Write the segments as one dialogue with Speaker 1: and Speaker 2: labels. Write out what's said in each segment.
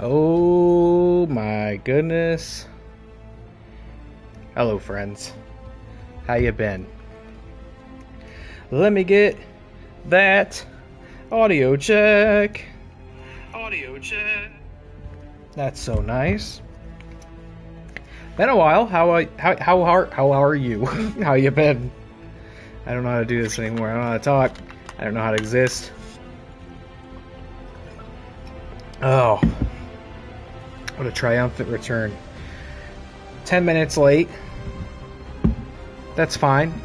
Speaker 1: Oh my goodness. Hello friends. How you been? Let me get that audio check. Audio check. That's so nice. Been a while. How are you? How you been? I don't know how to do this anymore. I don't know how to talk. I don't know how to exist. Oh. What a triumphant return. 10 minutes late. That's fine.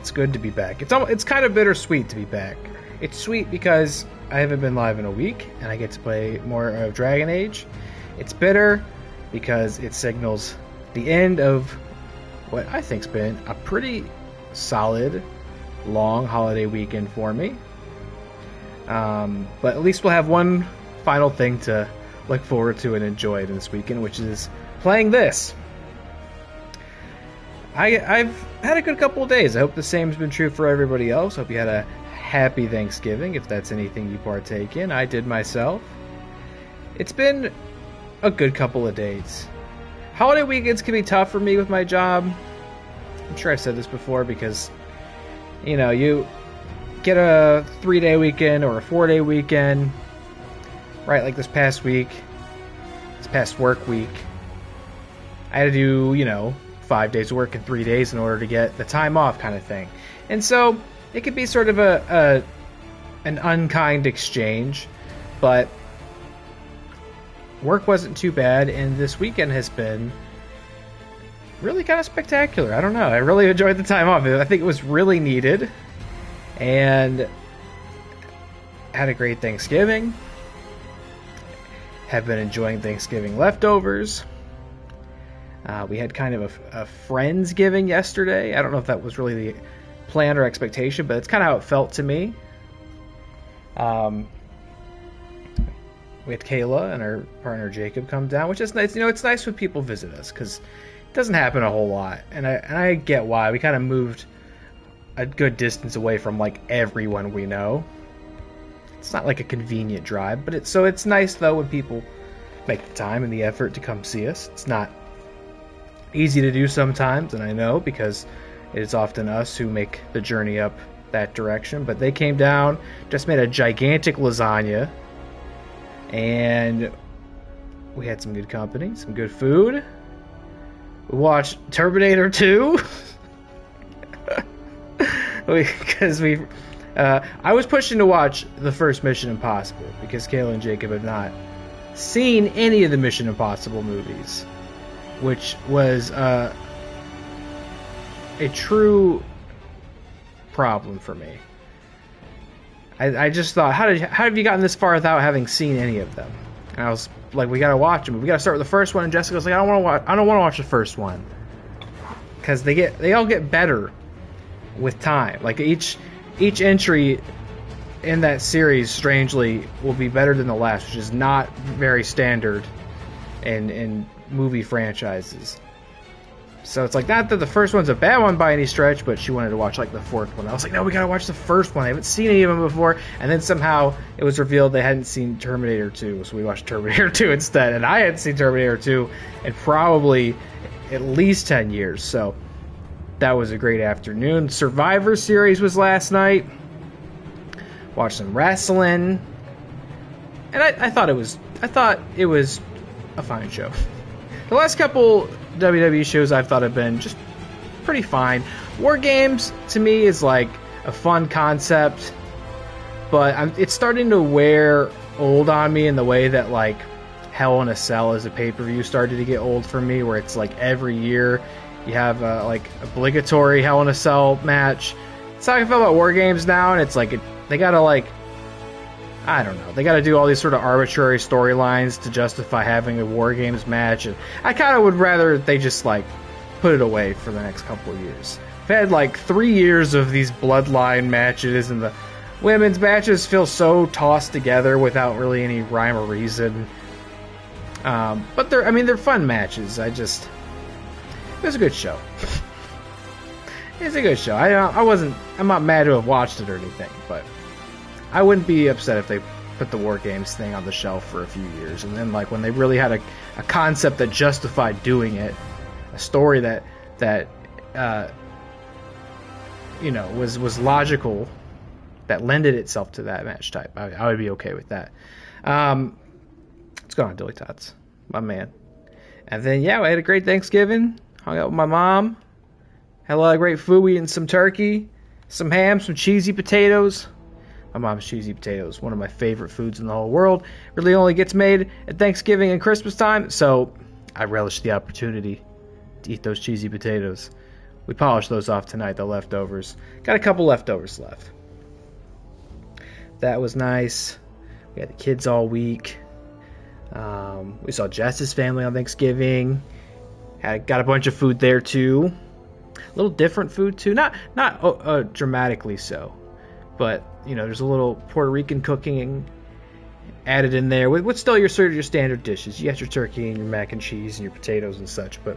Speaker 1: It's good to be back. It's kind of bittersweet to be back. It's sweet because I haven't been live in a week and I get to play more of Dragon Age. It's bitter because it signals the end of what I think's been a pretty solid long holiday weekend for me. But at least we'll have one final thing to look forward to and enjoy this weekend, which is playing this. I've had a good couple of days. I hope the same has been true for everybody else. Hope you had a happy Thanksgiving, if that's anything you partake in. I did myself. It's been a good couple of days. Holiday weekends can be tough for me with my job. I'm sure I've said this before because, you get a 3-day weekend or a 4-day weekend, right? Like this past work week, I had to do, 5 days of work in 3 days in order to get the time off kind of thing. And so it could be sort of an unkind exchange, but work wasn't too bad, and this weekend has been really kind of spectacular. I don't know. I really enjoyed the time off. I think it was really needed, and had a great Thanksgiving. Have been enjoying Thanksgiving leftovers. We had kind of a Friendsgiving yesterday. I don't know if that was really the plan or expectation, but it's kind of how it felt to me. We had Kayla and her partner Jacob come down, which is nice. It's nice when people visit us because it doesn't happen a whole lot, and I get why. We kind of moved a good distance away from like everyone we know. It's not like a convenient drive, but it's nice though when people make the time and the effort to come see us. It's not easy to do sometimes, and I know because it's often us who make the journey up that direction, but they came down, just made a gigantic lasagna, and we had some good company, some good food. We watched Terminator 2 because I was pushing to watch the first Mission Impossible because Kayla and Jacob have not seen any of the Mission Impossible movies, which was a true problem for me. I just thought, how have you gotten this far without having seen any of them? And I was like, we gotta watch them. We gotta start with the first one. And Jessica was like, I don't want to watch the first one because they all get better with time. Like each entry in that series, strangely, will be better than the last, which is not very standard in movie franchises. So it's like, not that the first one's a bad one by any stretch, but she wanted to watch like the fourth one. I was like, no, we gotta watch the first one. I haven't seen any of them before. And then somehow it was revealed they hadn't seen Terminator 2, so we watched Terminator 2 instead. And I hadn't seen Terminator 2 in probably at least 10 years. So that was a great afternoon. Survivor Series was last night. Watched some wrestling. And I thought it was a fine show. The last couple WWE shows I've thought have been just pretty fine. War Games, to me, is like a fun concept, but it's starting to wear old on me in the way that like Hell in a Cell as a pay-per-view started to get old for me, where it's like every year you have a like obligatory Hell in a Cell match. It's how I feel about War Games now, and it's like they gotta like, I don't know. They got to do all these sort of arbitrary storylines to justify having a War Games match, and I kind of would rather they just like put it away for the next couple of years. I've had like 3 years of these bloodline matches, and the women's matches feel so tossed together without really any rhyme or reason. But they're fun matches. It was a good show. It's a good show. I'm not mad to have watched it or anything, but I wouldn't be upset if they put the war games thing on the shelf for a few years, and then like when they really had a concept that justified doing it, a story that was logical, that lended itself to that match type, I would be okay with that. What's going on, Dilly Tots, my man? And then I had a great Thanksgiving. Hung out with my mom. Had a lot of great food. We eating some turkey, some ham, some cheesy potatoes. My mom's cheesy potatoes, one of my favorite foods in the whole world. Really only gets made at Thanksgiving and Christmas time, so I relish the opportunity to eat those cheesy potatoes. We polished those off tonight, the leftovers. Got a couple leftovers left. That was nice. We had the kids all week. We saw Jess's family on Thanksgiving. Got a bunch of food there too. A little different food too. Not dramatically so, but there's a little Puerto Rican cooking added in there with still your standard dishes. You got your turkey and your mac and cheese and your potatoes and such, but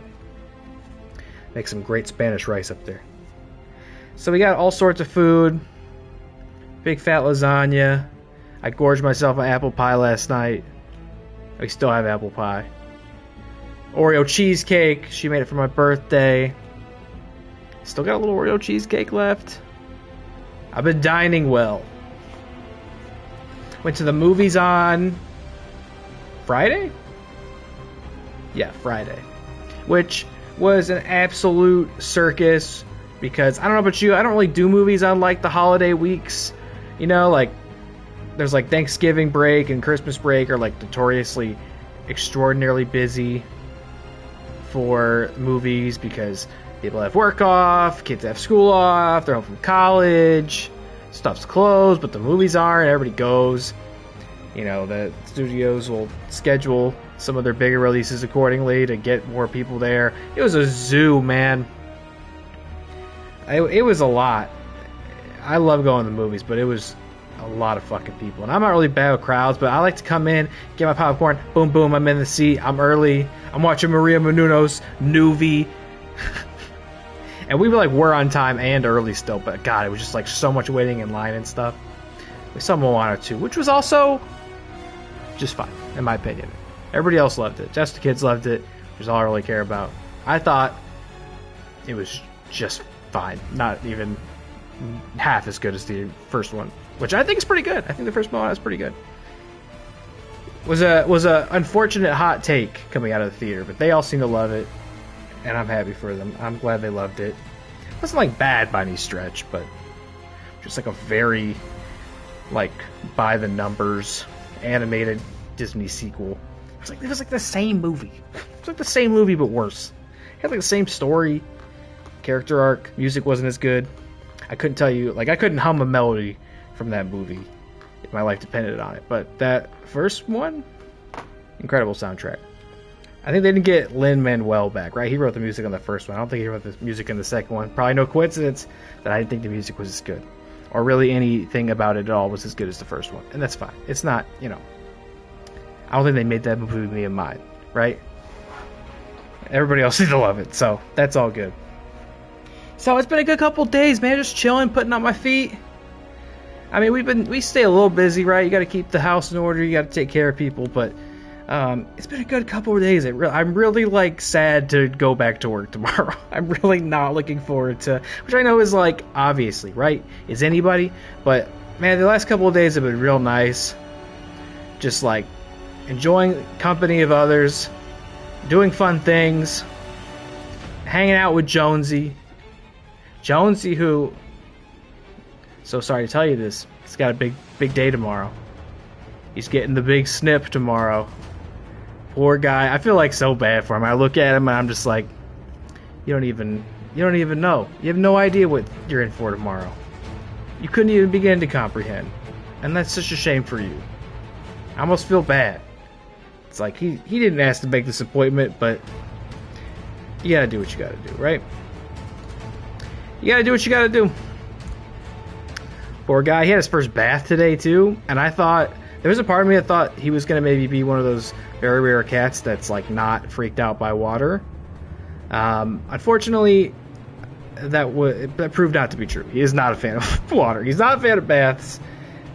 Speaker 1: make some great Spanish rice up there. So we got all sorts of food. Big fat lasagna. I gorged myself on apple pie last night. We still have apple pie. Oreo cheesecake. She made it for my birthday. Still got a little Oreo cheesecake left. I've been dining well. Went to the movies on Friday? Yeah, Friday. Which was an absolute circus because I don't know about you, I don't really do movies on like the holiday weeks. Like there's like Thanksgiving break and Christmas break are like notoriously extraordinarily busy for movies because people have work off, kids have school off, they're home from college, stuff's closed, but the movies aren't, everybody goes. The studios will schedule some of their bigger releases accordingly to get more people there. It was a zoo, man. It was a lot. I love going to the movies, but it was a lot of fucking people. And I'm not really bad with crowds, but I like to come in, get my popcorn, boom, boom, I'm in the seat, I'm early, I'm watching Maria Menounos' Nuvi. And we're on time and early still, but God, it was just like so much waiting in line and stuff. We saw Moana 2, which was also just fine, in my opinion. Everybody else loved it. Just the kids loved it, which is all I really care about. I thought it was just fine. Not even half as good as the first one, which I think is pretty good. I think the first Moana is pretty good. Was a unfortunate hot take coming out of the theater, but they all seem to love it, and I'm happy for them. I'm glad they loved it. It wasn't like bad by any stretch, but just like a very like by the numbers animated Disney sequel. It was like the same movie. It was like the same movie but worse. It had like the same story, character arc, music wasn't as good. I couldn't tell you, like I couldn't hum a melody from that movie if my life depended on it. But that first one, incredible soundtrack. I think they didn't get Lin-Manuel back, right? He wrote the music on the first one. I don't think he wrote the music in the second one. Probably no coincidence that I didn't think the music was as good. Or really anything about it at all was as good as the first one. And that's fine. It's not, I don't think they made that movie with me in mind, right? Everybody else seemed to love it, so that's all good. So it's been a good couple days, man. Just chilling, putting on my feet. I mean, we stay a little busy, right? You got to keep the house in order. You got to take care of people, but it's been a good couple of days. I'm really like sad to go back to work tomorrow. I'm really not looking forward to, which I know is like obviously right is anybody, but man, the last couple of days have been real nice. Just like enjoying company of others, doing fun things, hanging out with Jonesy, who, so sorry to tell you this, he's got a big day tomorrow. He's getting the big snip tomorrow. Poor guy. I feel like so bad for him. I look at him and I'm just like, you don't even know. You have no idea what you're in for tomorrow. You couldn't even begin to comprehend. And that's such a shame for you. I almost feel bad. It's like he didn't ask to make this appointment, but you gotta do what you gotta do, right? You gotta do what you gotta do. Poor guy. He had his first bath today too, and I thought, there was a part of me that thought he was going to maybe be one of those very rare cats that's like not freaked out by water. Unfortunately, that proved not to be true. He is not a fan of water. He's not a fan of baths.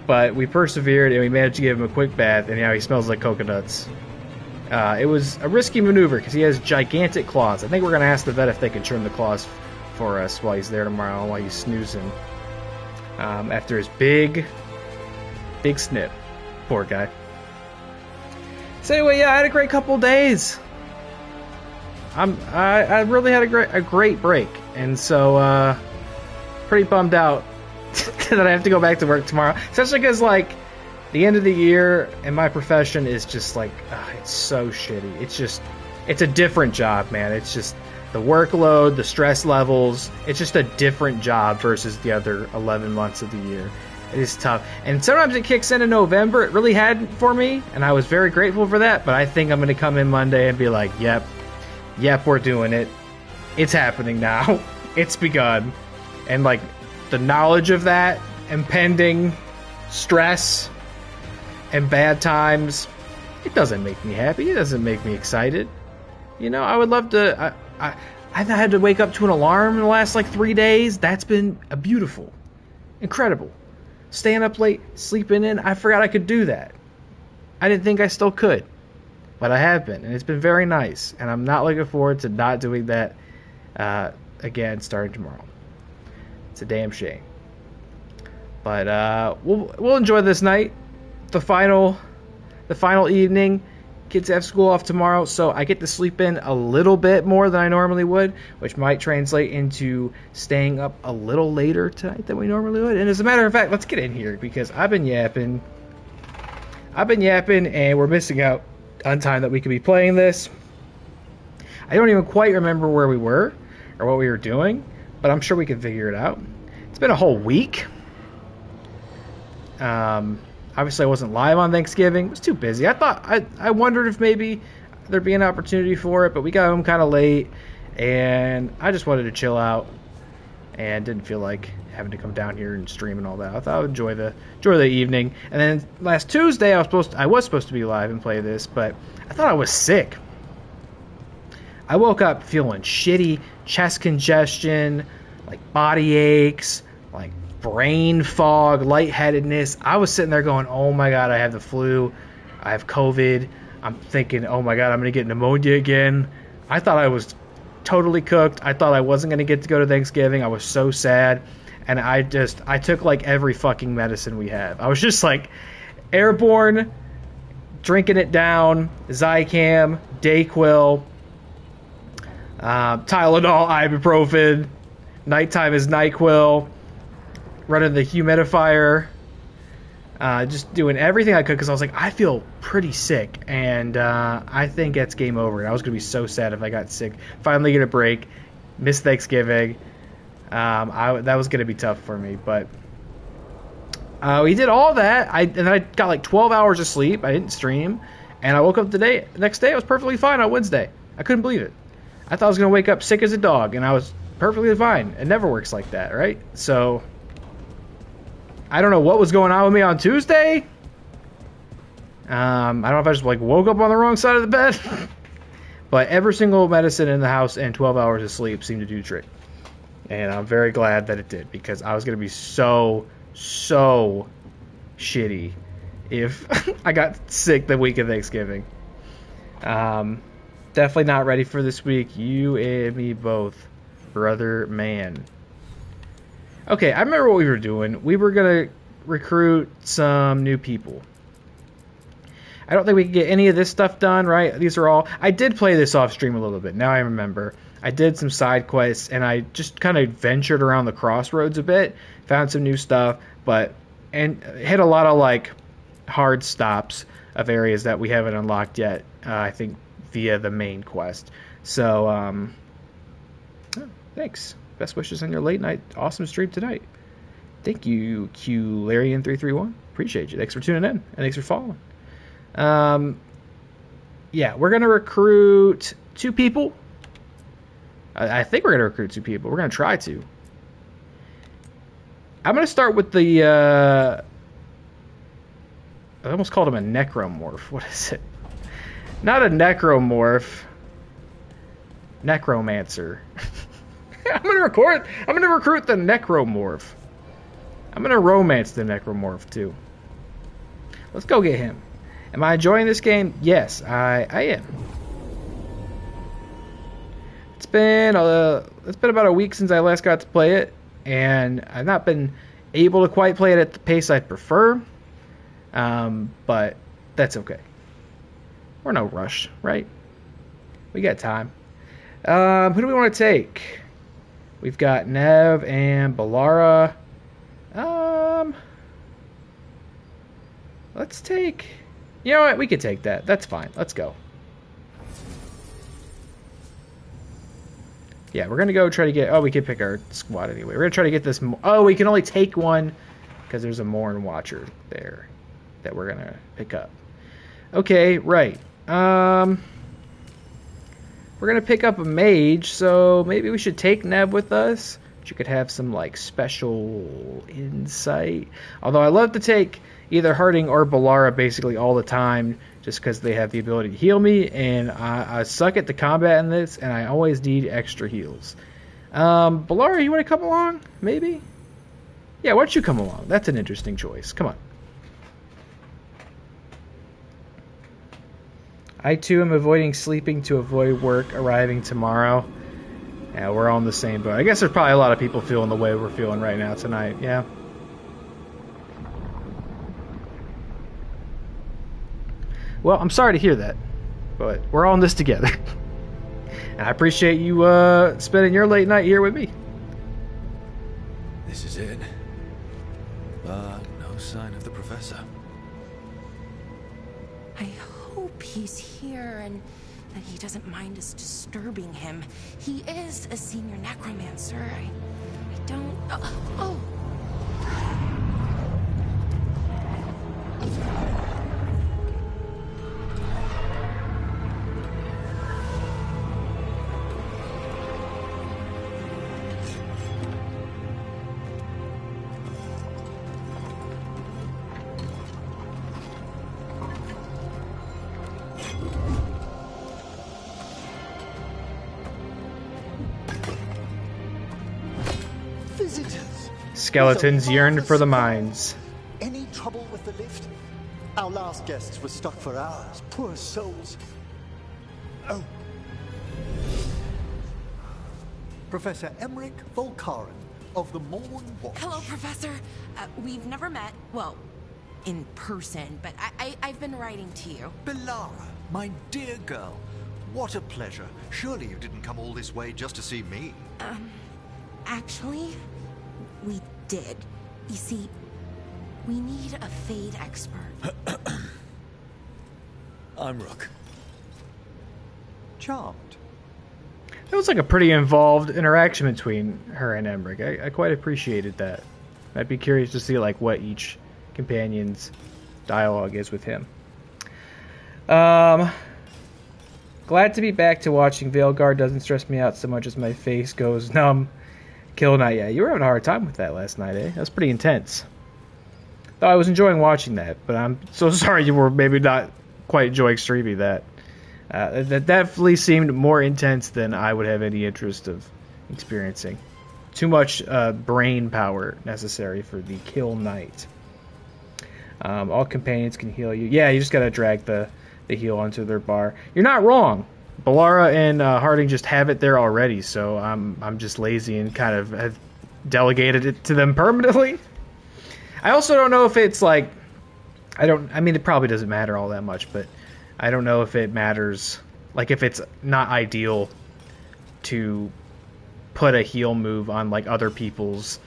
Speaker 1: But we persevered, and we managed to give him a quick bath, and now he smells like coconuts. It was a risky maneuver because he has gigantic claws. I think we're going to ask the vet if they can trim the claws for us while he's there tomorrow, while he's snoozing. After his big snip. Poor guy. So anyway, yeah, I had a great couple days. I really had a great break, and so pretty bummed out that I have to go back to work tomorrow. Especially because like the end of the year in my profession is just like it's so shitty. It's a different job, man. It's just the workload, the stress levels. It's just a different job versus the other 11 months of the year. It is tough. And sometimes it kicks in November. It really hadn't for me, and I was very grateful for that. But I think I'm going to come in Monday and be like, yep, we're doing it. It's happening now. It's begun. And like the knowledge of that, impending stress and bad times, it doesn't make me happy. It doesn't make me excited. You know, I would love to... I've had to wake up to an alarm in the last like 3 days. That's been beautiful. Incredible. Staying up late, sleeping in. I forgot I could do that. I didn't think I still could. But I have been. And it's been very nice. And I'm not looking forward to not doing that again starting tomorrow. It's a damn shame. But we'll enjoy this night. The final evening. Kids have school off tomorrow, so I get to sleep in a little bit more than I normally would, which might translate into staying up a little later tonight than we normally would. And as a matter of fact, let's get in here because I've been yapping, and we're missing out on time that we could be playing this. I don't even quite remember where we were or what we were doing, but I'm sure we can figure it out. It's been a whole week. Obviously, I wasn't live on Thanksgiving. It was too busy. I wondered if maybe there'd be an opportunity for it, but we got home kind of late, and I just wanted to chill out and didn't feel like having to come down here and stream and all that. I thought I would enjoy the evening. And then last Tuesday, I was supposed to be live and play this, but I thought I was sick. I woke up feeling shitty, chest congestion, like body aches, like brain fog, lightheadedness. I was sitting there going, oh my god, I have the flu, I have COVID. I'm thinking, oh my god, I'm going to get pneumonia again. I thought I was totally cooked. I thought I wasn't going to get to go to Thanksgiving. I was so sad. And I took like every fucking medicine we have. I was just like airborne, drinking it down, Zicam, Dayquil, Tylenol, ibuprofen, nighttime is NyQuil, running the humidifier, just doing everything I could because I was like, I feel pretty sick, and I think it's game over. And I was going to be so sad if I got sick. Finally get a break, miss Thanksgiving. That was going to be tough for me, but we did all that. And I got like 12 hours of sleep. I didn't stream, and I woke up the next day. I was perfectly fine on Wednesday. I couldn't believe it. I thought I was going to wake up sick as a dog, and I was perfectly fine. It never works like that, right? So I don't know what was going on with me on Tuesday. I don't know if I just like woke up on the wrong side of the bed. But every single medicine in the house and 12 hours of sleep seemed to do the trick. And I'm very glad that it did, because I was going to be so shitty if I got sick the week of Thanksgiving. Definitely not ready for this week. You and me both, brother man. Okay, I remember what we were doing. We were going to recruit some new people. I don't think we can get any of this stuff done, right? These are all... I did play this off stream a little bit. Now I remember. I did some side quests, and I just kind of ventured around the crossroads a bit. Found some new stuff, and hit a lot of, like, hard stops of areas that we haven't unlocked yet, I think, via the main quest. So, thanks. Best wishes on your late night awesome stream tonight. Thank you, QLarian331. Appreciate you. Thanks for tuning in, and thanks for following. Yeah, we're going to recruit 2 people. I think we're going to recruit 2 people. We're going to try to. I'm going to start with the... I almost called him a necromorph. What is it? Not a necromorph. Necromancer. I'm going to recruit the necromorph. I'm going to romance the necromorph, too. Let's go get him. Am I enjoying this game? Yes, I am. It's been about a week since I last got to play it, and I've not been able to quite play it at the pace I'd prefer. But that's okay. We're no rush, right? We got time. Who do we want to take? We've got Nev and Ballara. Let's take... You know what? We could take that. That's fine. Let's go. Yeah, we're going to go try to get... Oh, we can pick our squad anyway. We're going to try to get this... Oh, we can only take one because there's a Morn Watcher there that we're going to pick up. Okay, right. We're going to pick up a mage, so maybe we should take Nev with us. She could have some, like, special insight. Although I love to take either Harding or Ballara basically all the time just because they have the ability to heal me, and I suck at the combat in this, and I always need extra heals. Ballara, you want to come along? Maybe? Yeah, why don't you come along? That's an interesting choice. Come on. I, too, am avoiding sleeping to avoid work arriving tomorrow. Yeah, we're all in the same boat. I guess there's probably a lot of people feeling the way we're feeling right now tonight, yeah. Well, I'm sorry to hear that, but we're all in this together. And I appreciate you spending your late night here with me.
Speaker 2: This is it. But no sign of the professor.
Speaker 3: I hope he's here and that he doesn't mind us disturbing him. He is a senior necromancer. I don't... Oh!
Speaker 1: Skeletons yearn for the mines.
Speaker 4: Any trouble with the lift? Our last guests were stuck for hours. Poor souls. Oh. Professor Emmerich Volkaren of the Morn Watch.
Speaker 3: Hello, Professor. We've never met, well, in person, but I've been writing to you.
Speaker 4: Ballara, my dear girl. What a pleasure. Surely you didn't come all this way just to see me.
Speaker 3: Actually, we did. You see, we need a Fade expert.
Speaker 2: I'm Rook.
Speaker 4: Charmed.
Speaker 1: It was like a pretty involved interaction between her and Emmerich. I quite appreciated that. I'd be curious to see like what each companion's dialogue is with him. Glad to be back to watching. Veilguard doesn't stress me out so much as my face goes numb. Kill night, yeah. You were having a hard time with that last night, eh? That was pretty intense. Though I was enjoying watching that, but I'm so sorry you were maybe not quite enjoying streaming that. That definitely seemed more intense than I would have any interest of experiencing. Too much brain power necessary for the kill knight. All companions can heal you. Yeah, you just gotta drag the heal onto their bar. You're not wrong. Ballara and Harding just have it there already, so I'm just lazy and kind of have delegated it to them permanently. I also don't know if it's like I mean it probably doesn't matter all that much, but I don't know if it matters, like if it's not ideal to put a heal move on like other people's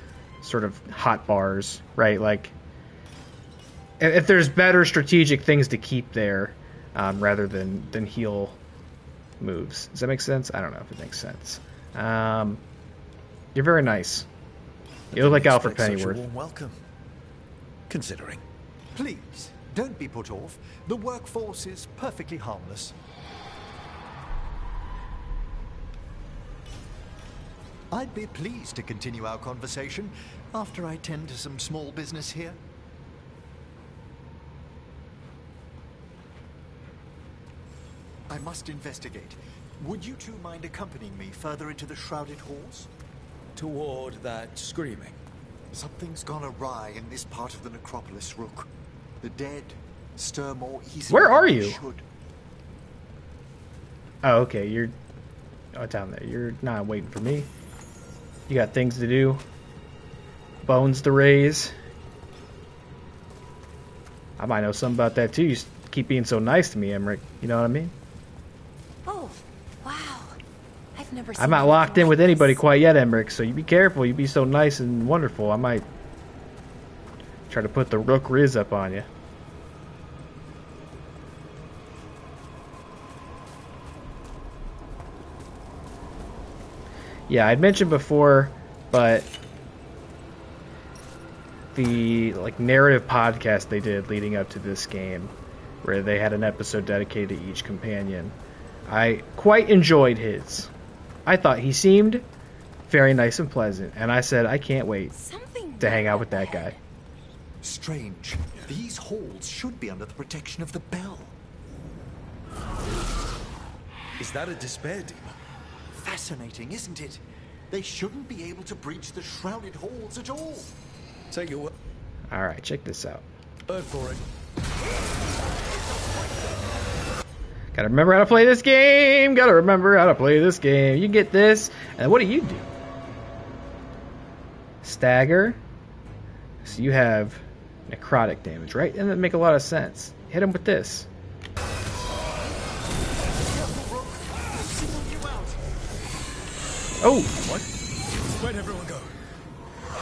Speaker 1: sort of hot bars, right? Like if there's better strategic things to keep there rather than heal moves. Does that make sense? I don't know if it makes sense. You're very nice. You look like Alfred Pennyworth.
Speaker 2: Warm welcome. Considering.
Speaker 4: Please, don't be put off. The workforce is perfectly harmless. I'd be pleased to continue our conversation after I tend to some small business here. I must investigate. Would you two mind accompanying me further into the shrouded halls?
Speaker 2: Toward that screaming.
Speaker 4: Something's gone awry in this part of the necropolis, Rook. The dead Stir more easily.
Speaker 1: Where are
Speaker 4: than
Speaker 1: you?
Speaker 4: should.
Speaker 1: Oh, okay, you're down there. You're not waiting for me. You got things to do. Bones to raise. I might know something about that too. You keep being so nice to me, Emmerich. You know what I mean?
Speaker 3: Oh, wow. I've never seen
Speaker 1: I'm not
Speaker 3: anything
Speaker 1: locked in
Speaker 3: like
Speaker 1: with anybody
Speaker 3: this.
Speaker 1: quite yet, Emmerich, so you be careful. You be so nice and wonderful. I might try to put the Rook Riz up on you. Yeah, I'd mentioned before, but the narrative podcast they did leading up to this game, where they had an episode dedicated to each companion, I quite enjoyed his. I thought he seemed very nice and pleasant, and I said I can't wait
Speaker 3: Something
Speaker 1: to hang out with that
Speaker 3: bad.
Speaker 1: guy.
Speaker 4: Strange. These halls should be under the protection of the bell.
Speaker 2: Is that a despair demon?
Speaker 4: Fascinating, isn't it? They shouldn't be able to breach the shrouded halls at all.
Speaker 2: Take your
Speaker 1: Alright, check this out.
Speaker 2: word for it.
Speaker 1: Gotta remember how to play this game! Gotta remember how to play this game. You get this, and what do you do? Stagger. So you have necrotic damage, right? And that make a lot of sense. Hit him with this. Oh!
Speaker 2: What? Where'd everyone go?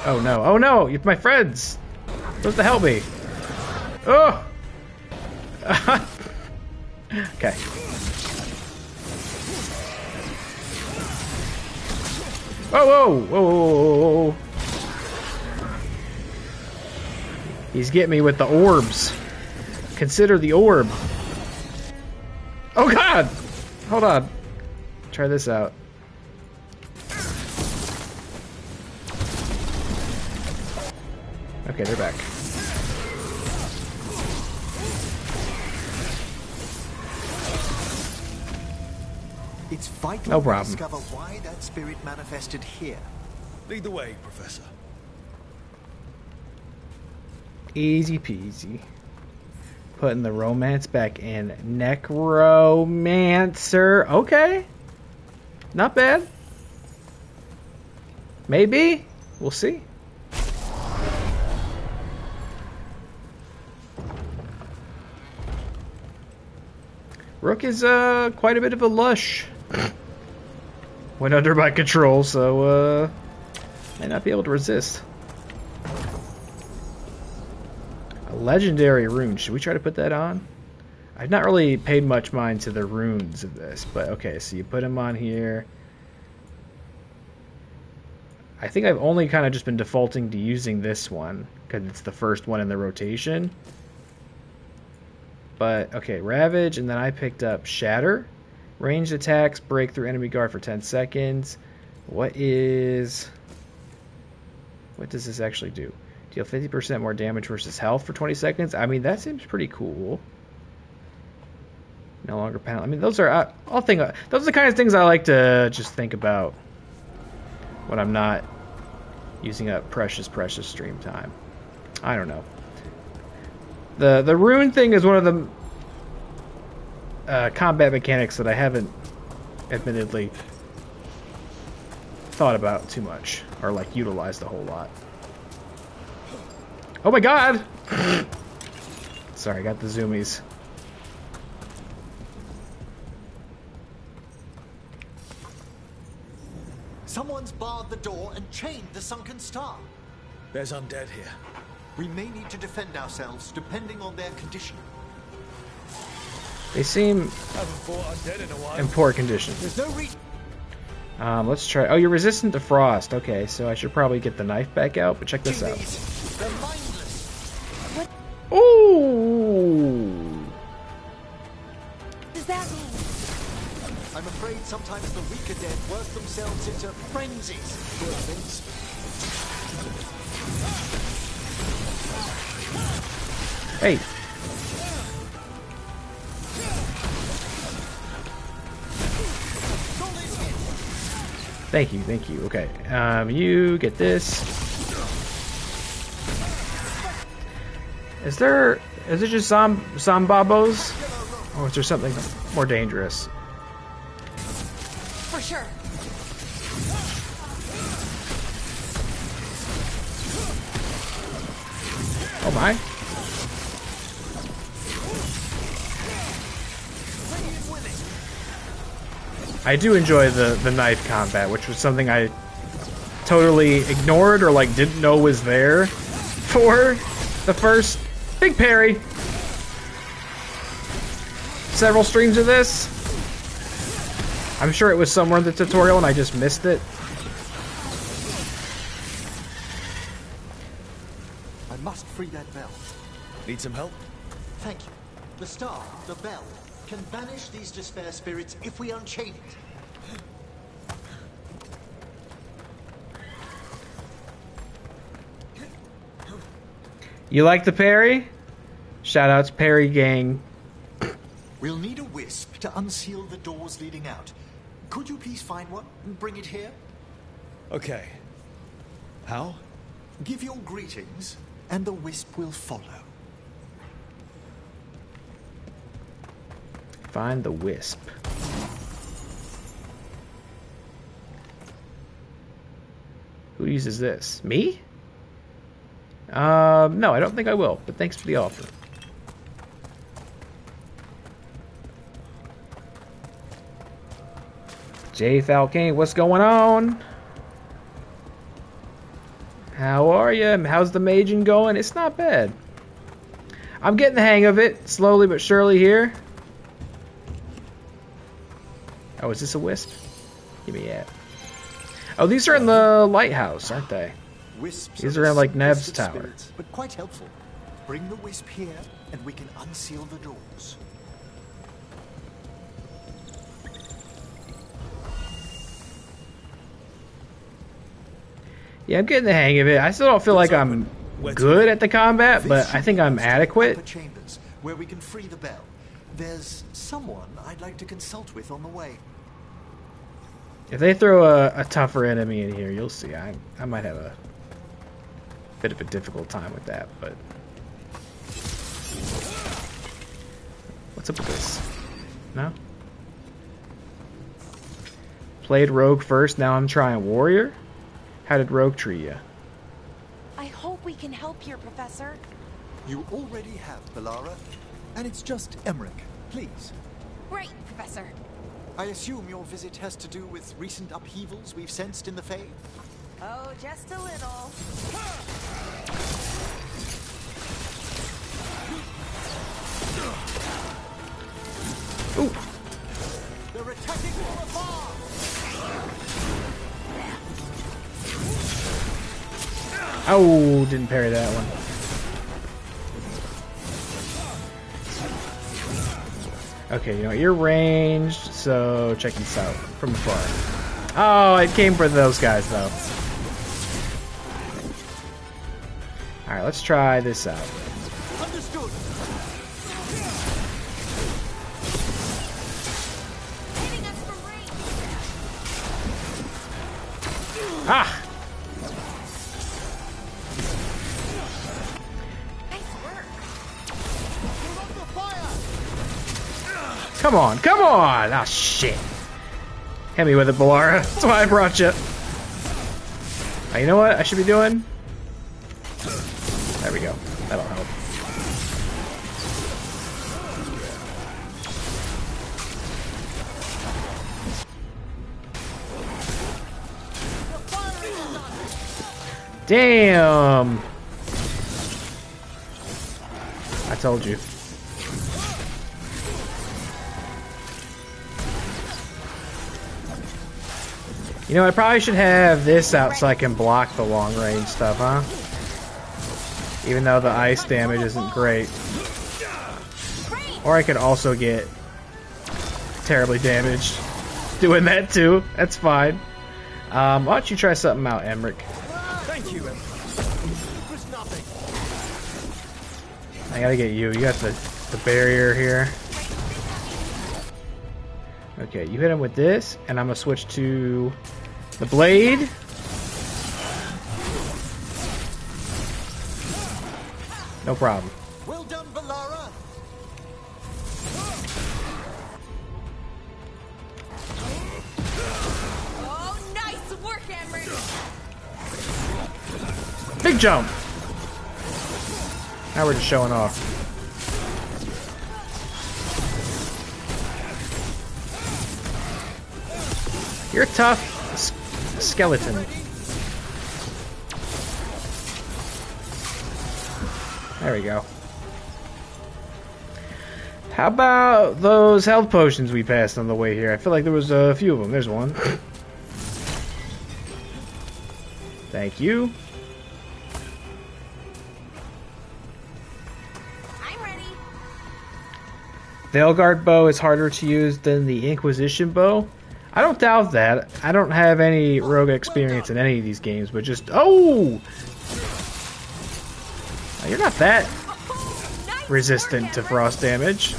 Speaker 1: Oh no, oh no! It's my friends! Supposed to help me. Oh! Okay. Whoa, whoa, whoa, whoa, whoa. He's getting me with the orbs. Consider the orb. Oh god! Hold on. Try this out. Okay, they're back.
Speaker 4: It's vital
Speaker 1: No
Speaker 4: to
Speaker 1: problem.
Speaker 4: discover why that spirit manifested here.
Speaker 2: Lead the way, Professor.
Speaker 1: Easy peasy. Putting the romance back in. Necromancer. Okay. Not bad. Maybe. We'll see. Rook is quite a bit of a lush. Went under my control, so may not be able to resist. A legendary rune. Should we try to put that on? I've not really paid much mind to the runes of this, but okay, so you put them on here. I think I've only kind of just been defaulting to using this one because it's the first one in the rotation. But, okay, Ravage, and then I picked up Shatter. Ranged attacks, break through enemy guard for 10 seconds. What does this actually do? Deal 50% more damage versus health for 20 seconds? I mean, that seems pretty cool. No longer penalty. I mean, those are, those are the kind of things I like to just think about when I'm not using up precious stream time. I don't know. The rune thing is one of the combat mechanics that I haven't admittedly thought about too much or like utilized a whole lot. Oh my god! Sorry, I got the zoomies.
Speaker 4: Someone's barred the door and chained the sunken star.
Speaker 2: There's undead here.
Speaker 4: We may need to defend ourselves depending on their condition.
Speaker 1: They seem
Speaker 2: Haven't fought undead in a while.
Speaker 1: in poor condition.
Speaker 4: There's no reason.
Speaker 1: Let's try. Oh, you're resistant to frost. Okay, so I should probably get the knife back out, but check this out.
Speaker 4: They're mindless.
Speaker 1: Ooh!
Speaker 3: What does that mean?
Speaker 4: I'm afraid sometimes the weaker dead work themselves into frenzies. Poor things.
Speaker 1: Hey! Thank you. Okay, you get this. Is it just zombabos? Or is there something more dangerous?
Speaker 3: For sure.
Speaker 1: Oh my. I do enjoy the knife combat, which was something I totally ignored or like didn't know was there for the first big parry. Several streams of this. I'm sure it was somewhere in the tutorial and I just missed it.
Speaker 4: I must free that bell.
Speaker 2: Need some help?
Speaker 4: Thank you. The star, the bell, can banish these despair spirits if we unchain it.
Speaker 1: You like the parry? Shoutouts Parry Gang.
Speaker 4: We'll need a wisp to unseal the doors leading out. Could you please find one and bring it here?
Speaker 2: Okay. How?
Speaker 4: Give your greetings, and the wisp will follow.
Speaker 1: Find the wisp. Who uses this? Me? No, I don't think I will, but thanks for the offer. J Falcone, what's going on? How are you? How's the maging going? It's not bad. I'm getting the hang of it, slowly but surely here. Oh, is this a wisp? Give me that. Oh, these are in the lighthouse, aren't they?
Speaker 4: Wisps
Speaker 1: These
Speaker 4: are
Speaker 1: are in, like,
Speaker 4: the
Speaker 1: Nev's
Speaker 4: simplest of
Speaker 1: tower.
Speaker 4: spirits, but quite helpful. Bring the wisp here, and we can unseal the doors.
Speaker 1: Yeah, I'm getting the hang of it. I still don't feel like I'm good at the combat, but I think I'm adequate.
Speaker 4: Upper chambers, where we can free the bell. There's someone I'd like to consult with on the way.
Speaker 1: If they throw a tougher enemy in here, you'll see. I might have a bit of a difficult time with that, but... What's up with this? No? Played Rogue first, now I'm trying Warrior? How did Rogue treat you?
Speaker 3: I hope we can help here, Professor.
Speaker 4: You already have, Bellara. And it's just Emmerich. Please.
Speaker 3: Right, Professor.
Speaker 4: I assume your visit has to do with recent upheavals we've sensed in the Fae?
Speaker 3: Oh, just a little.
Speaker 1: Ooh!
Speaker 4: They're attacking from afar!
Speaker 1: Oh, didn't parry that one. Okay, you know, you're ranged, so check this out from afar. Oh, it came for those guys, though. Alright, let's try this out.
Speaker 4: Understood!
Speaker 3: Hitting us from range.
Speaker 1: Ah!
Speaker 3: Nice work.
Speaker 1: Come on, come on! Ah, shit. Hit me with it, Bellara. That's why I brought you. Oh, you know what I should be doing? There we go. That'll help. Damn! I told you. You know, I probably should have this out so I can block the long range stuff, huh? Even though the ice damage isn't great. Or I could also get terribly damaged doing that too. That's fine. Why don't you try something out, Emmerich?
Speaker 4: Thank you, Emmerich. It was nothing.
Speaker 1: I gotta get you. You got the barrier here. Okay, you hit him with this, and I'm gonna switch to the blade. No problem. Big jump! Now we're just showing off. You're a tough skeleton. There we go. How about those health potions we passed on the way here? I feel like there was a few of them. There's one. Thank you.
Speaker 3: I'm ready.
Speaker 1: Veilguard bow is harder to use than the Inquisition bow. I don't doubt that. I don't have any rogue experience in any of these games, but just... Oh! You're not that resistant to frost damage.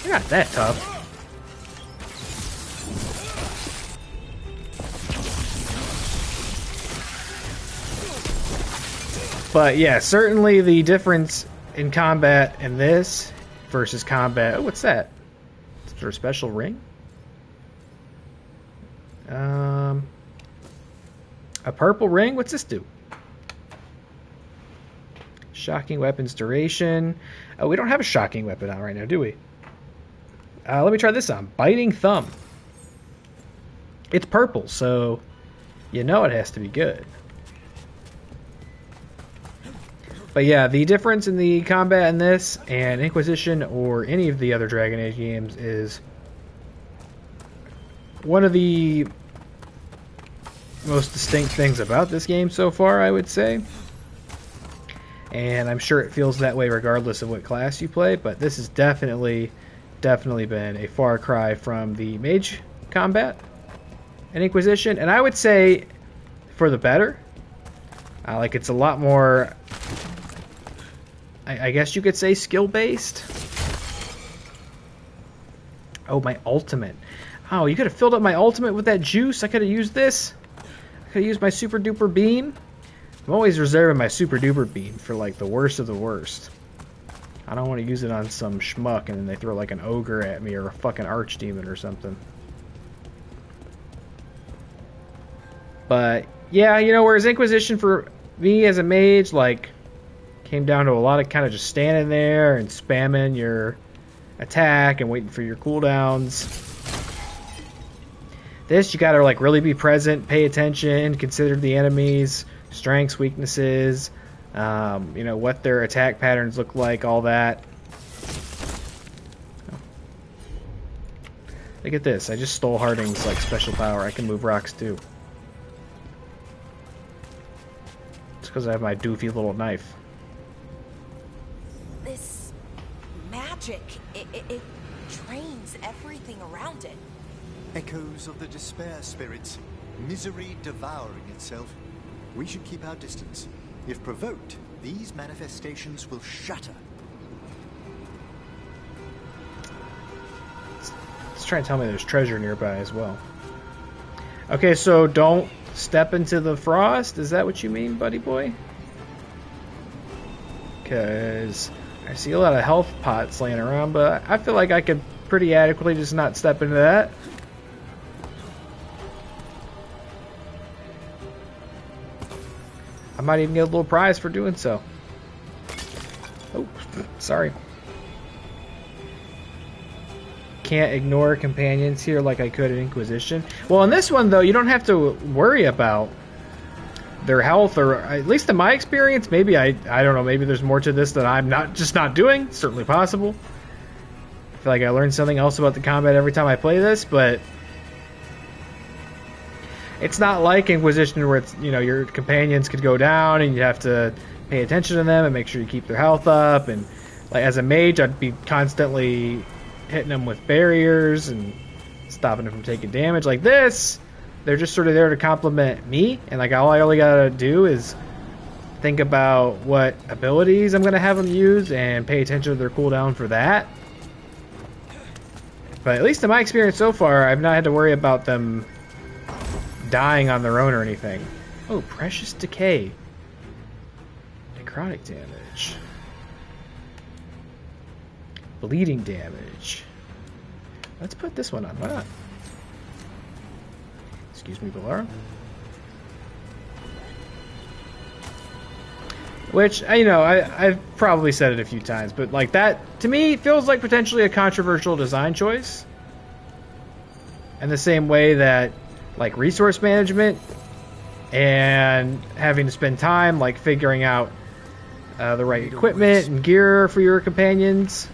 Speaker 1: You're not that tough. But yeah, certainly the difference in combat in this versus combat... Oh, what's that? Is there a special ring? A purple ring? What's this do? Shocking weapons duration. Oh, we don't have a shocking weapon on right now, do we? Let me try this on. Biting thumb. It's purple, so you know it has to be good. But yeah, the difference in the combat in this and Inquisition or any of the other Dragon Age games is one of the most distinct things about this game so far, I would say. And I'm sure it feels that way regardless of what class you play, but this has definitely been a far cry from the mage combat and Inquisition, and I would say for the better. Like, it's a lot more, I guess you could say, skill-based. Oh, my ultimate. Oh, you could have filled up my ultimate with that juice. I could have used this. I could have used my super duper beam. I'm always reserving my super duper beam for like the worst of the worst. I don't want to use it on some schmuck and then they throw like an ogre at me or a fucking archdemon or something. But yeah, you know, whereas Inquisition for me as a mage, like, came down to a lot of kind of just standing there and spamming your attack and waiting for your cooldowns. This, you gotta like really be present, pay attention, consider the enemies, strengths, weaknesses, you know, what their attack patterns look like, all that. Look at this, I just stole Harding's like special power. I can move rocks too. It's because I have my doofy little knife.
Speaker 3: This magic, it drains everything around it.
Speaker 4: Echoes of the despair spirits, misery devouring itself. We should keep our distance. If provoked, these manifestations will shatter.
Speaker 1: It's trying to tell me there's treasure nearby as well. Okay, so don't step into the frost? Is that what you mean, buddy boy? Because I see a lot of health pots laying around, but I feel like I could pretty adequately just not step into that. I might even get a little prize for doing so. Oh, sorry. Can't ignore companions here like I could in Inquisition. Well, in this one, though, you don't have to worry about their health, or at least in my experience. Maybe I don't know, maybe there's more to this that I'm not doing. Certainly possible. I feel like I learned something else about the combat every time I play this, but it's not like Inquisition where it's, you know, your companions could go down and you have to pay attention to them and make sure you keep their health up. And like as a mage, I'd be constantly hitting them with barriers and stopping them from taking damage. Like this, they're just sort of there to complement me, and like all I really gotta do is think about what abilities I'm gonna have them use and pay attention to their cooldown for that. But at least in my experience so far, I've not had to worry about them dying on their own or anything. Oh, Precious Decay. Necrotic damage. Bleeding damage. Let's put this one on. Why not? Excuse me, Balara. Which, you know, I've probably said it a few times, but like that, to me, feels like potentially a controversial design choice. In the same way that, like, resource management and having to spend time, like, figuring out the right equipment and gear for your companions.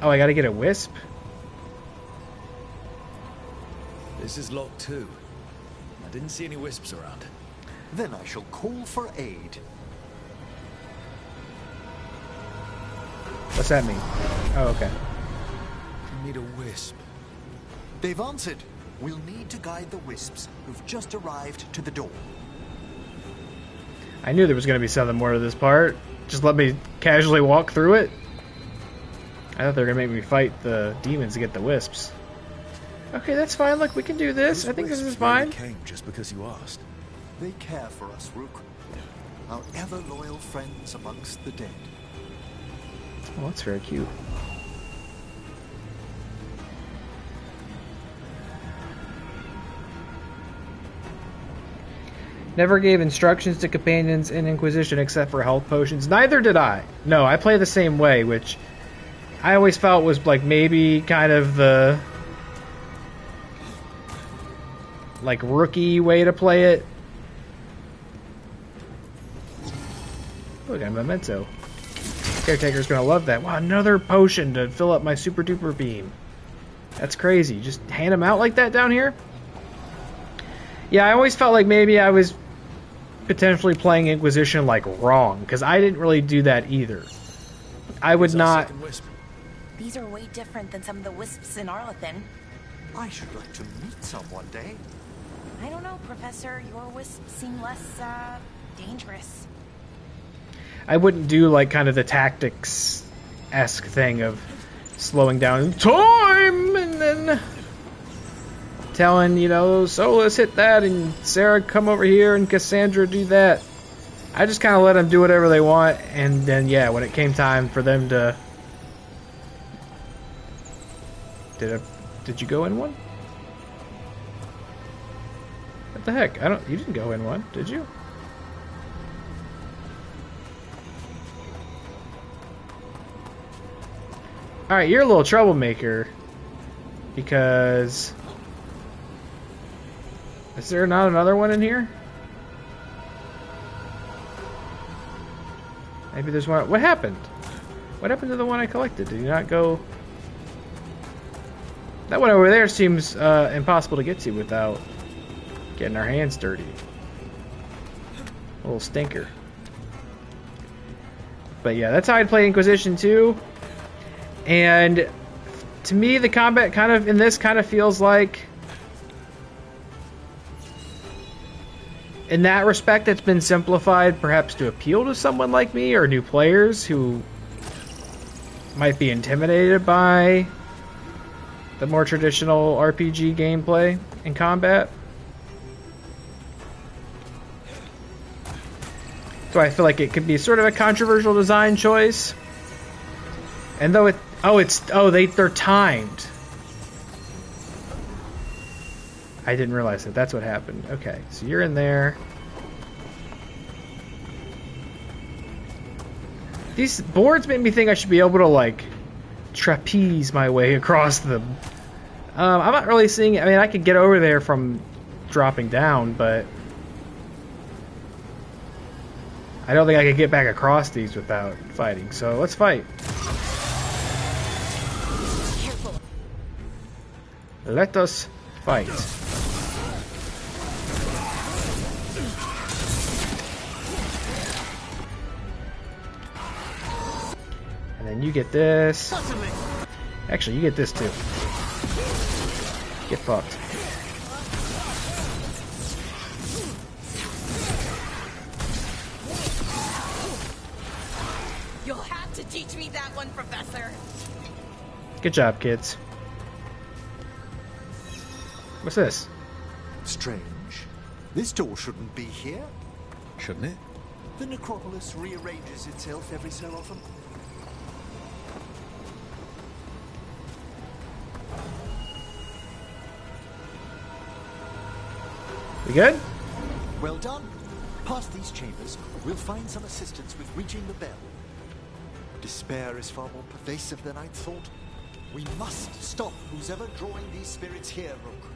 Speaker 1: Oh, I gotta get a wisp?
Speaker 2: This is locked too. I didn't see any wisps around.
Speaker 4: Then I shall call for aid.
Speaker 1: What's that mean? Oh, okay.
Speaker 2: You need a wisp.
Speaker 4: They've answered. We'll need to guide the wisps who've just arrived to the door.
Speaker 1: I knew there was going to be something more to this part. Just let me casually walk through it. I thought they were going to make me fight the demons to get the wisps. Okay, that's fine. Look, we can do this.
Speaker 2: Those
Speaker 1: I think this is
Speaker 2: wisps
Speaker 1: fine.
Speaker 2: really came just because you asked.
Speaker 4: They care for us, Rook. Our ever-loyal friends amongst the dead.
Speaker 1: Oh, that's very cute. Never gave instructions to companions in Inquisition except for health potions. Neither did I. No, I play the same way, which I always felt was like maybe kind of the like rookie way to play it. Look, I'm a memento. Caretaker's gonna love that. Wow, another potion to fill up my super duper beam. That's crazy. Just hand them out like that down here? Yeah, I always felt like maybe I was potentially playing Inquisition like wrong, because I didn't really do that either. I would not.
Speaker 3: These are way different than some of the wisps in Arlethan.
Speaker 4: I should like to meet some one day.
Speaker 3: I don't know, Professor. Your wisps seem less, dangerous.
Speaker 1: I wouldn't do like kind of the tactics-esque thing of slowing down time and then telling, you know, Solus hit that and Sarah come over here and Cassandra do that. I just kind of let them do whatever they want, and then yeah, when it came time for them to... Did you go in one? What the heck? You didn't go in one, did you? Alright, you're a little troublemaker. Because... Is there not another one in here? Maybe there's one... What happened? What happened to the one I collected? Did you not go... That one over there seems impossible to get to without getting our hands dirty. A little stinker. But yeah, that's how I'd play Inquisition 2. And to me, the combat kind of in this kind of feels like, in that respect, it's been simplified perhaps to appeal to someone like me or new players who might be intimidated by the more traditional RPG gameplay and combat. So I feel like it could be sort of a controversial design choice. And though they're timed. I didn't realize that. That's what happened. Okay, so you're in there. These boards made me think I should be able to like trapeze my way across them. I'm not really seeing it. I mean, I could get over there from dropping down, but I don't think I could get back across these without fighting. So let's fight. Let us fight. And then you get this. Actually, you get this too. Get fucked.
Speaker 3: You'll have to teach me that one, Professor.
Speaker 1: Good job, kids. What's this?
Speaker 4: Strange. This door shouldn't be here.
Speaker 2: Shouldn't it?
Speaker 4: The necropolis rearranges itself every so often.
Speaker 1: We good?
Speaker 4: Well done. Past these chambers, we'll find some assistance with reaching the bell. Despair is far more pervasive than I'd thought. We must stop who's ever drawing these spirits here, Rook.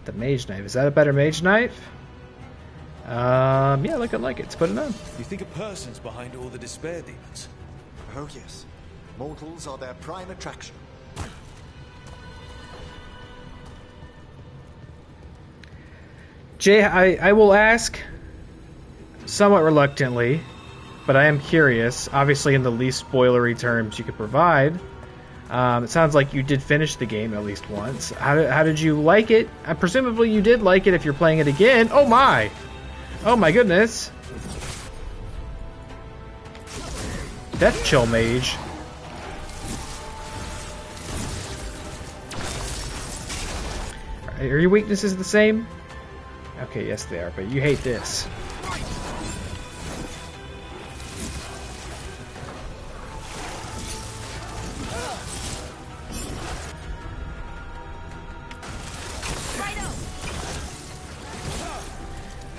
Speaker 1: The mage knife. Is that a better mage knife? Yeah, looking like it. Let's put it on.
Speaker 2: You think a person's behind all the despair demons?
Speaker 4: Oh yes. Mortals are their prime attraction.
Speaker 1: Jay, I will ask somewhat reluctantly, but I am curious, obviously in the least spoilery terms you could provide. It sounds like you did finish the game at least once. How did you like it? Presumably you did like it if you're playing it again. Oh my! Oh my goodness! Death Chill Mage. Are your weaknesses the same? Okay, yes they are, but you hate this.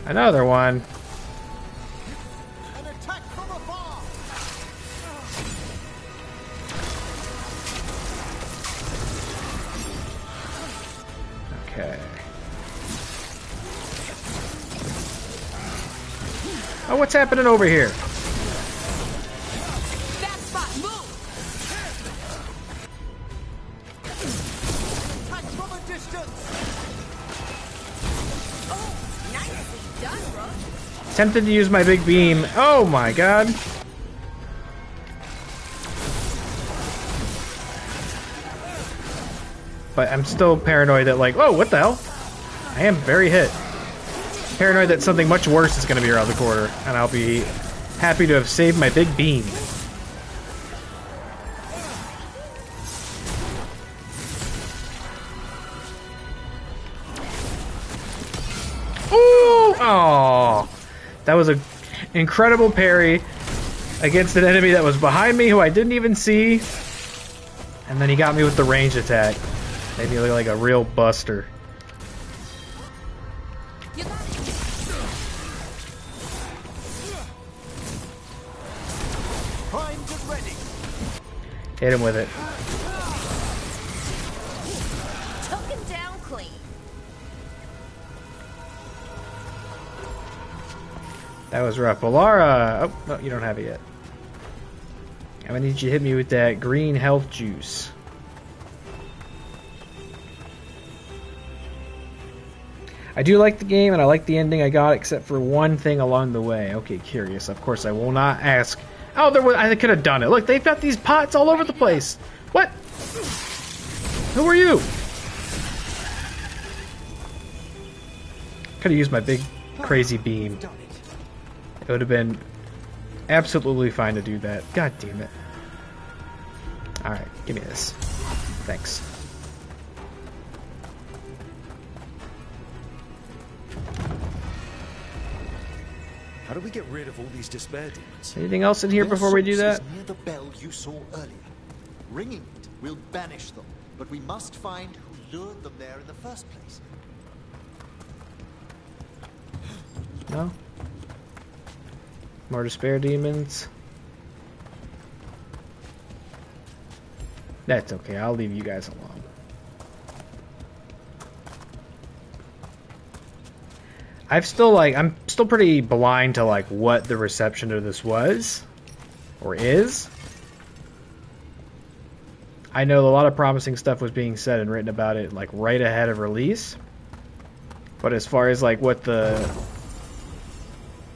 Speaker 1: Another one.
Speaker 4: An attack from afar.
Speaker 1: Okay. Oh, what's happening over here?
Speaker 3: Bad spot, move!
Speaker 4: Attack from a distance.
Speaker 3: Oh, nicely done, bro.
Speaker 1: Tempted to use my big beam. Oh my god. But I'm still paranoid that, like, oh, what the hell? I am very hit. Paranoid that something much worse is going to be around the corner, and I'll be happy to have saved my big beam. Ooh! Oh, that was an incredible parry against an enemy that was behind me, who I didn't even see, and then he got me with the ranged attack. Made me look like a real buster.
Speaker 3: You got it.
Speaker 4: Primed and ready.
Speaker 1: Hit him with it.
Speaker 3: Took him down clean.
Speaker 1: That was rough. Balara! Oh, no, you don't have it yet. I'm gonna need you to hit me with that green health juice. I do like the game, and I like the ending I got, except for one thing along the way. Okay, curious. Of course, I will not ask. Oh, I could have done it. Look, they've got these pots all over the place. What? Who are you? Could have used my big, crazy beam. It would have been absolutely fine to do that. God damn it. Alright, give me this. Thanks.
Speaker 2: How do we get rid of all these despair demons?
Speaker 1: Anything else in here
Speaker 4: Their
Speaker 1: before we do
Speaker 4: source
Speaker 1: that?
Speaker 4: is near the bell you saw earlier. Ringing it will banish them, but we must find who lured them there in the first place.
Speaker 1: No? More despair demons? That's okay, I'll leave you guys alone. I'm still pretty blind to like what the reception of this was or is. I know a lot of promising stuff was being said and written about it like right ahead of release. But as far as like what the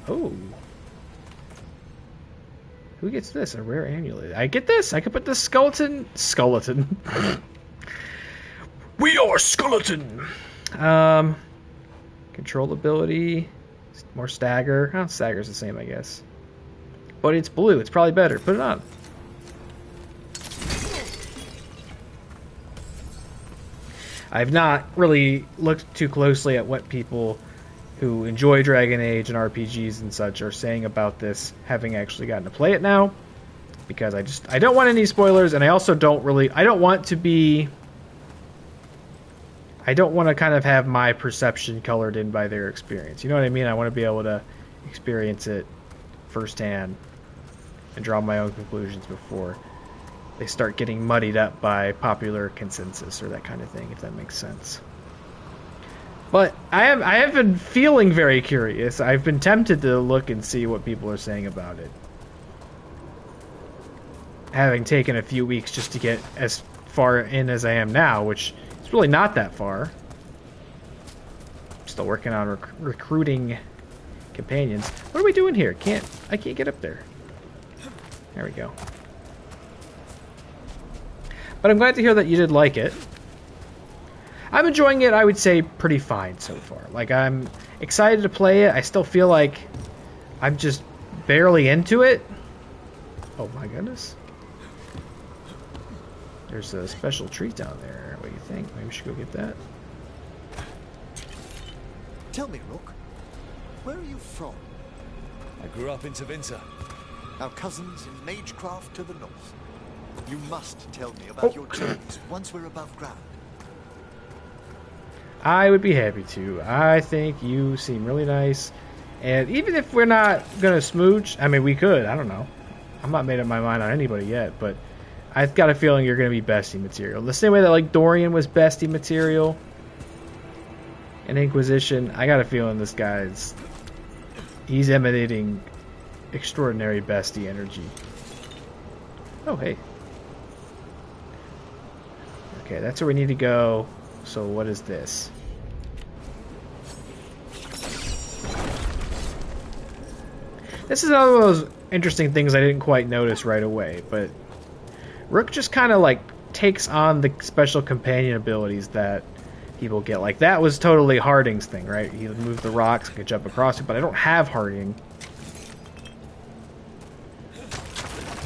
Speaker 1: who gets this? A rare amulet. I get this. I could put the skeleton. We are skeleton. Control ability, more stagger. Oh, stagger's the same, I guess. But it's blue. It's probably better. Put it on. I've not really looked too closely at what people who enjoy Dragon Age and RPGs and such are saying about this, having actually gotten to play it now, because I don't want any spoilers, and I also don't want to be I don't want to kind of have my perception colored in by their experience. You know what I mean? I want to be able to experience it firsthand and draw my own conclusions before they start getting muddied up by popular consensus or that kind of thing, if that makes sense. But I have been feeling very curious. I've been tempted to look and see what people are saying about it. Having taken a few weeks just to get as far in as I am now, which is really not that far. I'm still working on recruiting companions. What are we doing here? I can't get up there. There we go. But I'm glad to hear that you did like it. I'm enjoying it, I would say, pretty fine so far. Like, I'm excited to play it. I still feel like I'm just barely into it. Oh my goodness. There's a special treat down there. What do you think? Maybe we should go get that.
Speaker 4: Tell me, Rook, where are you from?
Speaker 2: I grew up in Tevinter.
Speaker 4: Our cousins in Magecraft to the north. You must tell me about your journeys once we're above ground.
Speaker 1: I would be happy to. I think you seem really nice. And even if we're not going to smooch, I mean, we could. I don't know. I'm not made up my mind on anybody yet, but I've got a feeling you're going to be bestie material. The same way that, like, Dorian was bestie material in Inquisition, I got a feeling this guy's... he's emanating extraordinary bestie energy. Oh, hey. Okay, that's where we need to go. So what is this? This is another one of those interesting things I didn't quite notice right away, but Rook just kind of like takes on the special companion abilities that people get. Like that was totally Harding's thing, right? He would move the rocks, could jump across it, but I don't have Harding.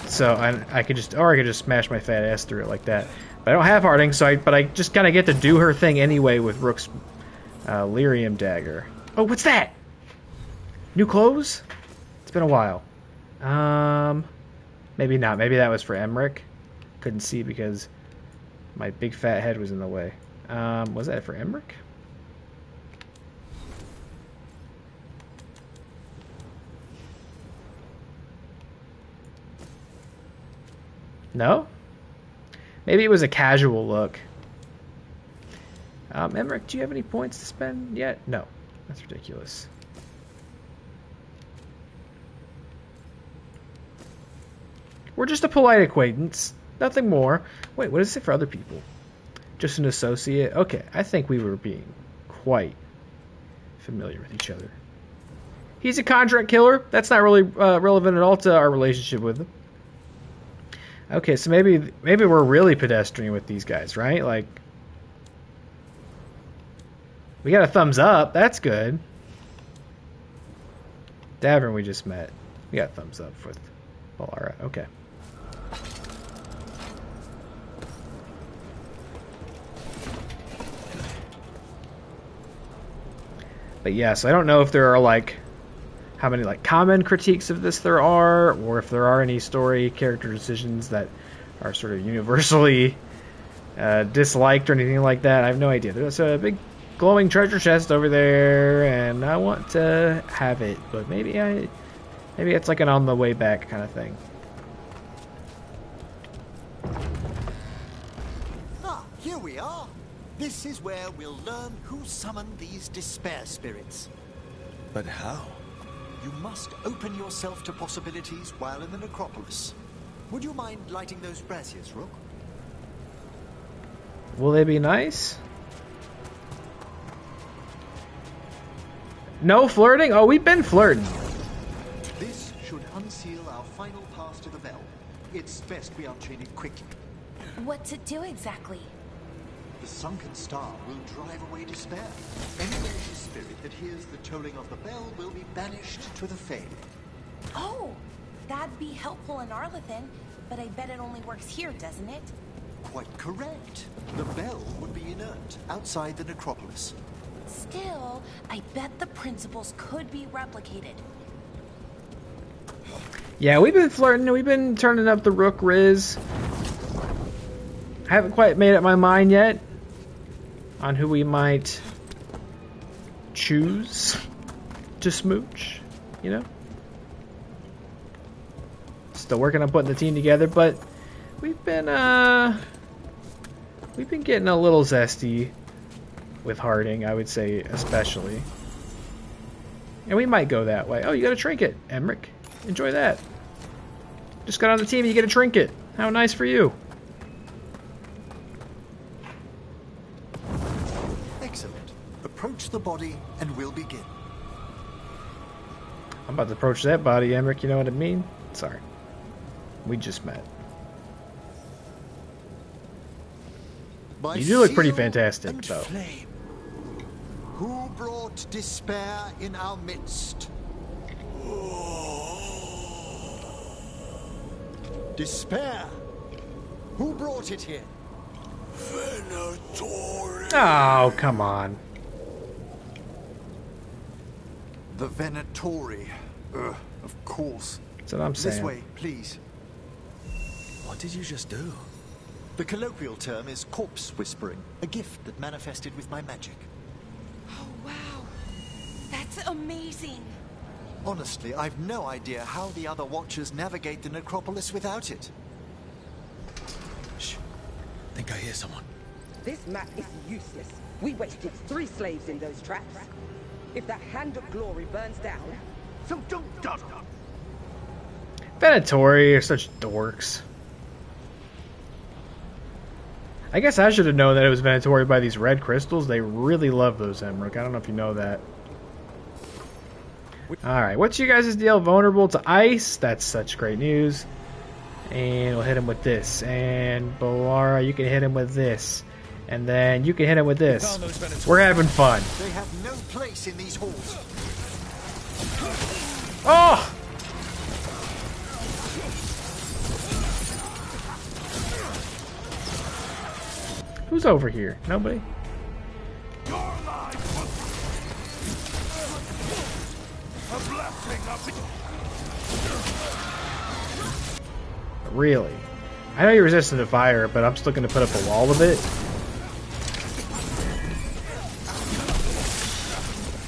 Speaker 1: So I could just, or I could just smash my fat ass through it like that. But I don't have Harding, so but I just kind of get to do her thing anyway with Rook's Lyrium dagger. Oh, what's that? New clothes? It's been a while. Maybe not. Maybe that was for Emmerich. Couldn't see because my big fat head was in the way. Was that for Emmerich? No? Maybe it was a casual look. Emmerich, do you have any points to spend yet? No. That's ridiculous. We're just a polite acquaintance. Nothing more. Wait, what does it say for other people? Just an associate? Okay, I think we were being quite familiar with each other. He's a contract killer. That's not really relevant at all to our relationship with him. Okay, so maybe we're really pedestrian with these guys, right? Like, we got a thumbs up. That's good. Davern we just met. We got a thumbs up with Balara. Okay. But yeah, so I don't know if there are like how many like common critiques of this there are, or if there are any story character decisions that are sort of universally disliked or anything like that. I have no idea. There's a big glowing treasure chest over there, and I want to have it, but maybe it's like an on the way back kind of thing.
Speaker 4: Ah, here we are. This is where we'll learn who summoned these despair spirits.
Speaker 2: But how?
Speaker 4: You must open yourself to possibilities while in the necropolis. Would you mind lighting those braziers, Rook?
Speaker 1: Will they be nice? No flirting? Oh, we've been flirting.
Speaker 4: This should unseal our final pass to the bell. It's best we unchain it quickly.
Speaker 3: What's it do exactly?
Speaker 4: The sunken star will drive away despair. Any malicious spirit that hears the tolling of the bell will be banished to the Fade.
Speaker 3: Oh, that'd be helpful in Arlethan, but I bet it only works here, doesn't it?
Speaker 4: Quite correct. The bell would be inert outside the necropolis.
Speaker 3: Still, I bet the principles could be replicated.
Speaker 1: Yeah, we've been flirting. We've been turning up the Rook Riz. I haven't quite made up my mind yet on who we might choose to smooch, you know? Still working on putting the team together, but we've been getting a little zesty with Harding, I would say, especially. And we might go that way. Oh, you got a trinket, Emmerich. Enjoy that. Just got on the team and you get a trinket. How nice for you.
Speaker 4: Excellent. Approach the body and we'll begin.
Speaker 1: I'm about to approach that body, Emmerich. You know what I mean? Sorry. We just met.
Speaker 4: By
Speaker 1: You do look pretty
Speaker 4: seal
Speaker 1: fantastic,
Speaker 4: and
Speaker 1: though.
Speaker 4: flame, who brought despair in our midst? Despair? Who brought it here?
Speaker 2: Venatori.
Speaker 1: Oh, come on.
Speaker 4: The Venatori. Of course.
Speaker 1: That's what I'm saying.
Speaker 4: This way, please.
Speaker 2: What did you just do?
Speaker 4: The colloquial term is corpse whispering, a gift that manifested with my magic.
Speaker 3: Oh, wow. That's amazing.
Speaker 4: Honestly, I've no idea how the other Watchers navigate the necropolis without it.
Speaker 2: Shh. Think I hear someone.
Speaker 5: This map is useless. We wasted 3 slaves in those traps. If the Hand of Glory burns down, so don't dawdle.
Speaker 1: Venatori are such dorks. I guess I should have known that it was Venatori by these red crystals. They really love those, Emmerich. I don't know if you know that. Alright, what's you guys' deal? Vulnerable to ice? That's such great news. And we'll hit him with this. And Bolara, you can hit him with this. And then you can hit him with this. We're having fun.
Speaker 4: They have no place in these halls.
Speaker 1: Oh! Who's over here? Nobody? Really? I know you're resistant to fire, but I'm still going to put up a wall of it.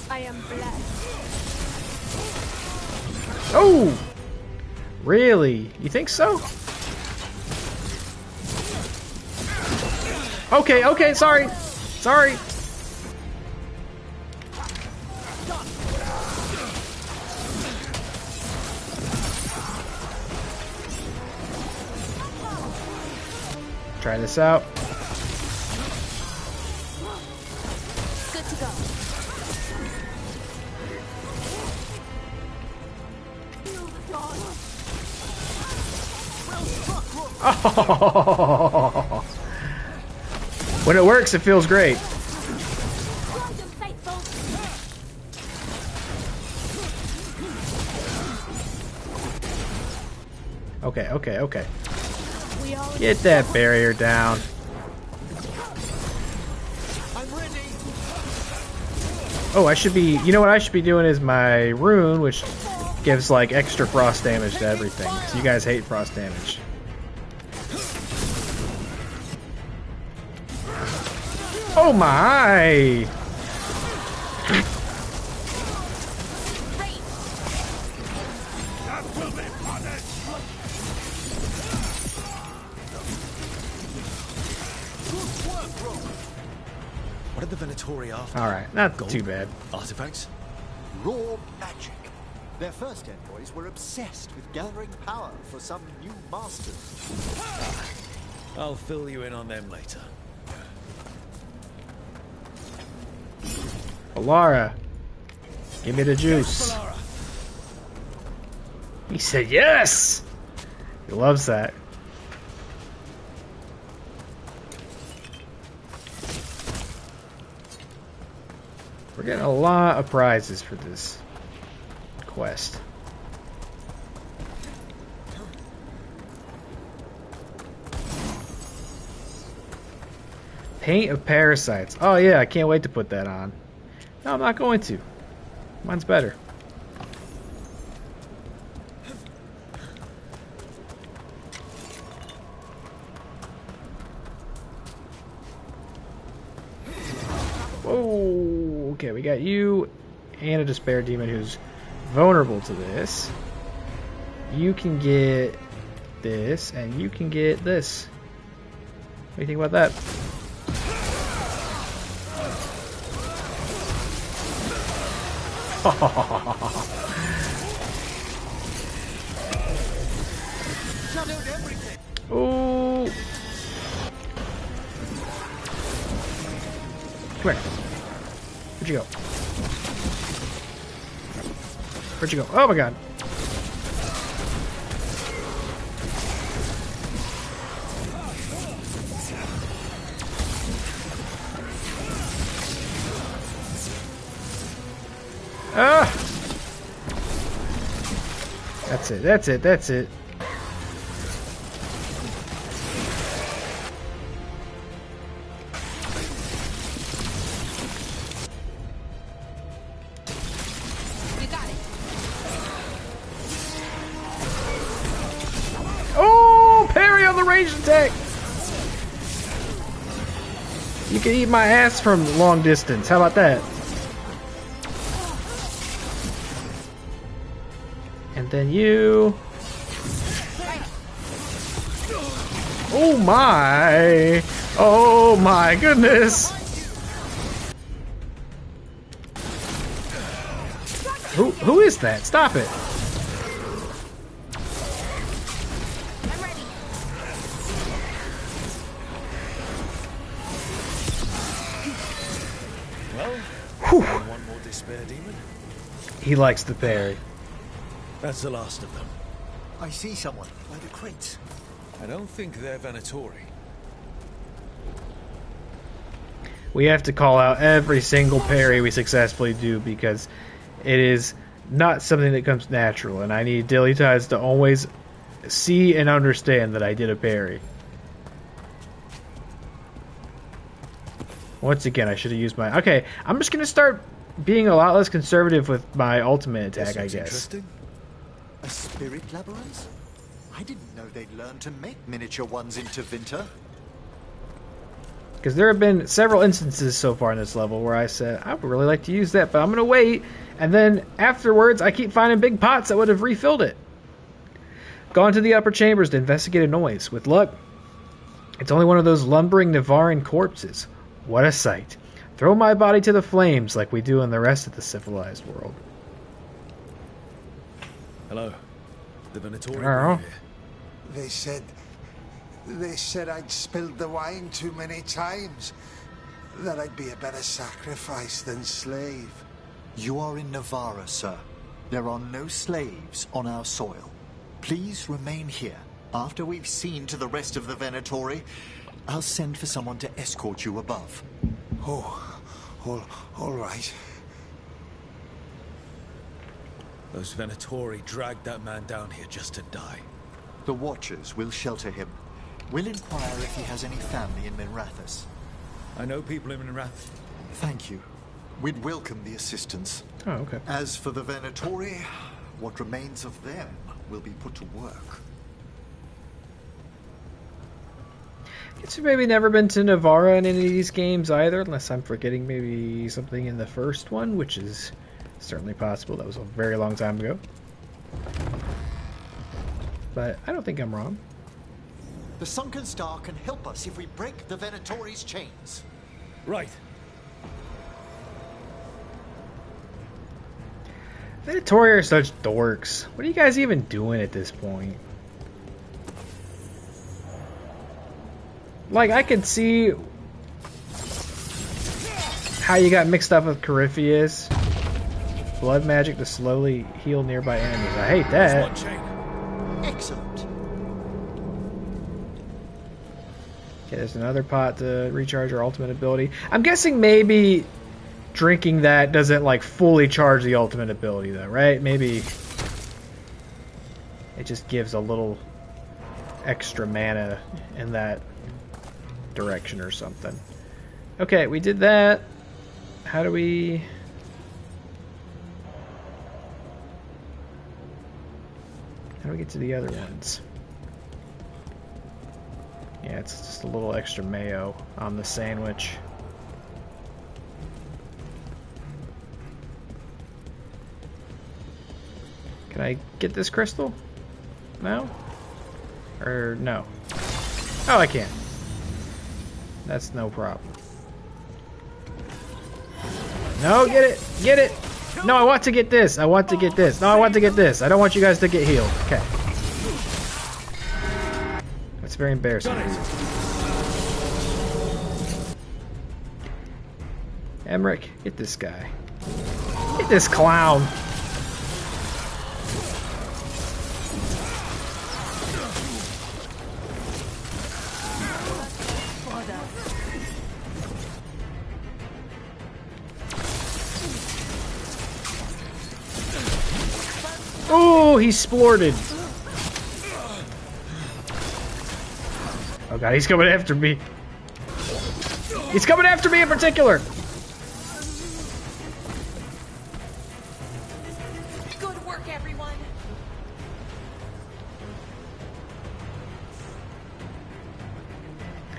Speaker 3: I am blessed.
Speaker 1: Oh! Really? You think so? Okay, okay, sorry. Sorry. Try this out.
Speaker 3: Good to go.
Speaker 1: Oh. When it works, it feels great. Okay, okay, okay. Get that barrier down.
Speaker 4: I'm ready.
Speaker 1: Oh, I should be... You know what I should be doing is my rune, which gives, like, extra frost damage to everything. Because you guys hate frost damage. Oh my!
Speaker 2: What are the Venatori after?
Speaker 1: Alright, not
Speaker 2: Gold?
Speaker 1: too bad.
Speaker 2: Artifacts?
Speaker 4: Raw magic. Their first envoys were obsessed with gathering power for some new masters.
Speaker 2: I'll fill you in on them later.
Speaker 1: Alara, give me the juice. He said yes! He loves that. We're getting a lot of prizes for this quest. Paint of Parasites. Oh yeah, I can't wait to put that on. No, I'm not going to. Mine's better. Okay, we got you and a Despair Demon who's vulnerable to this. You can get this, and you can get this. What do you think about that?
Speaker 4: Shadowed everything.
Speaker 1: Oh! Come here. Where'd you go? Where'd you go? Oh my god. Ah! That's it, that's it, that's it.
Speaker 3: You got it.
Speaker 1: Oh! Parry on the ranged attack! You can eat my ass from long distance. How about that? And then you... Oh my! Oh my goodness! Who is that? Stop it!
Speaker 3: I'm ready.
Speaker 2: Well, one more despair demon.
Speaker 1: He likes the parry.
Speaker 2: That's the last of them.
Speaker 4: I see someone by the crates.
Speaker 2: I don't think they're Venatori.
Speaker 1: We have to call out every single parry we successfully do because it is not something that comes natural, and I need Dilly Ties to always see and understand that I did a parry. Once again, I should have used my... Okay, I'm just going to start being a lot less conservative with my ultimate attack, I
Speaker 2: Looks
Speaker 1: guess.
Speaker 2: interesting.
Speaker 4: A spirit labyrinth? I didn't know they'd learn to make miniature ones into Vinter.
Speaker 1: Because there have been several instances so far in this level where I said, I would really like to use that, but I'm going to wait. And then afterwards, I keep finding big pots that would have refilled it. Gone to the upper chambers to investigate a noise. With luck, it's only one of those lumbering Navaran corpses. What a sight. Throw my body to the flames like we do in the rest of the civilized world.
Speaker 2: Hello. The Venatori
Speaker 1: Hello.
Speaker 2: here.
Speaker 6: They said I'd spilled the wine too many times. That I'd be a better sacrifice than slave.
Speaker 4: You are in Navarra, sir. There are no slaves on our soil. Please remain here. After we've seen to the rest of the Venatori, I'll send for someone to escort you above.
Speaker 6: Oh, all right.
Speaker 2: Those Venatori dragged that man down here just to die.
Speaker 4: The Watchers will shelter him. We'll inquire if he has any family in Minrathous.
Speaker 2: I know people in Minrath.
Speaker 4: Thank you. We'd welcome the assistance.
Speaker 1: Oh, okay.
Speaker 4: As for the Venatori, what remains of them will be put to work.
Speaker 1: Guess we've maybe never been to Navarra in any of these games either, unless I'm forgetting maybe something in the first one, which is certainly possible. That was a very long time ago. But I don't think I'm wrong.
Speaker 4: The Sunken Star can help us if we break the Venatori's chains.
Speaker 2: Right.
Speaker 1: Venatori are such dorks. What are you guys even doing at this point? Like, I could see how you got mixed up with Corypheus. Blood magic to slowly heal nearby enemies. I hate
Speaker 2: There's
Speaker 1: that.
Speaker 2: one chain.
Speaker 4: Excellent.
Speaker 1: Okay, there's another pot to recharge our ultimate ability. I'm guessing maybe drinking that doesn't, like, fully charge the ultimate ability, though, right? Maybe it just gives a little extra mana in that direction or something. Okay, we did that. How do we... How do we get to the other ones? Yeah, it's just a little extra mayo on the sandwich. Can I get this crystal? No? Or no? Oh, I can. That's no problem. No, get it! Get it! No, I want to get this! I want to get this! No, I want to get this! I don't want you guys to get healed. Okay. That's very embarrassing. Emmerich, get this guy. Get this clown! Oh, he splorted. Oh god, he's coming after me. He's coming after me in particular.
Speaker 3: Good work, everyone.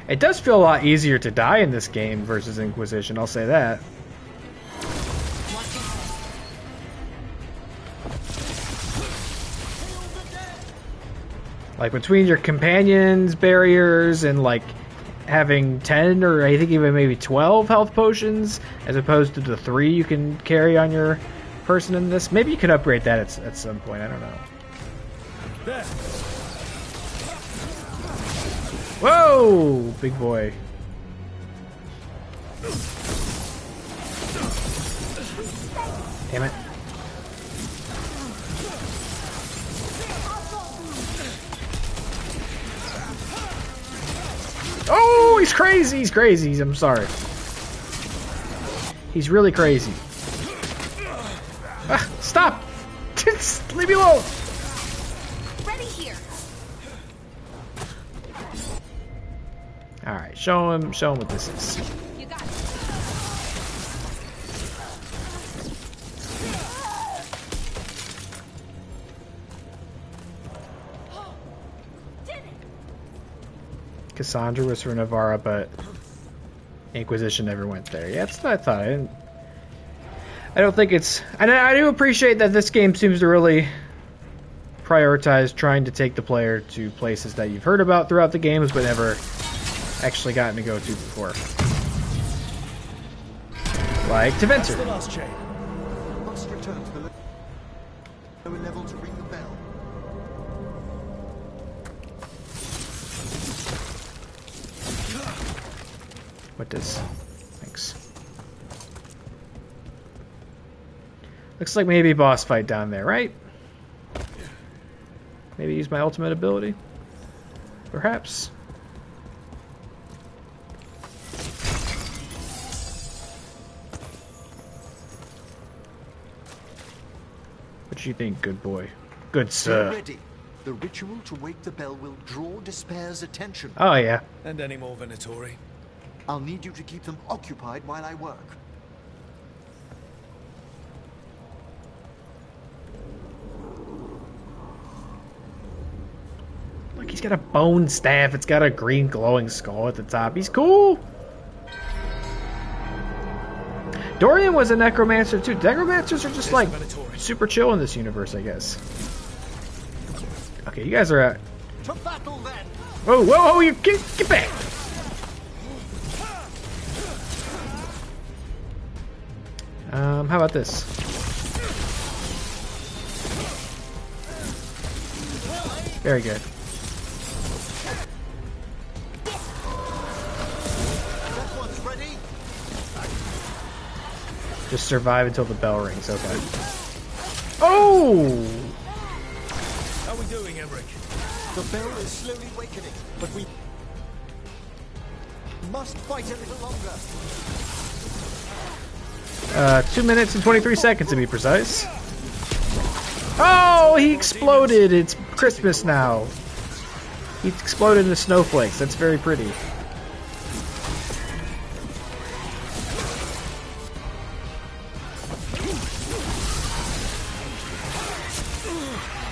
Speaker 1: It does feel a lot easier to die in this game versus Inquisition, I'll say that. Like, between your companions, barriers, and, like, having 10 or I think even maybe 12 health potions, as opposed to the 3 you can carry on your person in this. Maybe you could upgrade that at some point, I don't know.
Speaker 2: There.
Speaker 1: Whoa! Big boy. Damn it. Oh, he's crazy! He's crazy! I'm sorry. He's really crazy. Ah, stop! Leave me alone!
Speaker 3: Ready here.
Speaker 1: Alright, show him what this is.
Speaker 3: You got it.
Speaker 1: Cassandra was for Navarra, but Inquisition never went there. Yeah, that's what I thought. I don't think it's... I do appreciate that this game seems to really prioritize trying to take the player to places that you've heard about throughout the games, but never actually gotten to go to before. Like to
Speaker 2: That's
Speaker 1: Venture.
Speaker 2: the last chain.
Speaker 4: Must return to the lower level to ring the bell.
Speaker 1: What does? Thanks. Looks like maybe boss fight down there, right? Maybe use my ultimate ability? Perhaps? What do you think, good boy? Good
Speaker 4: Get
Speaker 1: sir.
Speaker 4: ready. The ritual to wake the bell will draw Despair's attention.
Speaker 1: Oh, yeah.
Speaker 2: And any more Venatori?
Speaker 4: I'll need you to keep them occupied while I work.
Speaker 1: Look, he's got a bone staff. It's got a green glowing skull at the top. He's cool. Dorian was a necromancer too. Necromancers are just like super chill in this universe, I guess. Okay, you guys are at.
Speaker 4: To battle then!
Speaker 1: Whoa, whoa, whoa! You get back! How about this? Very good.
Speaker 4: That one's ready.
Speaker 1: Just survive until the bell rings. Okay. Oh!
Speaker 2: How are we doing, Emmerich?
Speaker 4: The bell is slowly wakening, but we must fight a little longer.
Speaker 1: 2 minutes and 23 seconds to be precise. Oh, he exploded! It's Christmas now. He exploded into snowflakes. That's very pretty.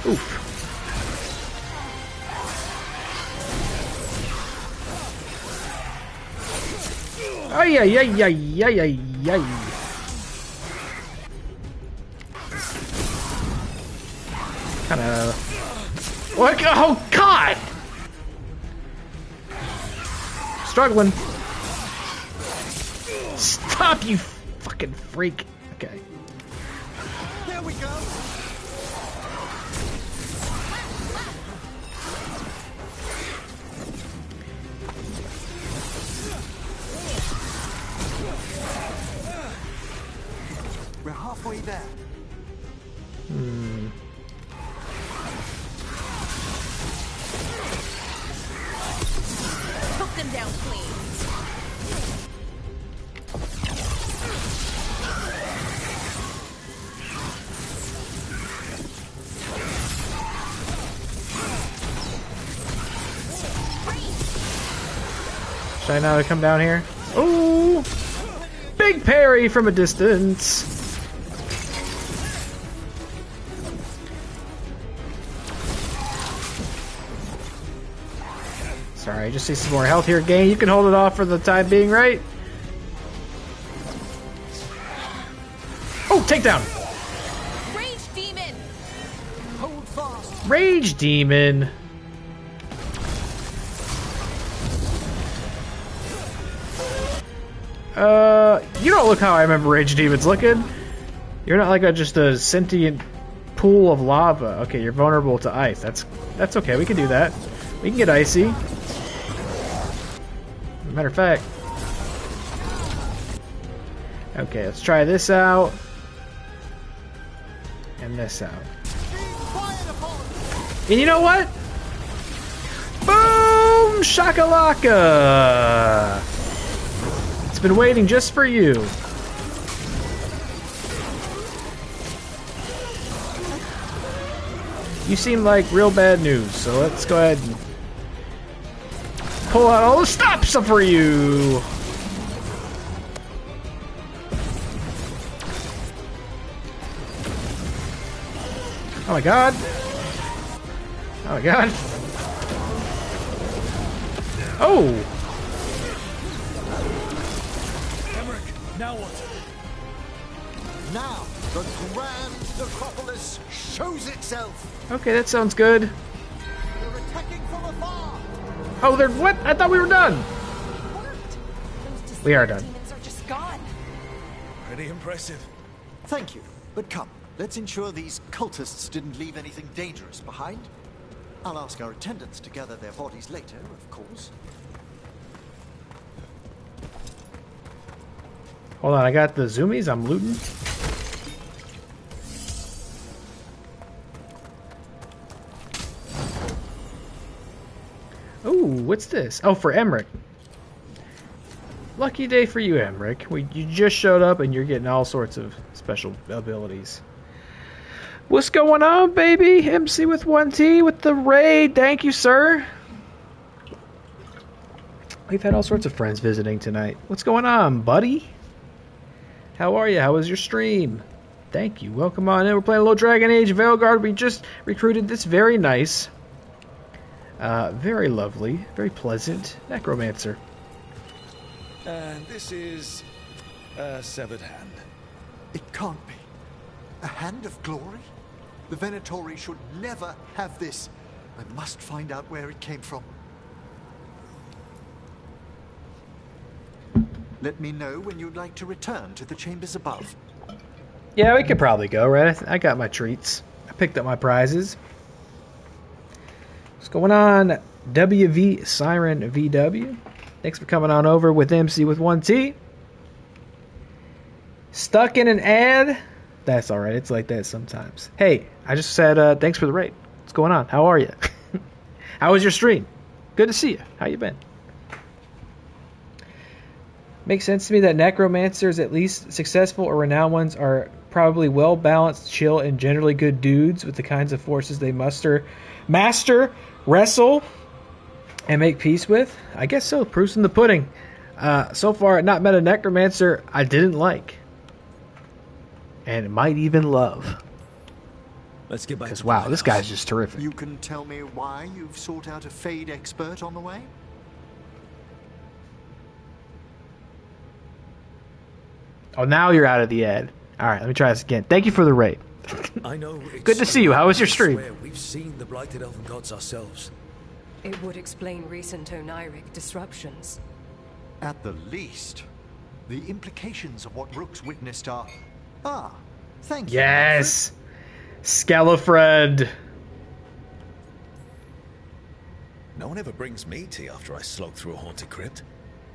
Speaker 1: Oof. Ay, ay, ay, ay, ay, ay, ay. Kind of. What? Oh God! Struggling. Stop, you fucking freak. Okay.
Speaker 4: There we go. We're halfway there.
Speaker 3: Hook them down clean.
Speaker 1: Should I now come down here? Ooh! Big parry from a distance. Sorry, I just see some more health here. Gain, you can hold it off for the time being, right? Oh, takedown!
Speaker 3: Rage demon.
Speaker 4: Hold fast.
Speaker 1: Rage demon. You don't look how I remember Rage Demons looking. You're not like just a sentient pool of lava. Okay, you're vulnerable to ice. That's okay. We can do that. We can get icy. Matter of fact. Okay, let's try this out. And this out. And you know what? Boom! Shakalaka! It's been waiting just for you. You seem like real bad news, so let's go ahead and pull out all the stops for you. Oh my god. Oh my god. Oh!
Speaker 2: Now what?
Speaker 4: Now, the grand necropolis shows itself.
Speaker 1: Okay, that sounds good.
Speaker 4: They're attacking from afar.
Speaker 1: Oh, they're what? I thought we were done. We are done.
Speaker 3: Demons are just gone.
Speaker 2: Pretty impressive.
Speaker 4: Thank you, but come, let's ensure these cultists didn't leave anything dangerous behind. I'll ask our attendants to gather their bodies later, of course.
Speaker 1: Hold on, I got the zoomies. I'm looting. Ooh, what's this? Oh, for Emmerich. Lucky day for you, Emmerich. You just showed up and you're getting all sorts of special abilities. What's going on, baby? MC with 1T with the raid. Thank you, sir. We've had all sorts of friends visiting tonight. What's going on, buddy? How are you? How was your stream? Thank you. Welcome on in. We're playing a little Dragon Age Veilguard. We just recruited this very nice, very lovely, very pleasant necromancer.
Speaker 2: And this is a severed hand.
Speaker 4: It can't be. A hand of glory? The Venatori should never have this. I must find out where it came from. Let me know when you'd like to return to the chambers above.
Speaker 1: Yeah, we could probably go, right? I got my treats. I picked up my prizes. What's going on, WV Siren VW? Thanks for coming on over with MC with 1T. Stuck in an ad? That's alright, it's like that sometimes. Hey, I just said thanks for the raid. What's going on? How are you? How was your stream? Good to see you. How you been? Makes sense to me that necromancers, at least successful or renowned ones, are probably well-balanced, chill, and generally good dudes with the kinds of forces they master, wrestle, and make peace with. I guess so. Proof's in the pudding. So far, not met a necromancer I didn't like. And might even love.
Speaker 2: Let's get back.
Speaker 1: Because, wow, this guy's just terrific.
Speaker 4: You can tell me why you've sought out a Fade expert on the way?
Speaker 1: Oh, now you're out of the ad. Alright, let me try this again. Thank you for the raid.
Speaker 2: I know it's
Speaker 1: Good to see you. How was your stream?
Speaker 2: I swear we've seen the blighted elven gods ourselves.
Speaker 7: It would explain recent Oniric disruptions.
Speaker 4: At the least, the implications of what Rook's witnessed are... Ah, thank you.
Speaker 1: Yes! Skellefred!
Speaker 2: No one ever brings me tea after I slog through a haunted crypt.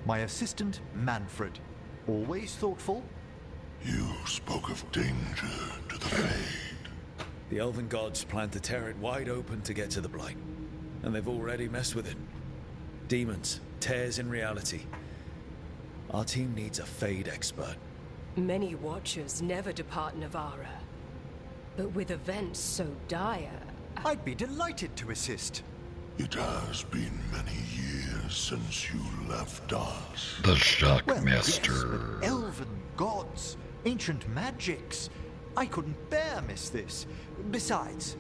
Speaker 4: My assistant, Manfred. Always thoughtful.
Speaker 8: You spoke of danger to the Fade.
Speaker 2: The elven gods plan to tear it wide open to get to the blight. And they've already messed with it. Demons, tears in reality. Our team needs a Fade expert.
Speaker 7: Many Watchers never depart Navarra. But with events so dire...
Speaker 4: I'd be delighted to assist.
Speaker 8: It has been many years since you left us.
Speaker 9: The Shockmaster.
Speaker 4: Yes, but elven gods, ancient magics. I couldn't bear miss this. Besides,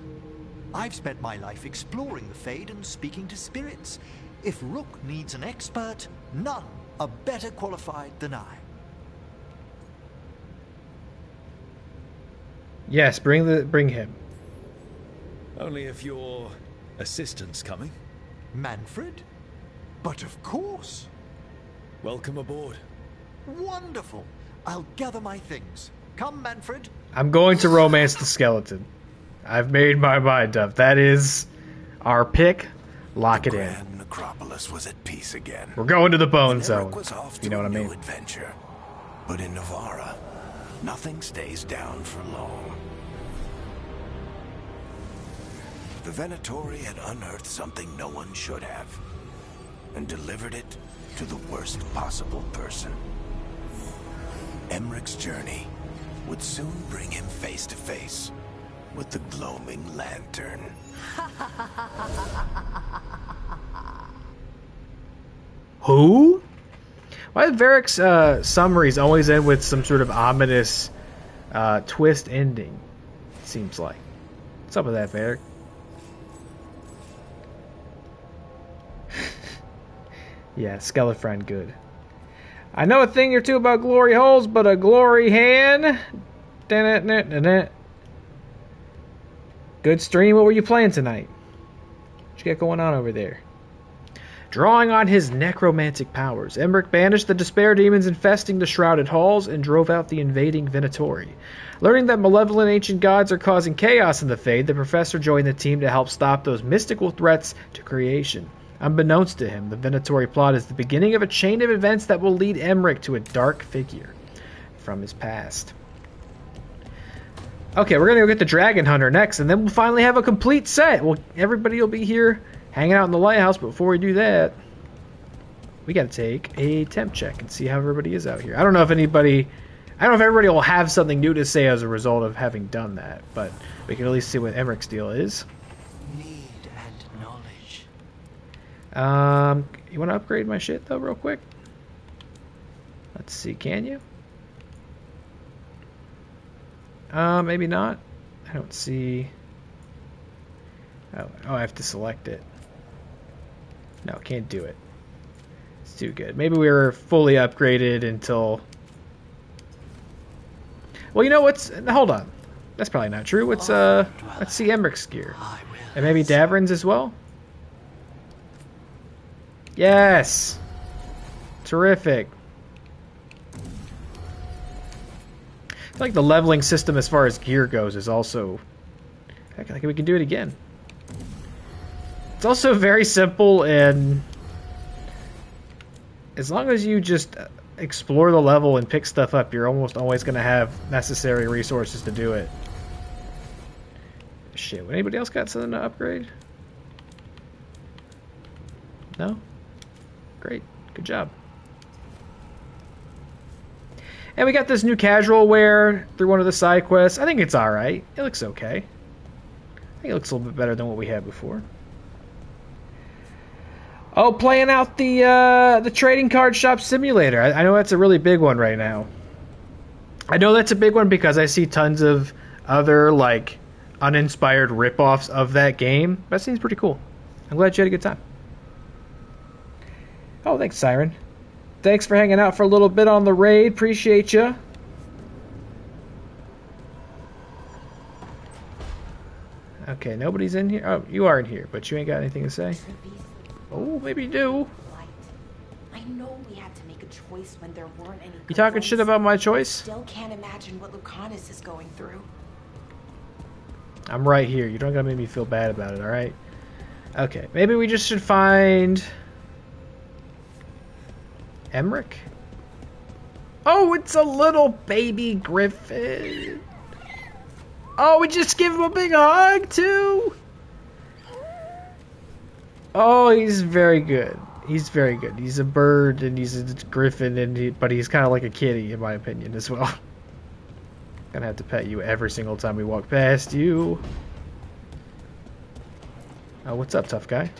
Speaker 4: I've spent my life exploring the Fade and speaking to spirits. If Rook needs an expert, none are better qualified than I.
Speaker 1: Yes, bring him.
Speaker 2: Only if your assistant's coming.
Speaker 4: Manfred? But of course.
Speaker 2: Welcome aboard.
Speaker 4: Wonderful. I'll gather my things. Come, Manfred.
Speaker 1: I'm going to romance the skeleton. I've made my mind up. That is our pick. Lock it in.
Speaker 10: Grand Necropolis was at peace again.
Speaker 1: We're going to the Bone
Speaker 10: And
Speaker 1: Zone.
Speaker 10: Eric was off to
Speaker 1: You know what I
Speaker 10: a new
Speaker 1: mean?
Speaker 10: adventure. But in Navarra, nothing stays down for long. The Venatori had unearthed something no one should have, and delivered it to the worst possible person. Emmeric's journey would soon bring him face to face with the gloaming lantern.
Speaker 1: Who? Why do Varric's summaries always end with some sort of ominous twist ending? Seems like. What's up with that, Varric? Yeah, Skellefriend, good. I know a thing or two about glory holes, but a glory hand. Good stream. What were you playing tonight? What you got going on over there? Drawing on his necromantic powers, Emmerich banished the despair demons infesting the shrouded halls and drove out the invading Venatori. Learning that malevolent ancient gods are causing chaos in the Fade, the professor joined the team to help stop those mystical threats to creation. Unbeknownst to him, the Venatori plot is the beginning of a chain of events that will lead Emmerich to a dark figure from his past. Okay, we're going to go get the Dragon Hunter next, and then we'll finally have a complete set. Well, everybody will be here hanging out in the lighthouse, but before we do that, we got to take a temp check and see how everybody is out here. I don't know if everybody will have something new to say as a result of having done that, but we can at least see what Emmerich's deal is.
Speaker 4: Need and knowledge.
Speaker 1: You want to upgrade my shit, though, real quick? Let's see, can you? Maybe not. I don't see... Oh, I have to select it. No, can't do it. It's too good. Maybe we were fully upgraded until... Well, you know what's... Hold on. That's probably not true. Let's see Emmerich's gear. And maybe Davrin's as well? Yes! Terrific. I feel like the leveling system as far as gear goes is also... Heck, I think we can do it again. It's also very simple, and as long as you just explore the level and pick stuff up, you're almost always going to have necessary resources to do it. Shit, anybody else got something to upgrade? No? Great. Good job. And we got this new casual wear through one of the side quests. I think it's alright. It looks okay. I think it looks a little bit better than what we had before. Oh, playing out the trading card shop simulator. I know that's a really big one right now. I know that's a big one because I see tons of other, like, uninspired ripoffs of that game. That seems pretty cool. I'm glad you had a good time. Oh, thanks, Siren. Thanks for hanging out for a little bit on the raid. Appreciate you. Okay, nobody's in here. Oh, you are in here, but you ain't got anything to say. Oh, maybe you do.
Speaker 3: I know we had to make a choice when there weren't any.
Speaker 1: You talking shit about my choice?
Speaker 3: Still can't imagine what Lucanus is going through.
Speaker 1: I'm right here. You don't gotta make me feel bad about it, alright? Okay, maybe we just should find... Emmerich? Oh, it's a little baby griffin. Oh, we just give him a big hug, too? Oh, he's very good. He's very good. He's a bird, and he's a griffin, but he's kind of like a kitty, in my opinion, as well. Gonna have to pet you every single time we walk past you. Oh, what's up, tough guy?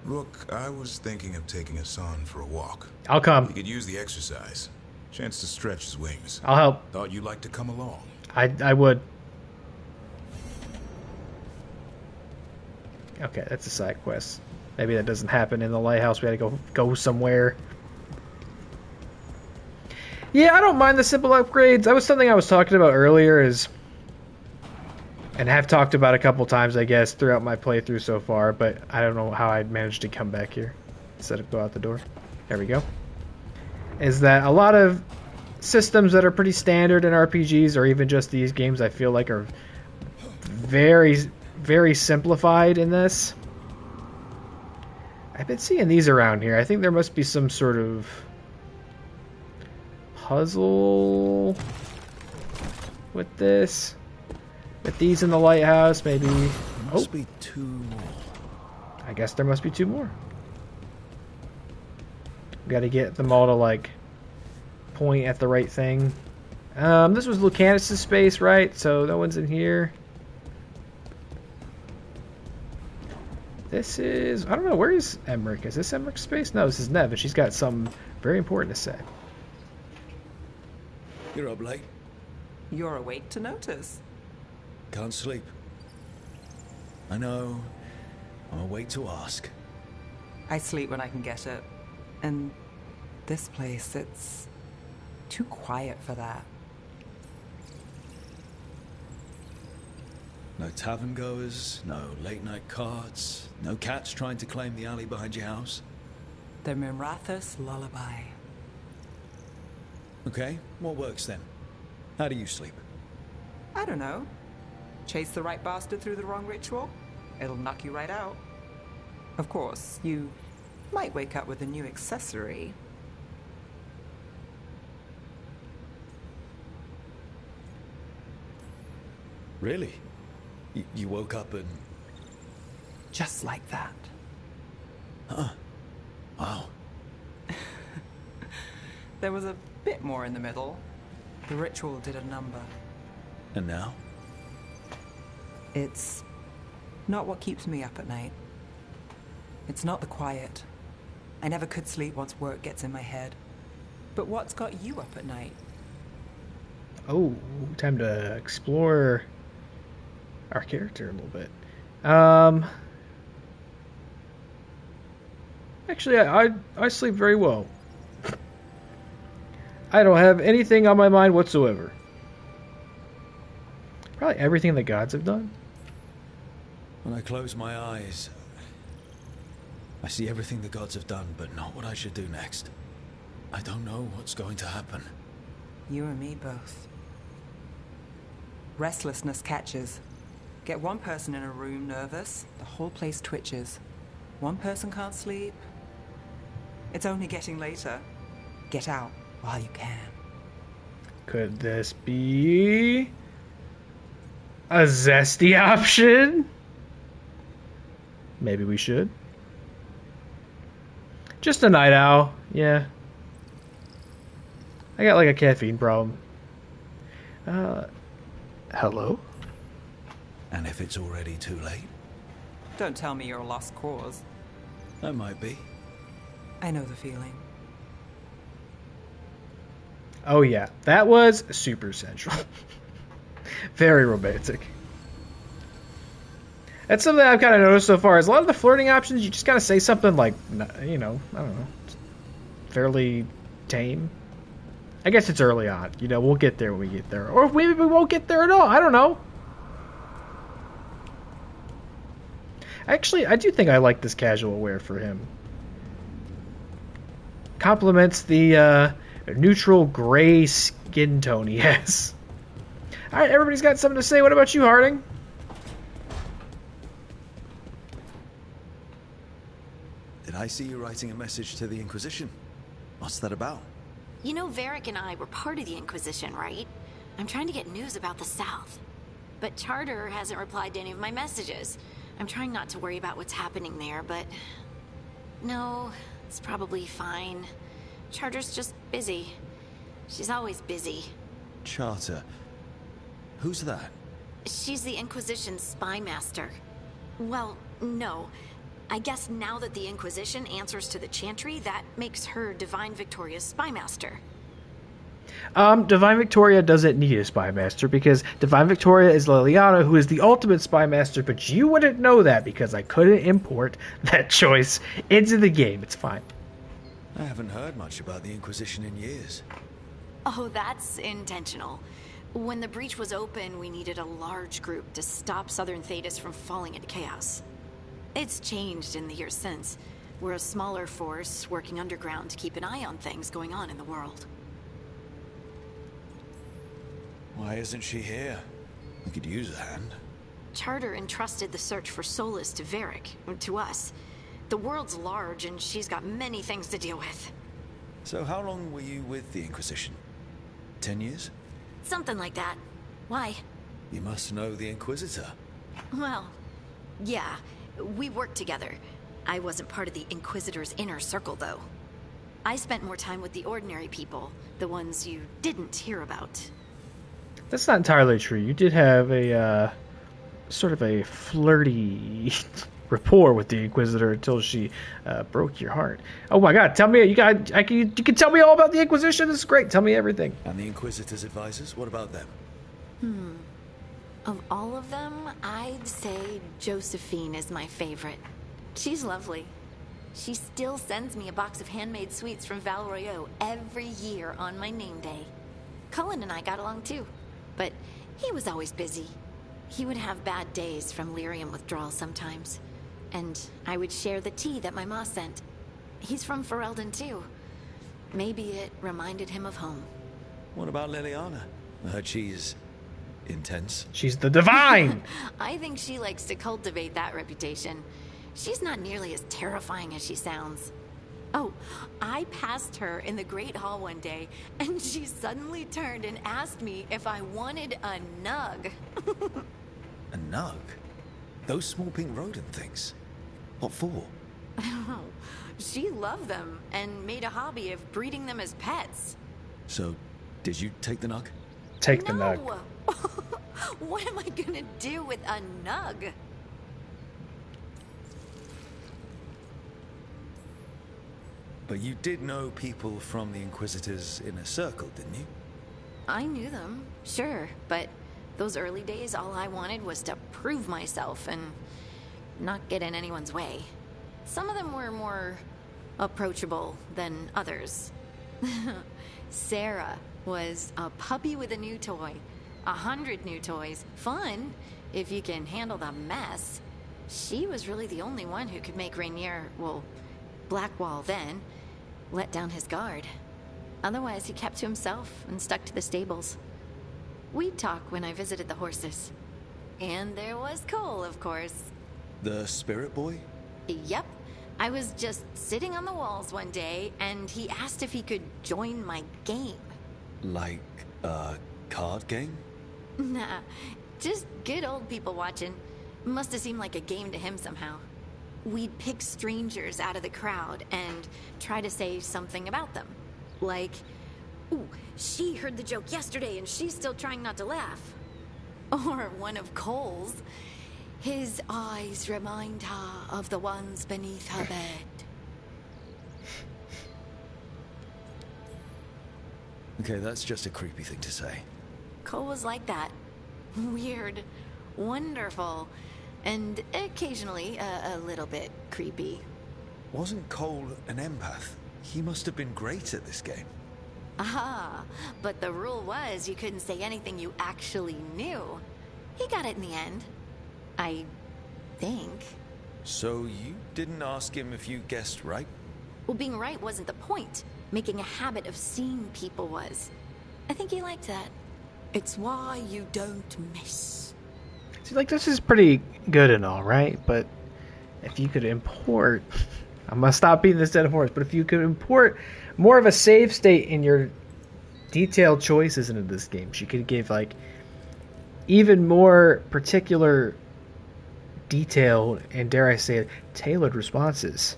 Speaker 9: Look, I was thinking of taking Hassan for a walk.
Speaker 1: I'll come.
Speaker 9: He could use the exercise. Chance to stretch his wings.
Speaker 1: I'll help.
Speaker 9: Thought you'd like to come along.
Speaker 1: I would. Okay, that's a side quest. Maybe that doesn't happen in the lighthouse. We had to go somewhere. Yeah, I don't mind the simple upgrades. That was something I was talking about earlier, and have talked about a couple times, I guess, throughout my playthrough so far, but I don't know how I managed to come back here instead of go out the door. There we go. Is that a lot of systems that are pretty standard in RPGs, or even just these games, I feel like are very, very simplified in this. I've been seeing these around here. I think there must be some sort of puzzle with this. With these in the lighthouse, maybe.
Speaker 2: Must be 2 more.
Speaker 1: I guess there must be 2 more. Got to get them all to like point at the right thing. This was Lucanus' space, right? So no one's in here. This is, I don't know, where is Emmerich? Is this Emmerich's space? No, this is Nev, and she's got something very important to say.
Speaker 2: You're up late.
Speaker 11: You're awake to notice.
Speaker 2: Can't sleep. I know. I'm awake to ask.
Speaker 11: I sleep when I can get it. And this place, it's too quiet for that.
Speaker 2: No tavern goers, no late night cards, no cats trying to claim the alley behind your house.
Speaker 11: The Mirathus lullaby.
Speaker 2: Okay, what works then? How do you sleep?
Speaker 11: I don't know. Chase the right bastard through the wrong ritual? It'll knock you right out. Of course, you might wake up with a new accessory.
Speaker 2: Really? You woke up and...
Speaker 11: Just like that.
Speaker 2: Huh. Wow.
Speaker 11: There was a bit more in the middle. The ritual did a number.
Speaker 2: And now?
Speaker 11: It's not what keeps me up at night. It's not the quiet. I never could sleep once work gets in my head. But what's got you up at night?
Speaker 1: Oh, time to explore our character a little bit. Actually, I sleep very well. I don't have anything on my mind whatsoever. Probably everything the gods have done.
Speaker 2: When I close my eyes, I see everything the gods have done, but not what I should do next. I don't know what's going to happen.
Speaker 11: You and me both. Restlessness catches. Get one person in a room nervous, the whole place twitches. One person can't sleep. It's only getting later. Get out while you can.
Speaker 1: Could this be a zesty option? Maybe we should. Just a night owl, yeah. I got like a caffeine problem. Hello?
Speaker 2: And if it's already too late?
Speaker 11: Don't tell me you're a lost cause.
Speaker 2: That might be.
Speaker 11: I know the feeling.
Speaker 1: Oh yeah, that was super sensual. Very romantic. That's something I've kind of noticed so far. Is a lot of the flirting options, you just gotta say something like, you know, I don't know, fairly tame. I guess it's early on. You know, we'll get there when we get there. Or maybe we won't get there at all. I don't know. Actually, I do think I like this casual wear for him. Complements the neutral gray skin tone he has. Alright, everybody's got something to say. What about you, Harding?
Speaker 2: Did I see you writing a message to the Inquisition? What's that about?
Speaker 12: You know, Varric and I were part of the Inquisition, right? I'm trying to get news about the South. But Charter hasn't replied to any of my messages. I'm trying not to worry about what's happening there, but... No, it's probably fine. Charter's just busy. She's always busy.
Speaker 2: Charter? Who's that?
Speaker 12: She's the Inquisition's spy master. Well, no. I guess now that the Inquisition answers to the Chantry, that makes her Divine Victoria's spy master.
Speaker 1: Divine Victoria doesn't need a spy master because Divine Victoria is Liliana, who is the ultimate spy master, but you wouldn't know that because I couldn't import that choice into the game. It's fine.
Speaker 2: I haven't heard much about the Inquisition in years.
Speaker 12: Oh, that's intentional. When the breach was open, we needed a large group to stop Southern Thetis from falling into chaos. It's changed in the years since. We're a smaller force working underground to keep an eye on things going on in the world.
Speaker 2: Why isn't she here? We could use a hand.
Speaker 12: Charter entrusted the search for Solus to Varric, to us. The world's large and she's got many things to deal with.
Speaker 2: So how long were you with the Inquisition? 10 years?
Speaker 12: Something like that. Why?
Speaker 2: You must know the Inquisitor.
Speaker 12: Well, yeah. We worked together. I wasn't part of the Inquisitor's inner circle, though. I spent more time with the ordinary people, the ones you didn't hear about.
Speaker 1: That's not entirely true. You did have a sort of a flirty rapport with the Inquisitor until she broke your heart. Oh my God! Tell me, you can tell me all about the Inquisition. This is great. Tell me everything.
Speaker 2: And the Inquisitor's advisors. What about them?
Speaker 12: Of all of them, I'd say Josephine is my favorite. She's lovely. She still sends me a box of handmade sweets from Val Royeaux every year on my name day. Cullen and I got along too, but he was always busy. He would have bad days from lyrium withdrawal sometimes, and I would share the tea that my ma sent. He's from Ferelden too. Maybe it reminded him of home.
Speaker 2: What about Liliana? I heard she's intense.
Speaker 1: She's the Divine!
Speaker 12: I think she likes to cultivate that reputation. She's not nearly as terrifying as she sounds. Oh, I passed her in the Great Hall one day, and she suddenly turned and asked me if I wanted a nug.
Speaker 2: A nug? Those small pink rodent things? What for?
Speaker 12: I don't know. She loved them and made a hobby of breeding them as pets.
Speaker 2: So, did you take the nug?
Speaker 1: Take the nug.
Speaker 12: What am I gonna do with a nug?
Speaker 2: But you did know people from the Inquisitor's inner circle, didn't you?
Speaker 12: I knew them, sure, but those early days, all I wanted was to prove myself and not get in anyone's way. Some of them were more approachable than others. Sarah was a puppy with a new toy. 100 new toys. Fun, if you can handle the mess. She was really the only one who could make Rainier, well, Blackwall then, let down his guard. Otherwise, he kept to himself and stuck to the stables. We'd talk when I visited the horses. And there was Cole, of course.
Speaker 2: The spirit boy?
Speaker 12: Yep. I was just sitting on the walls one day, and he asked if he could join my game.
Speaker 2: Like a card game?
Speaker 12: Nah, just good old people watching. Must have seemed like a game to him somehow. We'd pick strangers out of the crowd and try to say something about them. Like, ooh, she heard the joke yesterday and she's still trying not to laugh. Or one of Cole's. His eyes remind her of the ones beneath her bed.
Speaker 2: Okay, that's just a creepy thing to say.
Speaker 12: Cole was like that. Weird, wonderful, and occasionally a little bit creepy.
Speaker 2: Wasn't Cole an empath? He must have been great at this game.
Speaker 12: Ah, but the rule was you couldn't say anything you actually knew. He got it in the end. I think.
Speaker 2: So you didn't ask him if you guessed right?
Speaker 12: Well, being right wasn't the point. Making a habit of seeing people was. I think he liked that.
Speaker 3: It's why you don't miss.
Speaker 1: See, like, this is pretty good and all, right? But if you could import... I'm going to stop beating this dead horse, but if you could import more of a save state in your detailed choices into this game, she could give, like, even more particular, detailed, and dare I say it, tailored responses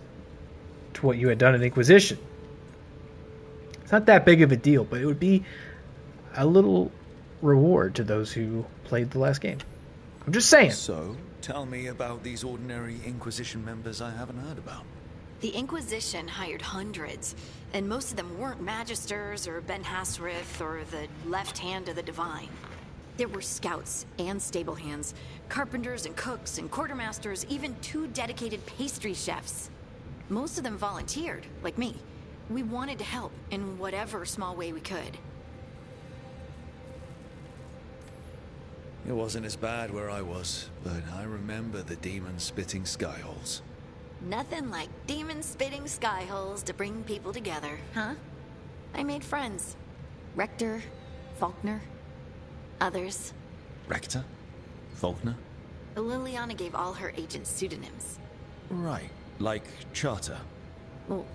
Speaker 1: to what you had done in Inquisition. It's not that big of a deal, but it would be a little reward to those who played the last game. I'm just saying.
Speaker 2: So, tell me about these ordinary Inquisition members I haven't heard about.
Speaker 12: The Inquisition hired hundreds, and most of them weren't Magisters or Ben Hasrith or the left hand of the Divine. There were scouts and stable hands, carpenters and cooks and quartermasters, even 2 dedicated pastry chefs. Most of them volunteered, like me. We wanted to help in whatever small way we could.
Speaker 2: It wasn't as bad where I was, but I remember the demons spitting skyholes.
Speaker 12: Nothing like demons spitting skyholes to bring people together, huh? I made friends. Rector, Faulkner, others.
Speaker 2: Rector? Faulkner?
Speaker 12: Liliana gave all her agents pseudonyms.
Speaker 2: Right, like Charter.
Speaker 12: Well,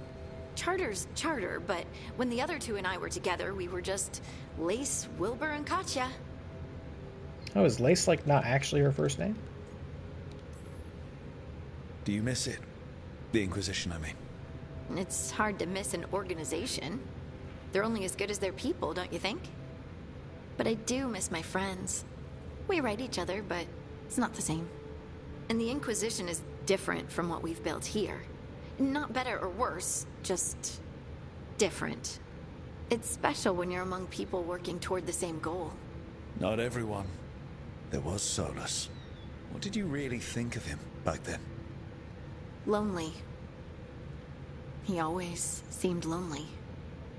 Speaker 12: Charter's Charter, but when the other 2 and I were together, we were just Lace, Wilbur, and Katya.
Speaker 1: Oh, is Lace, like, not actually her first name?
Speaker 2: Do you miss it? The Inquisition, I mean.
Speaker 12: It's hard to miss an organization. They're only as good as their people, don't you think? But I do miss my friends. We write each other, but it's not the same. And the Inquisition is different from what we've built here. Not better or worse, just different. It's special when you're among people working toward the same goal.
Speaker 2: Not everyone. There was Solus. What did you really think of him back then?
Speaker 12: Lonely. He always seemed lonely.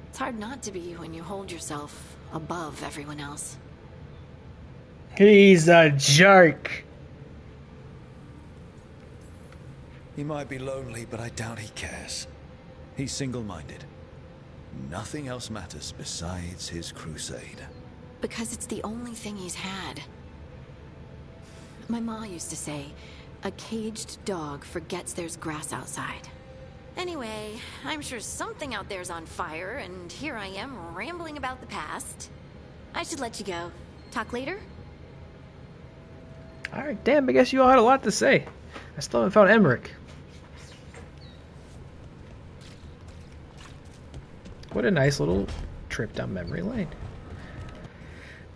Speaker 12: It's hard not to be when you hold yourself above everyone else.
Speaker 1: He's a jerk.
Speaker 2: He might be lonely, but I doubt he cares. He's single-minded. Nothing else matters besides his crusade.
Speaker 12: Because it's the only thing he's had. My ma used to say, a caged dog forgets there's grass outside. Anyway, I'm sure something out there's on fire, and here I am rambling about the past. I should let you go. Talk later?
Speaker 1: Alright, damn, I guess you all had a lot to say. I still haven't found Emmerich. What a nice little trip down memory lane.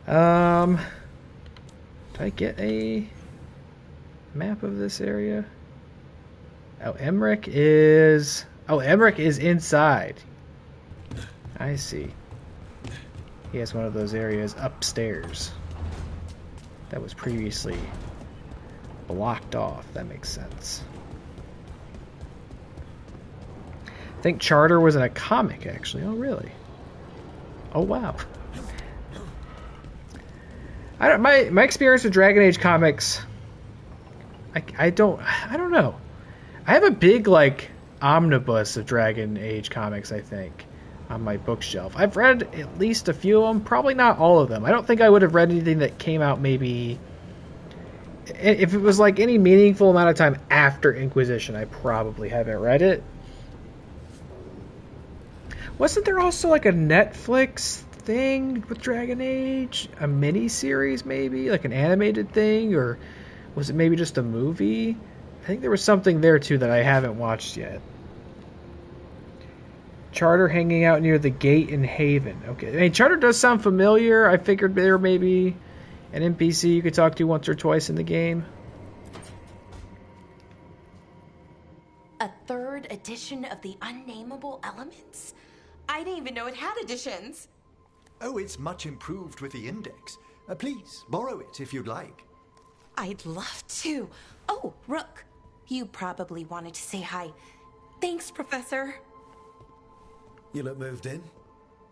Speaker 1: Did I get a map of this area? Oh, Emmerich is inside. I see. He has one of those areas upstairs that was previously blocked off. That makes sense. I think Charter was in a comic, actually. Oh, really? Oh, wow. My experience with Dragon Age comics, I don't know. I have a big, like, omnibus of Dragon Age comics, I think, on my bookshelf. I've read at least a few of them, probably not all of them. I don't think I would have read anything that came out maybe... If it was, like, any meaningful amount of time after Inquisition, I probably haven't read it. Wasn't there also, like, a Netflix thing with Dragon Age? A mini-series, maybe? Like an animated thing? Or was it maybe just a movie? I think there was something there, too, that I haven't watched yet. Charter hanging out near the gate in Haven. Okay. I mean, Charter does sound familiar. I figured there may be an NPC you could talk to once or twice in the game.
Speaker 3: A 3rd edition of the Unnameable Elements? I didn't even know it had editions.
Speaker 4: Oh, it's much improved with the index. Please, borrow it if you'd like.
Speaker 3: I'd love to. Oh, Rook, you probably wanted to say hi. Thanks, Professor.
Speaker 2: You look moved in.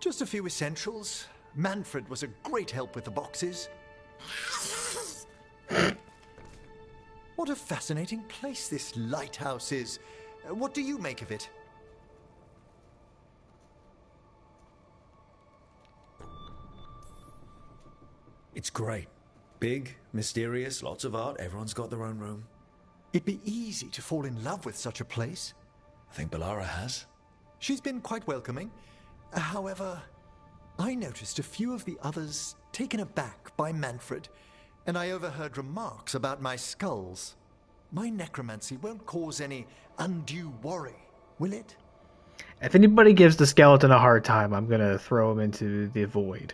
Speaker 4: Just a few essentials. Manfred was a great help with the boxes. What a fascinating place this lighthouse is. What do you make of it?
Speaker 2: It's great. Big, mysterious, lots of art. Everyone's got their own room.
Speaker 4: It'd be easy to fall in love with such a place.
Speaker 2: I think Bellara has.
Speaker 4: She's been quite welcoming. However, I noticed a few of the others taken aback by Manfred, and I overheard remarks about my skulls. My necromancy won't cause any undue worry, will it?
Speaker 1: If anybody gives the skeleton a hard time, I'm going to throw him into the void.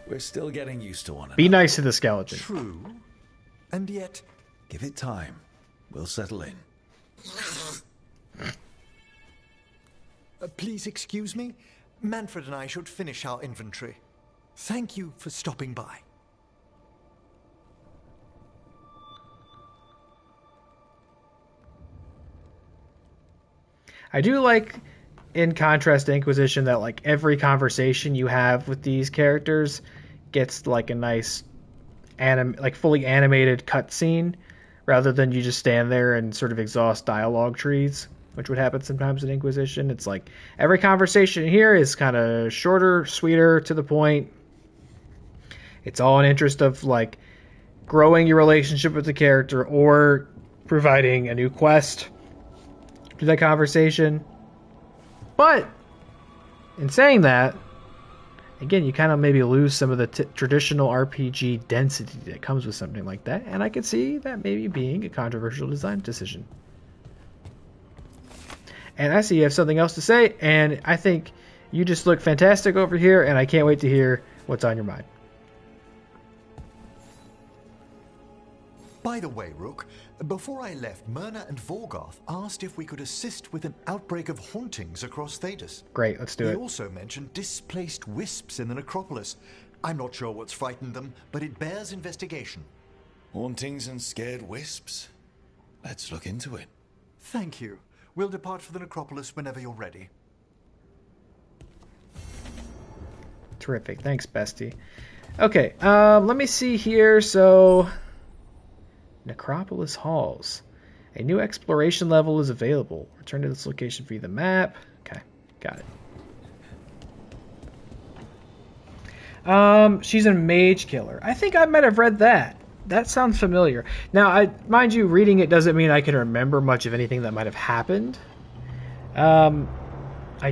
Speaker 2: We're still getting used to one another.
Speaker 1: Be nice to the skeleton.
Speaker 4: True. And yet...
Speaker 2: Give it time. We'll settle in.
Speaker 4: Please excuse me. Manfred and I should finish our inventory. Thank you for stopping by.
Speaker 1: I do like, in contrast to Inquisition, that like every conversation you have with these characters gets like a nice fully animated cutscene, rather than you just stand there and sort of exhaust dialogue trees, which would happen sometimes in Inquisition. It's like every conversation here is kind of shorter, sweeter, to the point. It's all in interest of like growing your relationship with the character or providing a new quest to that conversation. But in saying that, again, you kind of maybe lose some of the traditional RPG density that comes with something like that, and I could see that maybe being a controversial design decision. And I see you have something else to say, and I think you just look fantastic over here, and I can't wait to hear what's on your mind.
Speaker 4: By the way, Rook, before I left, Myrna and Veilguard asked if we could assist with an outbreak of hauntings across Thedas.
Speaker 1: Great, let's do it.
Speaker 4: They also mentioned displaced wisps in the necropolis. I'm not sure what's frightened them, but it bears investigation.
Speaker 2: Hauntings and scared wisps? Let's look into it.
Speaker 4: Thank you. We'll depart for the necropolis whenever you're ready.
Speaker 1: Terrific. Thanks, bestie. Okay, let me see here. So... Necropolis Halls. A new exploration level is available. Return to this location via the map. Okay, got it. She's a mage killer. I think I might have read that. That sounds familiar. Now, mind you, reading it doesn't mean I can remember much of anything that might have happened. I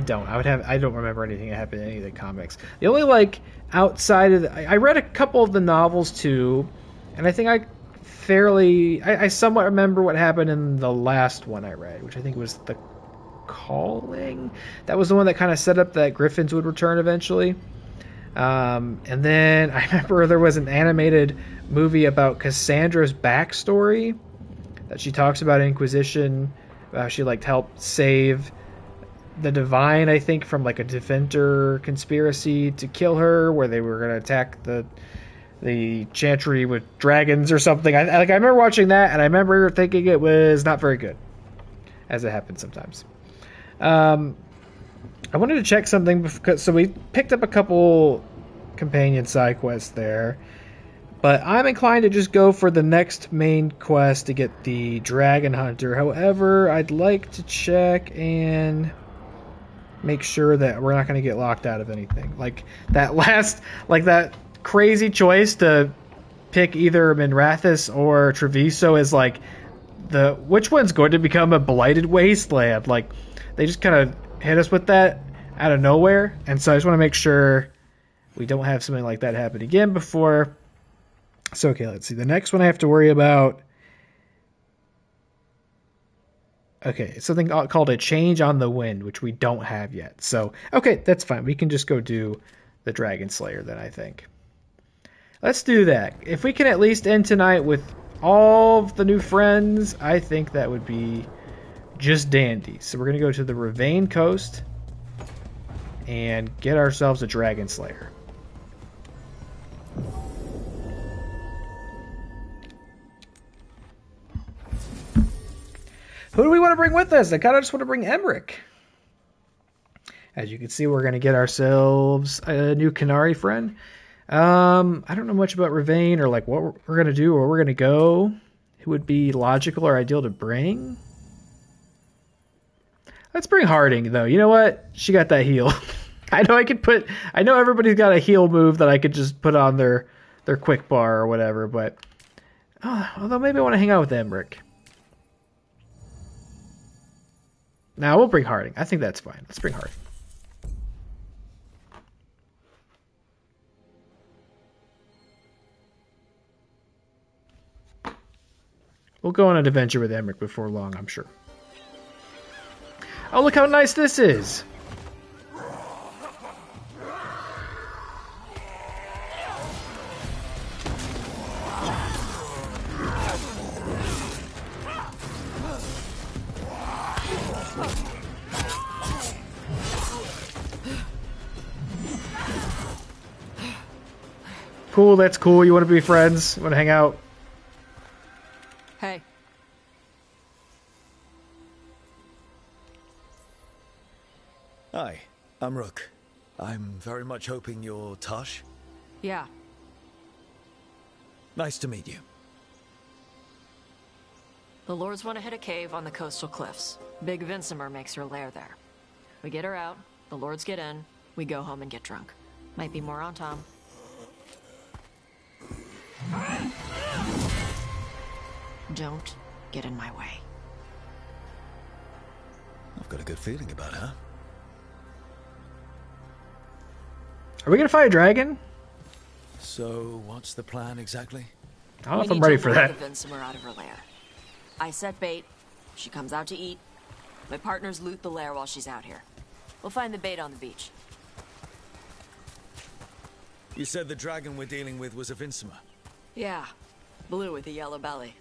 Speaker 1: don't. I don't remember anything that happened in any of the comics. The only outside of I read a couple of the novels too, and I think I somewhat remember what happened in the last one I read, which I think was The Calling. That was the one that kind of set up that Griffins would return eventually. And then I remember there was an animated movie about Cassandra's backstory that she talks about in Inquisition. She helped save the Divine, I think, from a Defender conspiracy to kill her, where they were going to attack the Chantry with dragons or something. I remember watching that, and I remember thinking it was not very good, as it happens sometimes. I wanted to check something, so we picked up a couple companion side quests there, but I'm inclined to just go for the next main quest to get the Dragon Hunter. However, I'd like to check and make sure that we're not going to get locked out of anything. That crazy choice to pick either Minrathous or Treviso as which one's going to become a blighted wasteland. They just kind of hit us with that out of nowhere, and so I just want to make sure we don't have something like that happen again before. So okay, let's see. The next one I have to worry about. Okay, it's something called a Change on the Wind, which we don't have yet. So okay, that's fine. We can just go do the Dragon Slayer then, I think. Let's do that. If we can at least end tonight with all of the new friends, I think that would be just dandy. So we're going to go to the Ravane Coast and get ourselves a Dragon Slayer. Who do we want to bring with us? I kind of just want to bring Emmerich. As you can see, we're going to get ourselves a new Canary friend. I don't know much about Ravane or like what we're going to do or where we're going to go. Who would be logical or ideal to bring? Let's bring Harding, though. You know what? She got that heal. I know everybody's got a heal move that I could just put on their quick bar or whatever, but although maybe I want to hang out with Emmerich. Now we'll bring Harding. I think that's fine. Let's bring Harding. We'll go on an adventure with Emmerich before long, I'm sure. Oh, look how nice this is! Cool, that's cool. You want to be friends? Want to hang out?
Speaker 7: Hey.
Speaker 2: Hi, I'm Rook. I'm very much hoping you're Tosh.
Speaker 7: Yeah.
Speaker 2: Nice to meet you.
Speaker 13: The Lords want to hit a cave on the coastal cliffs. Big Vinsimer makes her lair there. We get her out, the Lords get in, we go home and get drunk. Might be more on Tom. Don't get in my way.
Speaker 2: I've got a good feeling about her.
Speaker 1: Are we gonna fight a dragon?
Speaker 2: So, what's the plan exactly?
Speaker 1: I don't know if I'm ready for that.
Speaker 13: Vinsimer out of her lair. I set bait. She comes out to eat. My partners loot the lair while she's out here. We'll find the bait on the beach.
Speaker 2: You said the dragon we're dealing with was a Vinsimer.
Speaker 13: Yeah, blue with a yellow belly.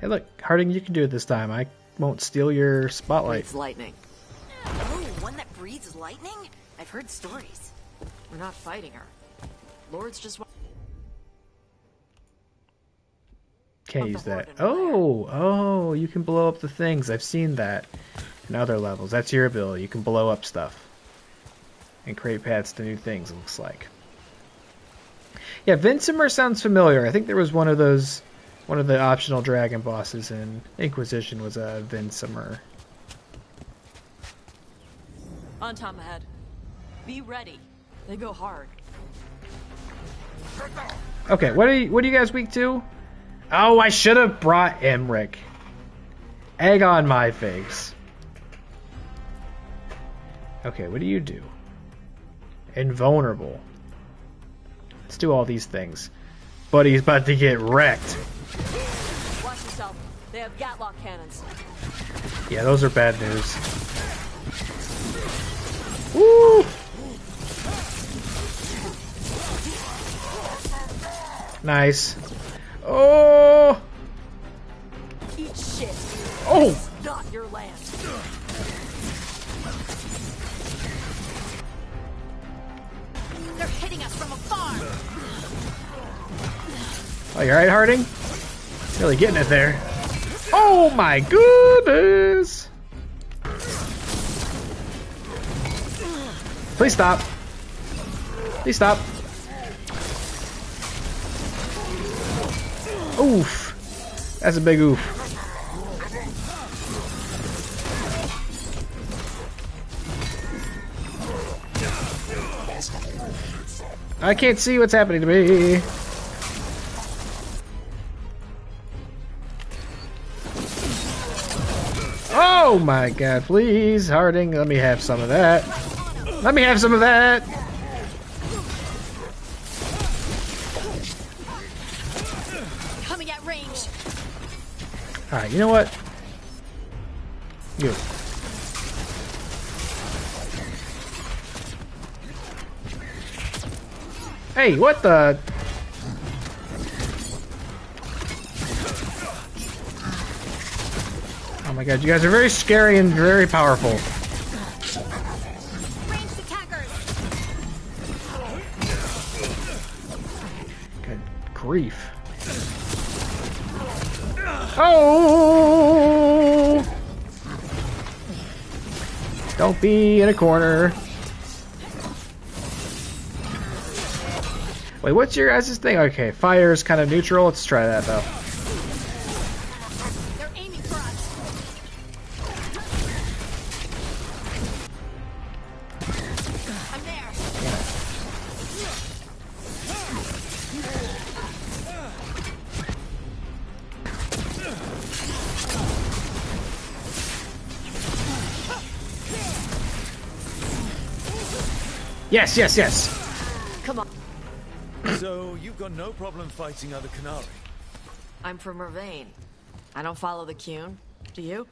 Speaker 1: Hey, look, Harding, you can do it this time. I won't steal your spotlight.
Speaker 13: It's lightning.
Speaker 12: Oh, one that breathes lightning? I've heard stories.
Speaker 13: We're not fighting her. Lords just want...
Speaker 1: Can't use that. Oh, you can blow up the things. I've seen that in other levels. That's your ability. You can blow up stuff and create paths to new things, it looks like. Yeah, Vinsimer sounds familiar. I think there was one of the optional dragon bosses in Inquisition was a Vinsimer.
Speaker 13: On Tom ahead. Be ready. They go hard.
Speaker 1: Okay, what are you guys weak to? Oh, I should have brought Emmerich. Egg on my face. Okay, what do you do? Invulnerable. Let's do all these things. Buddy's about to get wrecked.
Speaker 13: Watch yourself. They have Gatlock cannons.
Speaker 1: Yeah, those are bad news. Woo! Nice. Oh!
Speaker 13: Eat shit.
Speaker 1: Oh!
Speaker 13: It's not your land.
Speaker 12: They're hitting us from afar.
Speaker 1: Oh, you alright, Harding? Really getting it there. Oh my goodness! Please stop. Please stop. Oof. That's a big oof. I can't see what's happening to me. Oh my god, please, Harding, let me have some of that. Let me have some of that.
Speaker 12: Coming at range.
Speaker 1: Alright, you know what? You. Hey, what the? Oh my god, you guys are very scary and very powerful.
Speaker 12: Ranged attackers.
Speaker 1: Good grief. Oh! Don't be in a corner. Wait, what's your guys' thing? Okay, fire is kind of neutral. Let's try that, though.
Speaker 12: They're aiming for us. I'm there.
Speaker 1: Yes, yes, yes.
Speaker 13: Come on.
Speaker 2: So, you've got no problem fighting other Canary?
Speaker 13: I'm from Mervain. I don't follow the Qun. Do you?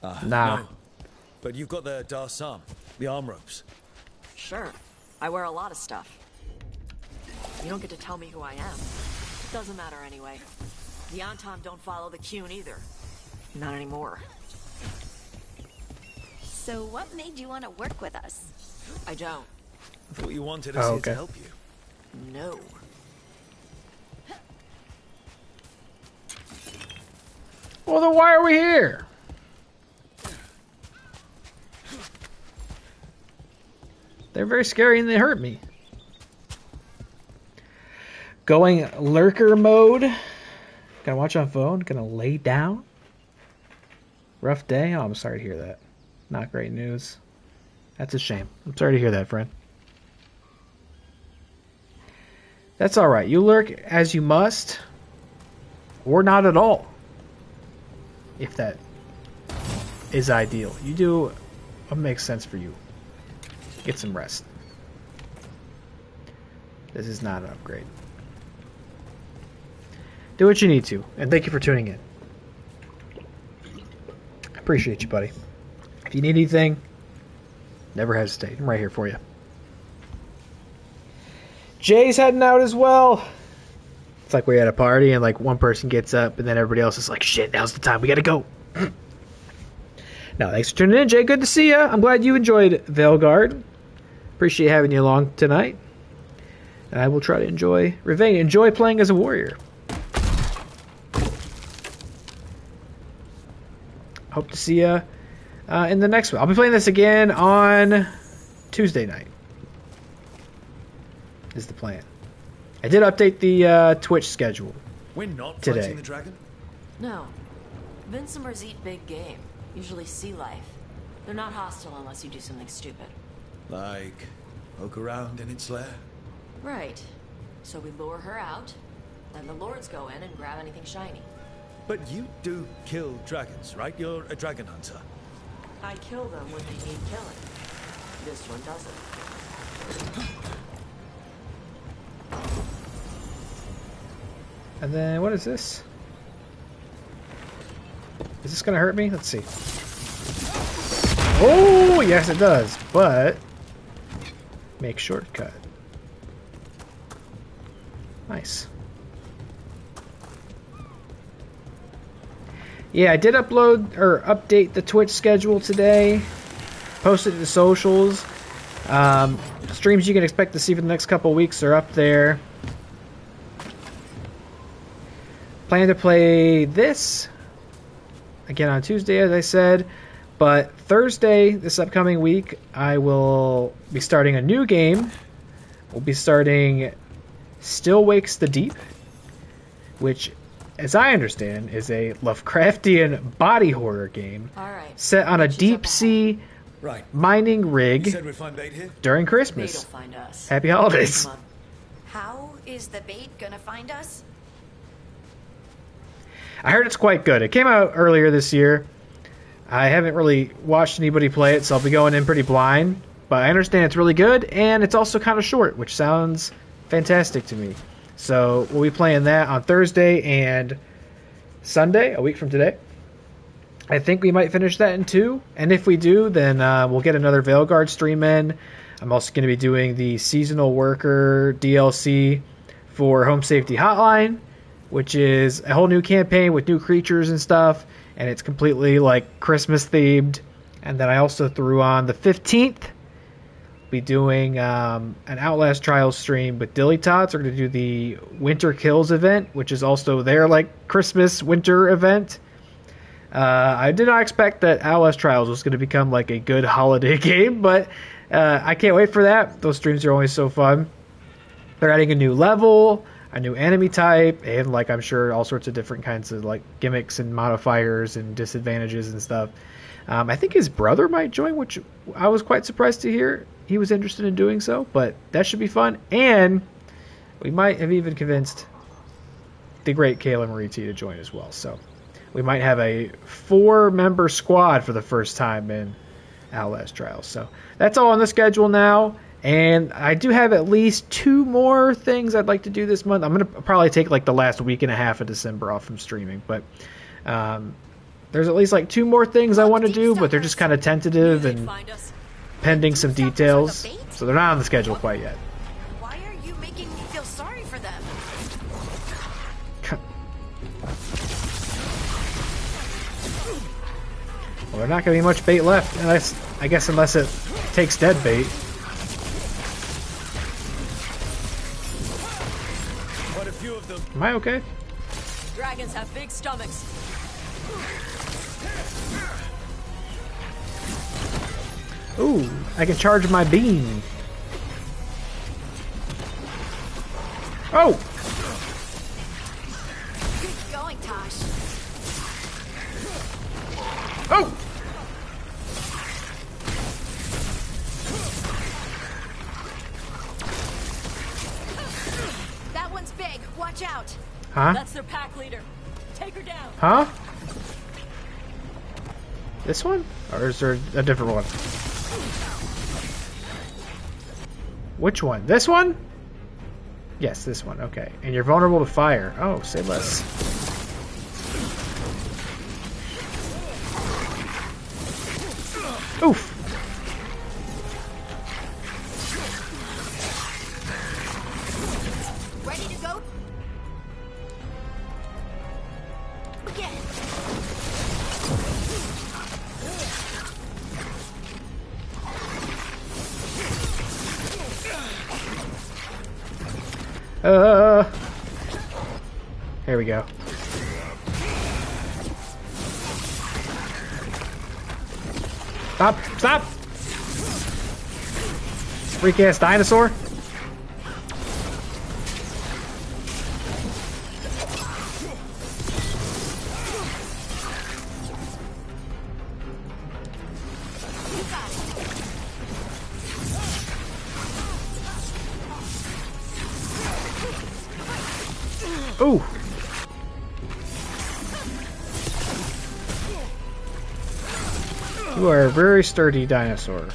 Speaker 1: Nah.
Speaker 2: No. But you've got the Darsam, the arm ropes.
Speaker 13: Sure. I wear a lot of stuff. You don't get to tell me who I am. Doesn't matter anyway. The Anton don't follow the Qun either. Not anymore.
Speaker 12: So what made you want to work with us?
Speaker 13: I don't.
Speaker 2: I thought you wanted us here to help you.
Speaker 13: No.
Speaker 1: Well, then why are we here? They're very scary and they hurt me. Going lurker mode. Gotta watch on phone. Gonna lay down. Rough day. Oh, I'm sorry to hear that. Not great news. That's a shame. I'm sorry to hear that, friend. That's alright. You lurk as you must. Or not at all. If that is ideal. You do what makes sense for you. Get some rest. This is not an upgrade. Do what you need to. And thank you for tuning in. I appreciate you, buddy. If you need anything, never hesitate. I'm right here for you. Jay's heading out as well. It's like we're at a party and like one person gets up and then everybody else is like, shit, now's the time. We gotta go. No, thanks for tuning in, Jay. Good to see you. I'm glad you enjoyed Veilguard. Appreciate having you along tonight. And I will try to enjoy Revane. Enjoy playing as a warrior. Hope to see you in the next one. I'll be playing this again on Tuesday night. Is the plan. I did update the Twitch schedule.
Speaker 2: We're not
Speaker 1: today.
Speaker 2: fighting the dragon?
Speaker 13: No. Vincimers eat big game. Usually sea life. They're not hostile unless you do something stupid.
Speaker 2: Like, poke around in its lair?
Speaker 13: Right. So we lure her out, then the lords go in and grab anything shiny.
Speaker 2: But you do kill dragons, right? You're a dragon hunter.
Speaker 13: I kill them when they need killing. This one doesn't.
Speaker 1: And then, what is this? Is this going to hurt me? Let's see. Oh, yes it does. But, make shortcut. Nice. Yeah, I did update the Twitch schedule today. Posted to the socials. Streams you can expect to see for the next couple weeks are up there. Plan to play this again on Tuesday, as I said. But Thursday, this upcoming week, I will be starting a new game. We'll be starting Still Wakes the Deep, which, as I understand, is a Lovecraftian body horror game set on a deep sea mining rig during Christmas. Happy holidays.
Speaker 12: How is the bait gonna find us?
Speaker 1: I heard it's quite good. It came out earlier this year. I haven't really watched anybody play it, so I'll be going in pretty blind. But I understand it's really good, and it's also kind of short, which sounds fantastic to me. So we'll be playing that on Thursday and Sunday, a week from today. I think we might finish that in 2. And if we do, then we'll get another Veilguard stream in. I'm also going to be doing the Seasonal Worker DLC for Home Safety Hotline, which is a whole new campaign with new creatures and stuff, and it's completely like Christmas themed. And then I also threw on the 15th, be doing an Outlast Trials stream with Dilly Tots. We're going to do the Winter Kills event, which is also their like Christmas winter event. I did not expect that LS Trials was going to become like a good holiday game, but I can't wait for that. Those streams are always so fun. They're adding a new level, a new enemy type, and like I'm sure all sorts of different kinds of like gimmicks and modifiers and disadvantages and stuff. I think his brother might join, which I was quite surprised to hear he was interested in doing so, but that should be fun. And we might have even convinced the great Kayla Marie T to join as well. So we might have a 4-member squad for the first time in LS Trials. So that's all on the schedule now. And I do have at least 2 more things I'd like to do this month. I'm going to probably take like the last week and a half of December off from streaming. But there's at least like 2 more things I want to do, but they're just kind of tentative and pending some details. So they're not on the schedule quite yet.
Speaker 12: Why are you making me feel sorry for them?
Speaker 1: Well, there's not going to be much bait left, I guess, unless it takes dead bait.
Speaker 2: Quite a few of them.
Speaker 1: Am I okay?
Speaker 13: Dragons have big stomachs.
Speaker 1: Ooh, I can charge my beam. Oh!
Speaker 12: Keep going, Tosh.
Speaker 1: Oh!
Speaker 12: That one's big. Watch out.
Speaker 1: Huh?
Speaker 13: That's their pack leader. Take her down.
Speaker 1: Huh? This one? Or is there a different one? Which one? This one? Yes, this one. Okay. And you're vulnerable to fire. Oh, say less. Oof.
Speaker 12: Ready to go? Begin.
Speaker 1: Here we go. Stop! Stop! Freak ass dinosaur! Ooh! You are a very sturdy dinosaur.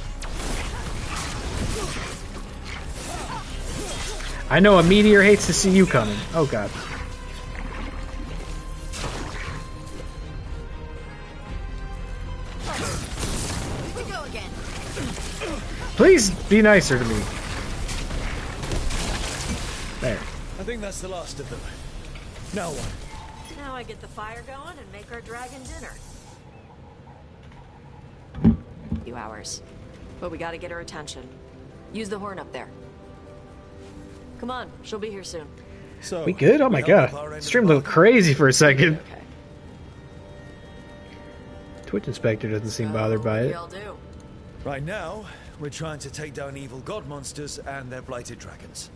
Speaker 1: I know a meteor hates to see you coming. Oh god.
Speaker 12: Here we go again.
Speaker 1: Please be nicer to me. There.
Speaker 2: I think that's the last of them. Now what?
Speaker 13: Now I get the fire going and make our dragon dinner. Few hours. But we gotta get her attention. Use the horn up there. Come on, she'll be here soon.
Speaker 2: So,
Speaker 1: We good? Oh my god. Stream looked crazy for a second.
Speaker 13: Okay.
Speaker 1: Twitch Inspector doesn't seem bothered by it.
Speaker 13: Y'all do.
Speaker 2: Right now, we're trying to take down evil god monsters and their blighted dragons.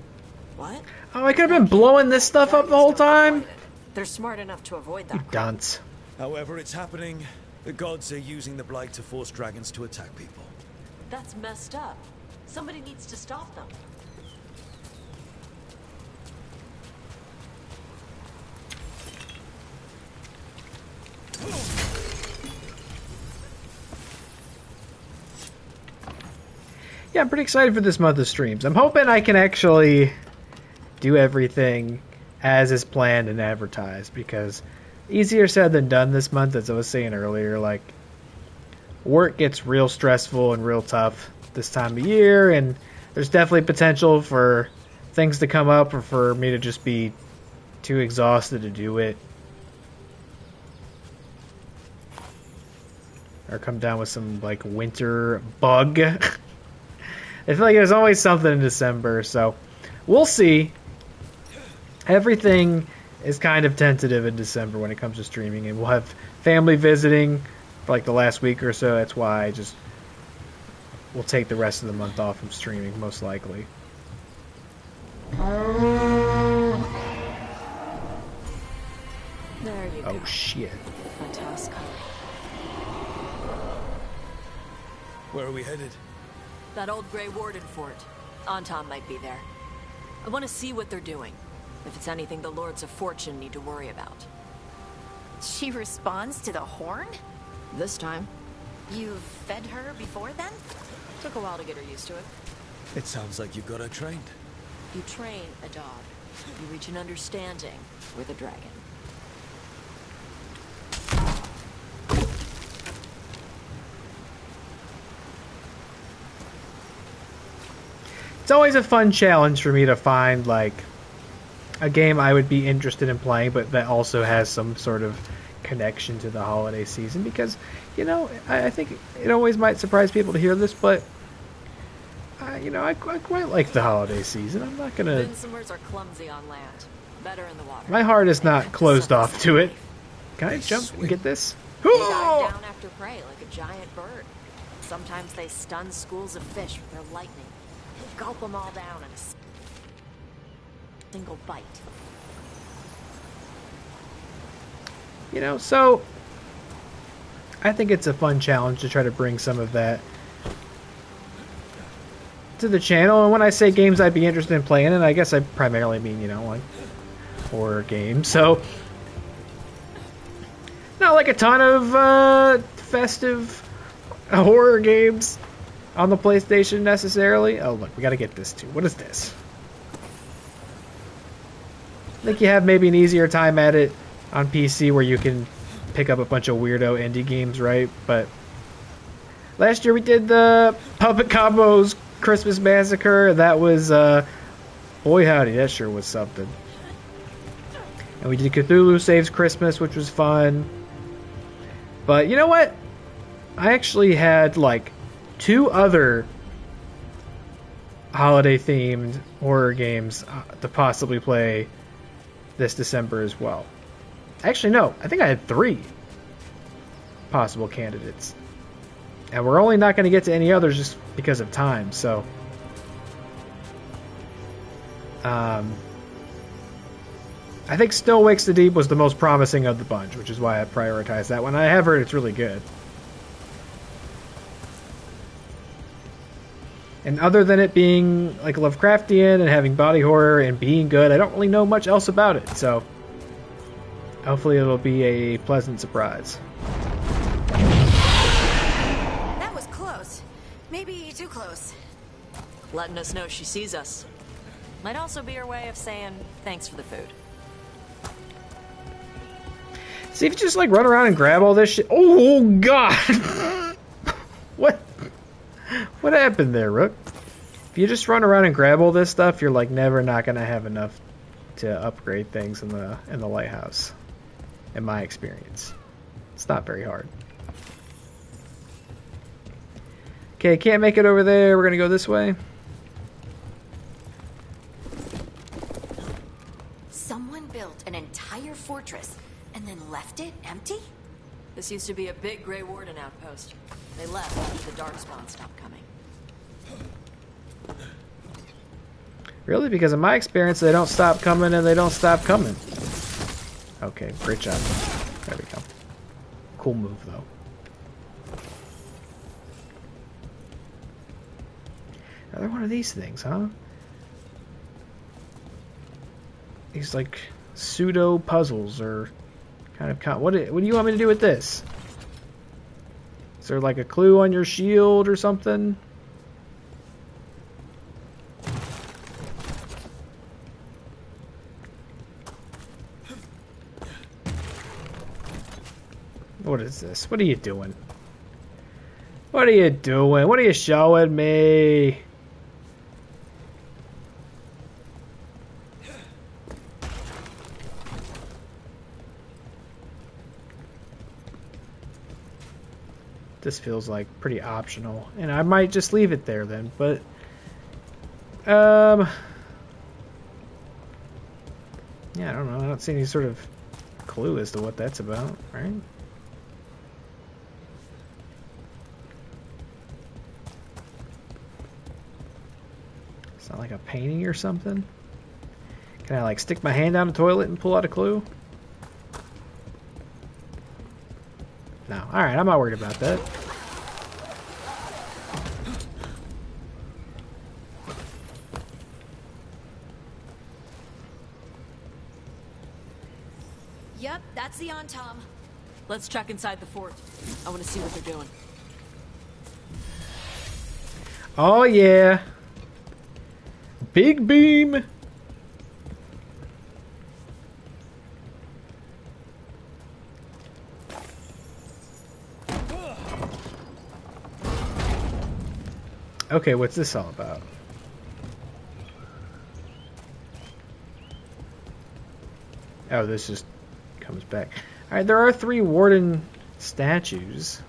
Speaker 13: What?
Speaker 1: Oh, I could have been blowing this stuff up the whole time.
Speaker 13: They're smart enough to avoid that.
Speaker 1: Dunce.
Speaker 2: However, it's happening. The gods are using the blight to force dragons to attack people.
Speaker 13: That's messed up. Somebody needs to stop them.
Speaker 1: Yeah, I'm pretty excited for this month of streams. I'm hoping I can actually do everything as is planned and advertised, because easier said than done this month, as I was saying earlier. Like, work gets real stressful and real tough this time of year, and there's definitely potential for things to come up or for me to just be too exhausted to do it. Or come down with some, like, winter bug. I feel like there's always something in December, so we'll see. Everything is kind of tentative in December when it comes to streaming, and we'll have family visiting for like the last week or so. That's why we'll take the rest of the month off from streaming, most likely.
Speaker 13: There you go.
Speaker 1: Oh shit.
Speaker 13: Fantastic.
Speaker 2: Where are we headed?
Speaker 13: That old Grey Warden fort. Anton might be there. I want to see what they're doing. If it's anything the Lords of Fortune need to worry about.
Speaker 12: She responds to the horn?
Speaker 13: This time.
Speaker 12: You've fed her before then?
Speaker 13: Took a while to get her used to it.
Speaker 2: It sounds like you've got her trained.
Speaker 13: You train a dog. You reach an understanding with a dragon.
Speaker 1: It's always a fun challenge for me to find like a game I would be interested in playing, but that also has some sort of connection to the holiday season, because, you know, I think it always might surprise people to hear this, but you know, I quite like the holiday season. I'm not gonna.
Speaker 13: Vinsomers are clumsy on land, better in the water.
Speaker 1: My heart is not closed off to it. Can I jump and get this?
Speaker 13: They dive down after prey like a giant bird. Sometimes they stun schools of fish with their lightning. Gulp them all down in a single bite.
Speaker 1: You know, so I think it's a fun challenge to try to bring some of that to the channel. And when I say games I'd be interested in playing, and I guess I primarily mean, you know, like horror games. So not like a ton of festive horror games on the PlayStation necessarily. Oh look, we gotta get this too. What is this? I think you have maybe an easier time at it on PC, where you can pick up a bunch of weirdo indie games, right? But last year we did the Puppet Combos Christmas Massacre. That was, boy howdy, that sure was something. And we did Cthulhu Saves Christmas, which was fun. But you know what? I actually had like 2 other holiday-themed horror games to possibly play this December as well. Actually, no. I think I had 3 possible candidates. And we're only not going to get to any others just because of time, so... I think Still Wakes the Deep was the most promising of the bunch, which is why I prioritized that one. I have heard it's really good. And other than it being like Lovecraftian and having body horror and being good, I don't really know much else about it, so hopefully it'll be a pleasant surprise.
Speaker 12: That was close. Maybe too close.
Speaker 13: Letting us know she sees us. Might also be her way of saying thanks for the food.
Speaker 1: See, if you just like run around and grab all this shit. Oh god! What happened there, Rook? If you just run around and grab all this stuff, you're like never not gonna have enough to upgrade things in the lighthouse. In my experience, it's not very hard. Okay, can't make it over there. We're gonna go this way.
Speaker 12: Someone built an entire fortress and then left it empty?
Speaker 13: This used to be a big Grey Warden outpost. They left after the Darkspawn stopped coming.
Speaker 1: Really? Because in my experience, they don't stop coming and they don't stop coming. Okay, great job. There we go. Cool move, though. Another one of these things, huh? These, like, pseudo puzzles or kind of... What do you want me to do with this? Is there, like, a clue on your shield or something? What is this? What are you doing? What are you doing? What are you showing me? This feels like pretty optional, and I might just leave it there then, but Yeah, I don't know. I don't see any sort of clue as to what that's about, right? It's not like a painting or something? Can I like stick my hand down the toilet and pull out a clue? No. Alright, I'm not worried about that.
Speaker 13: Yep, that's the Tom. Let's check inside the fort. I want to see what they're doing.
Speaker 1: Oh yeah. Big beam. Okay, what's this all about? Oh, this just comes back. Alright, there are 3 warden statues.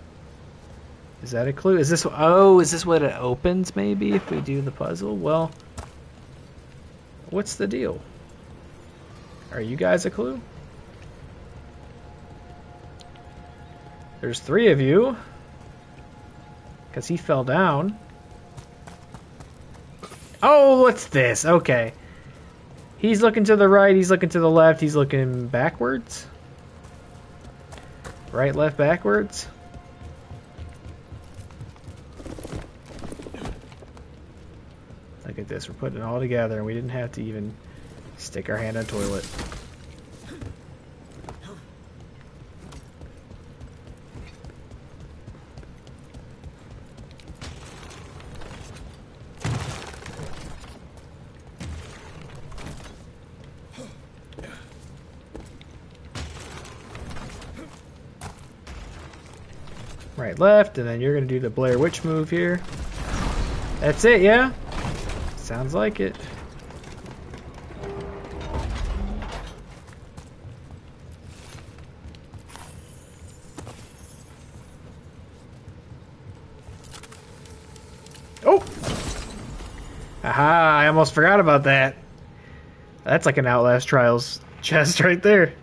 Speaker 1: Is that a clue? Is this... Oh, is this what it opens, maybe, if we do the puzzle? Well, what's the deal? Are you guys a clue? There's 3 of you. Because he fell down. Oh, what's this? Okay. He's looking to the right, he's looking to the left, he's looking backwards. Right, left, backwards. Look at this, we're putting it all together and we didn't have to even stick our hand in the toilet. Right, left, and then you're gonna do the Blair Witch move here. That's it, yeah? Sounds like it. Oh! Aha, I almost forgot about that. That's like an Outlast Trials chest right there.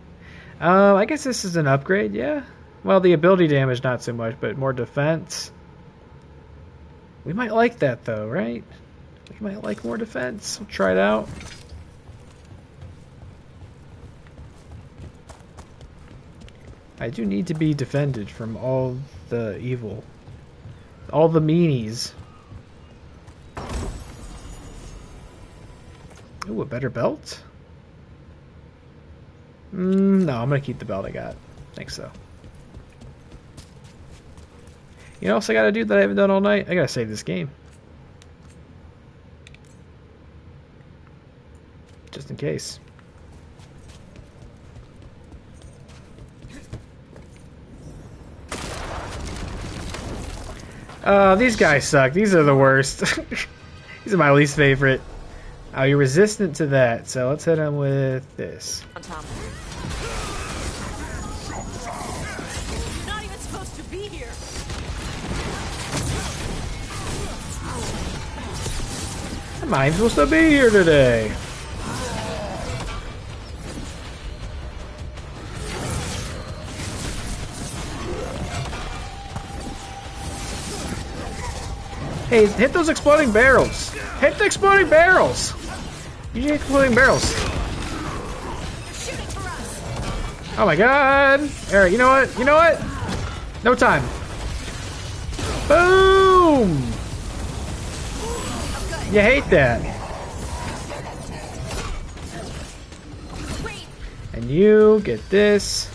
Speaker 1: I guess this is an upgrade, yeah? Well, the ability damage not so much, but more defense. We might like that though, right? We might like more defense. We'll try it out. I do need to be defended from all the evil. All the meanies. Ooh, a better belt? No, I'm gonna keep the belt I got. I think so. You know what else I gotta do that I haven't done all night? I gotta save this game. Just in case. Oh, these guys suck. These are the worst. These are my least favorite. Oh, you're resistant to that, so let's hit him with this.
Speaker 13: Not even supposed to be here.
Speaker 1: I'm not even supposed to be here today. Hey, hit those exploding barrels. Hit the exploding barrels. You hit exploding barrels. Oh my god. Alright, you know what? You know what? No time. Boom! You hate that. And you get this.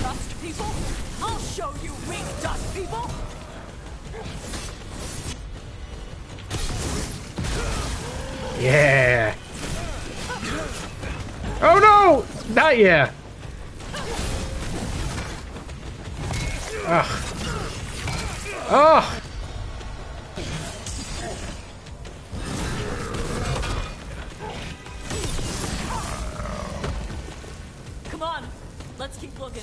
Speaker 13: Dust people? I'll show you weak dust people.
Speaker 1: Yeah. Oh no! Not yet. Ugh. Oh!
Speaker 13: Come on, let's keep looking.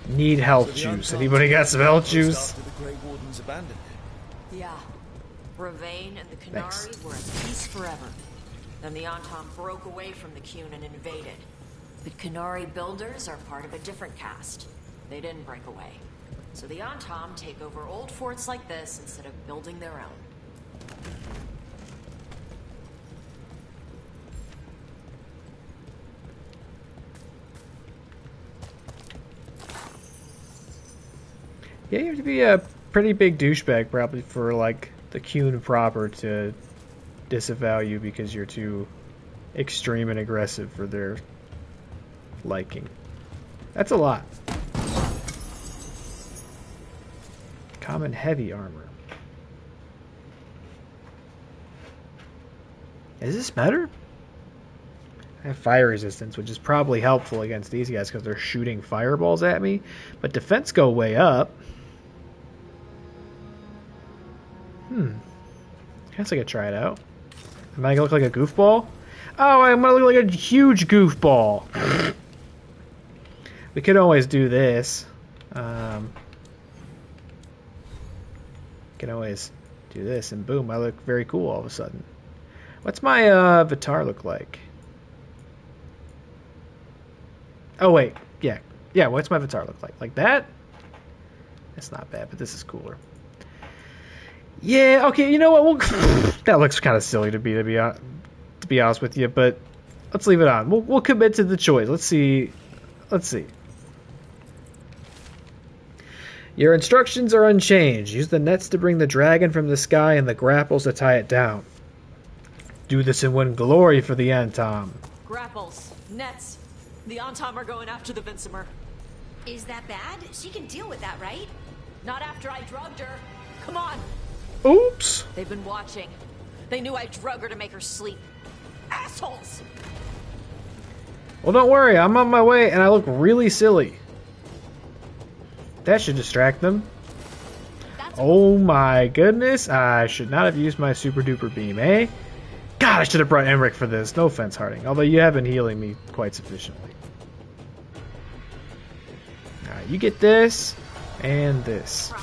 Speaker 1: Need health juice. Anybody got some health juice?
Speaker 2: Grey Wardens abandoned it.
Speaker 13: Yeah. Ravane and the
Speaker 1: Thanks.
Speaker 13: Qunari were at peace forever. Then the Antom broke away from the Qun and invaded. But Qunari builders are part of a different caste. They didn't break away. So the Antom take over old forts like this instead of building their own.
Speaker 1: Yeah, you have to be a pretty big douchebag probably for like the Qun proper to disavow you because you're too extreme and aggressive for their liking. That's a lot. Common heavy armor. Is this better? I have fire resistance, which is probably helpful against these guys because they're shooting fireballs at me. But defense go way up. I guess I could try it out. Am I gonna look like a goofball? Oh, I'm gonna look like a huge goofball. We could always do this. Can always do this, and boom, I look very cool all of a sudden. What's my avatar look like? Oh wait, yeah. What's my avatar look like? Like that? That's not bad, but this is cooler. Yeah, okay. You know what? That looks kind of silly to be honest with you, but let's leave it on. We'll commit to the choice. Let's see. Your instructions are unchanged. Use the nets to bring the dragon from the sky and the grapples to tie it down. Do this and win glory for the Antom.
Speaker 13: Grapples, nets. The Antom are going after the Vinsimer.
Speaker 14: Is that bad? She can deal with that, right?
Speaker 13: Not after I drugged her. Come on.
Speaker 1: Oops.
Speaker 13: They've been watching. They knew I drug her to make her sleep. Assholes!
Speaker 1: Well, don't worry. I'm on my way, and I look really silly. That should distract them. Oh my goodness. I should not have used my super duper beam, eh? God, I should have brought Emmerich for this. No offense, Harding. Although you have been healing me quite sufficiently. Alright, you get this, and this.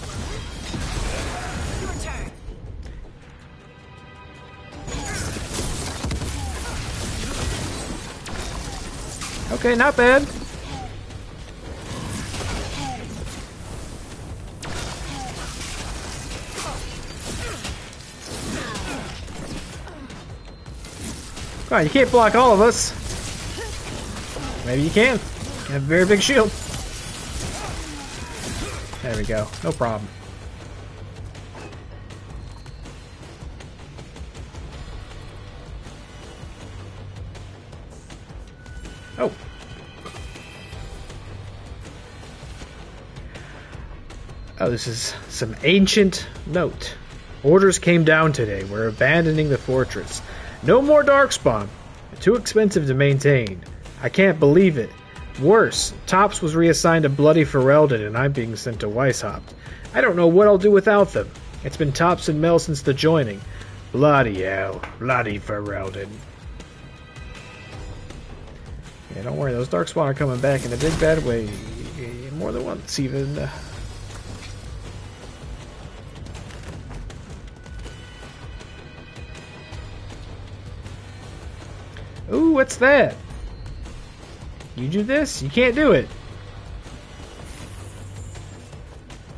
Speaker 1: Okay, not bad. Come on, you can't block all of us. Maybe you can. You have a very big shield. There we go. No problem. Oh. Oh, this is some ancient note. Orders came down today. We're abandoning the fortress. No more Darkspawn. Too expensive to maintain. I can't believe it. Worse, Tops was reassigned to Bloody Ferelden and I'm being sent to Weishaupt. I don't know what I'll do without them. It's been Tops and Mel since the joining. Bloody hell. Bloody Ferelden. Yeah, don't worry, those Darkspawn are coming back in a big bad way. More than once, even. Ooh, what's that? You do this? You can't do it.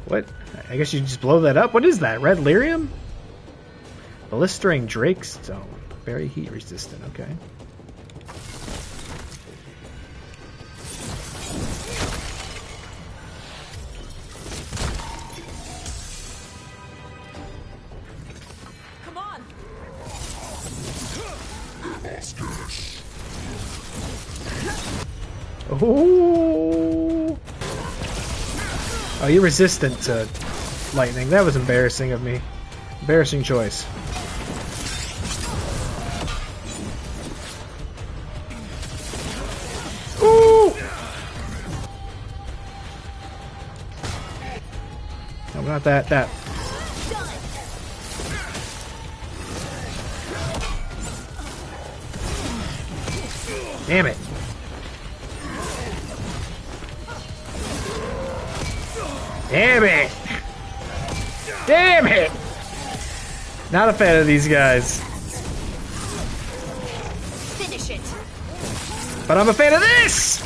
Speaker 1: What? I guess you just blow that up? What is that? Red lyrium? Blistering Drake Stone. Very heat resistant, okay. Oh! Oh, you're resistant to lightning. That was embarrassing of me. Embarrassing choice. Ooh! No, not that. That. Damn it. Damn it! Damn it! Not a fan of these guys.
Speaker 14: Finish it.
Speaker 1: But I'm a fan of this!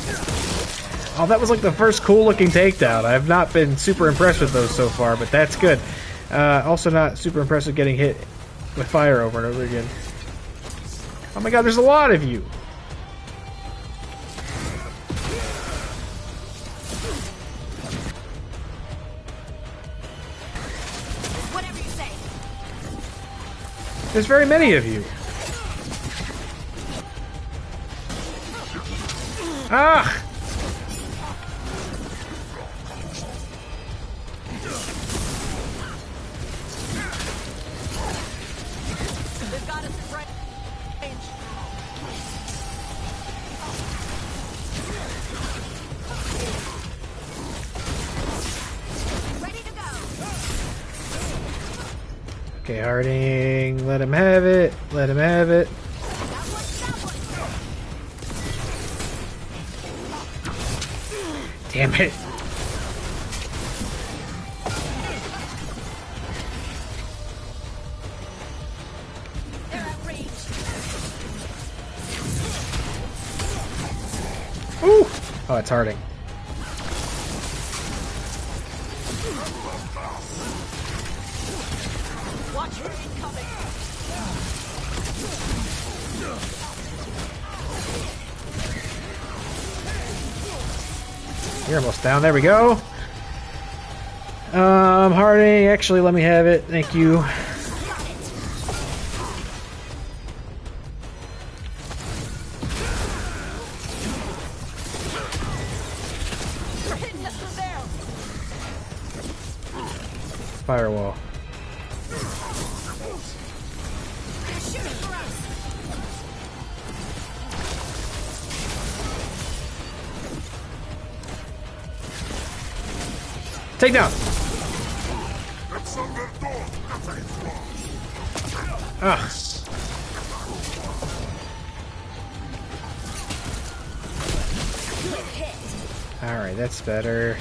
Speaker 1: Oh, that was like the first cool looking takedown. I've not been super impressed with those so far, but that's good. Also not super impressed with getting hit with fire over and over again. Oh my god, there's a lot of you!
Speaker 14: Whatever you say.
Speaker 1: There's very many of you. Ah!
Speaker 14: They've got us in range. Ready to go.
Speaker 1: Okay, Harding, let him have it. Let him have it. Damn it.
Speaker 14: They're at range.
Speaker 1: Ooh! Oh, it's Harding.
Speaker 14: Watch her incoming.
Speaker 1: You're almost down. There we go. Harding, actually, let me have it. Thank you.
Speaker 14: They're hitting us from there.
Speaker 1: Firewall.
Speaker 14: They're shooting for us.
Speaker 1: Take down. Ah. Alright, that's better.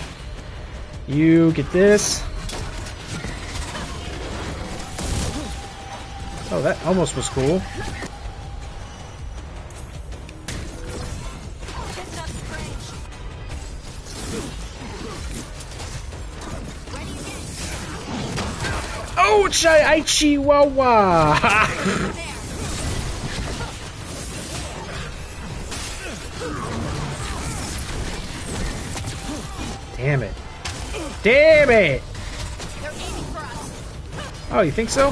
Speaker 1: You get this. Oh, that almost was cool. Oh, I chihuahua! Damn it. Damn it! Oh, you think so?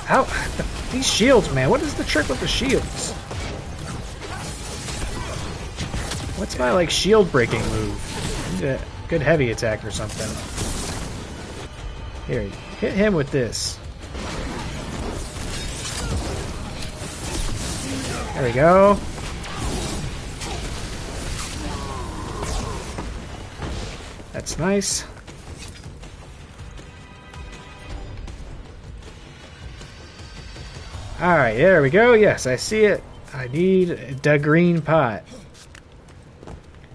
Speaker 1: How? These shields, man. What is the trick with the shields? What's my, like, shield breaking move? Need a good heavy attack or something. Here, hit him with this. There we go. That's nice. Alright, there we go. Yes, I see it. I need the green pot.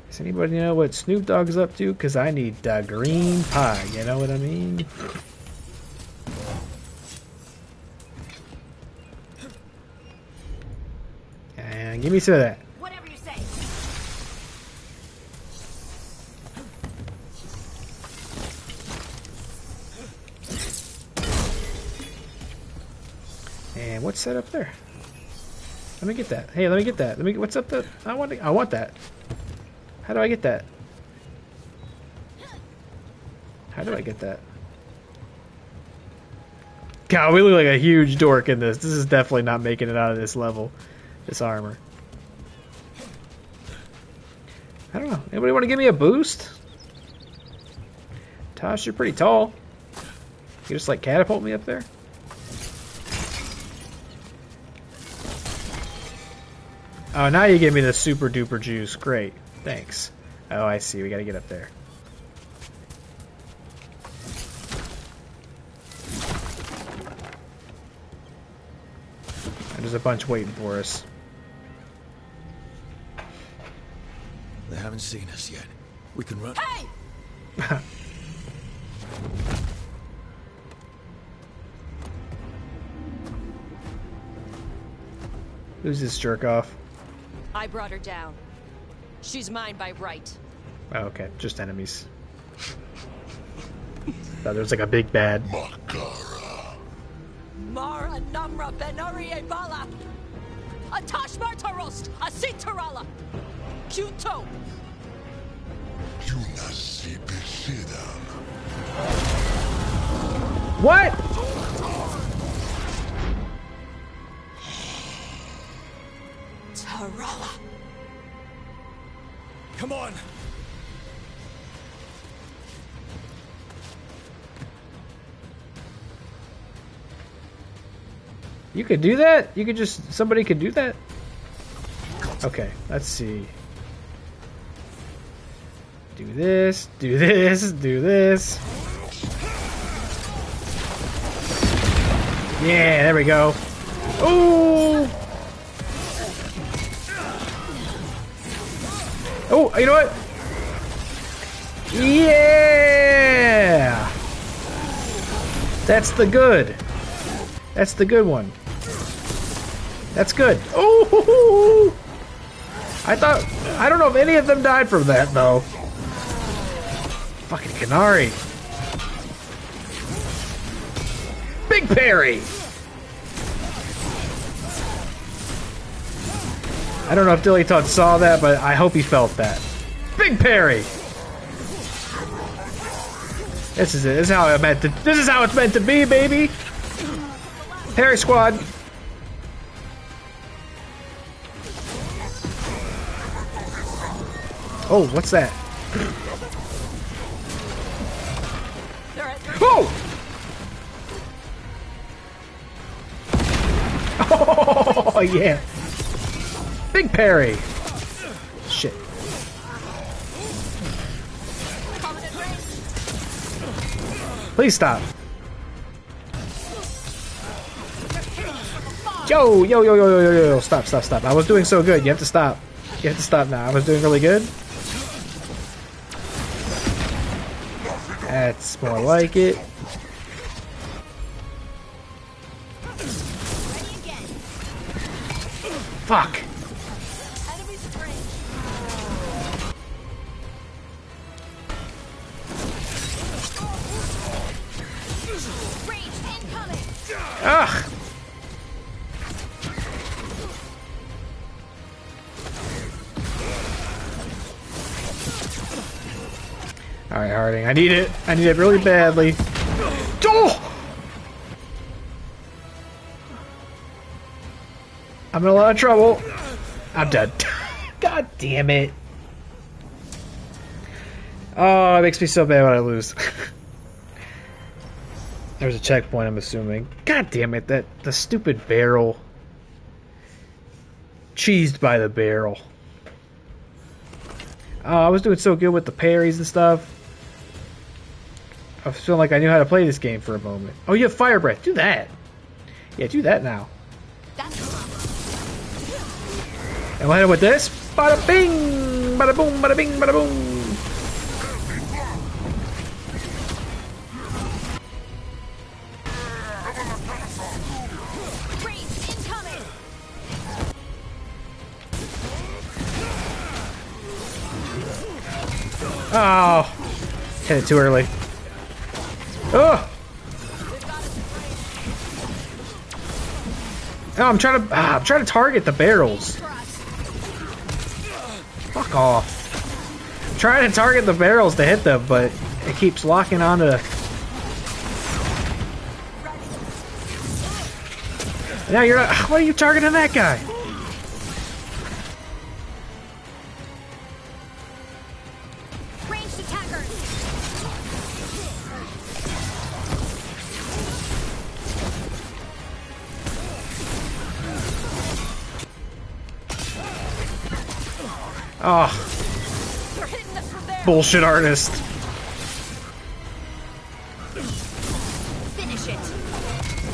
Speaker 1: Does anybody know what Snoop Dogg's up to? Because I need the green pot. You know what I mean? And give me some of that.
Speaker 14: Whatever you say.
Speaker 1: And what's that up there? Let me get that. Hey, let me get that. Let me. What's up there? I want that. How do I get that? How do I get that? God, we look like a huge dork in this. This is definitely not making it out of this level. This armor. I don't know. Anybody want to give me a boost? Tosh, you're pretty tall. You just like catapult me up there? Oh, now you give me the super duper juice. Great. Thanks. Oh, I see. We gotta get up there. There's a bunch waiting for us.
Speaker 2: They haven't seen us yet. We can run.
Speaker 14: Hey!
Speaker 1: Who's this jerk off?
Speaker 14: I brought her down. She's mine by right.
Speaker 1: Oh, okay, just enemies. Thought there was like a big bad.
Speaker 14: Mara Namra Benori Ebala. Atash Martarost, Asitarala. Kyuto.
Speaker 1: What?
Speaker 14: Tarala.
Speaker 2: Come on.
Speaker 1: You could do that? You could just... Somebody could do that? Okay, let's see. Do this, do this, do this. Yeah, there we go. Ooh! Oh, you know what? Yeah! That's the good. That's the good one. That's good. Oh! I don't know if any of them died from that, though. Fucking Canary. Big parry! I don't know if Dilly Todd saw that, but I hope he felt that. Big parry! This is it. This is how it's meant to be, baby! Parry squad! Oh, what's that? Oh! Oh, yeah! Big parry! Shit. Please stop. Yo, yo, yo, yo, yo, yo, yo, stop, stop, stop. I was doing so good. You have to stop. You have to stop now. I was doing really good. That's more like it. Fuck. Ugh. Alright, Harding. I need it. I need it really badly. Oh! I'm in a lot of trouble. I'm dead. God damn it. Oh, it makes me so bad when I lose. There's a checkpoint, I'm assuming. God damn it, the stupid barrel. Cheesed by the barrel. Oh, I was doing so good with the parries and stuff. I was feeling like I knew how to play this game for a moment. Oh, you have fire breath. Do that. Yeah, do that now. And we'll hit it with this. Bada bing! Bada boom, bada bing, bada boom. Oh, hit it too early. Oh, oh, I'm trying to target the barrels. Fuck off. I'm trying to target the barrels to hit them, but it keeps locking onto. Now you're not. Why are you targeting that guy? Oh, bullshit artist.
Speaker 14: Finish it.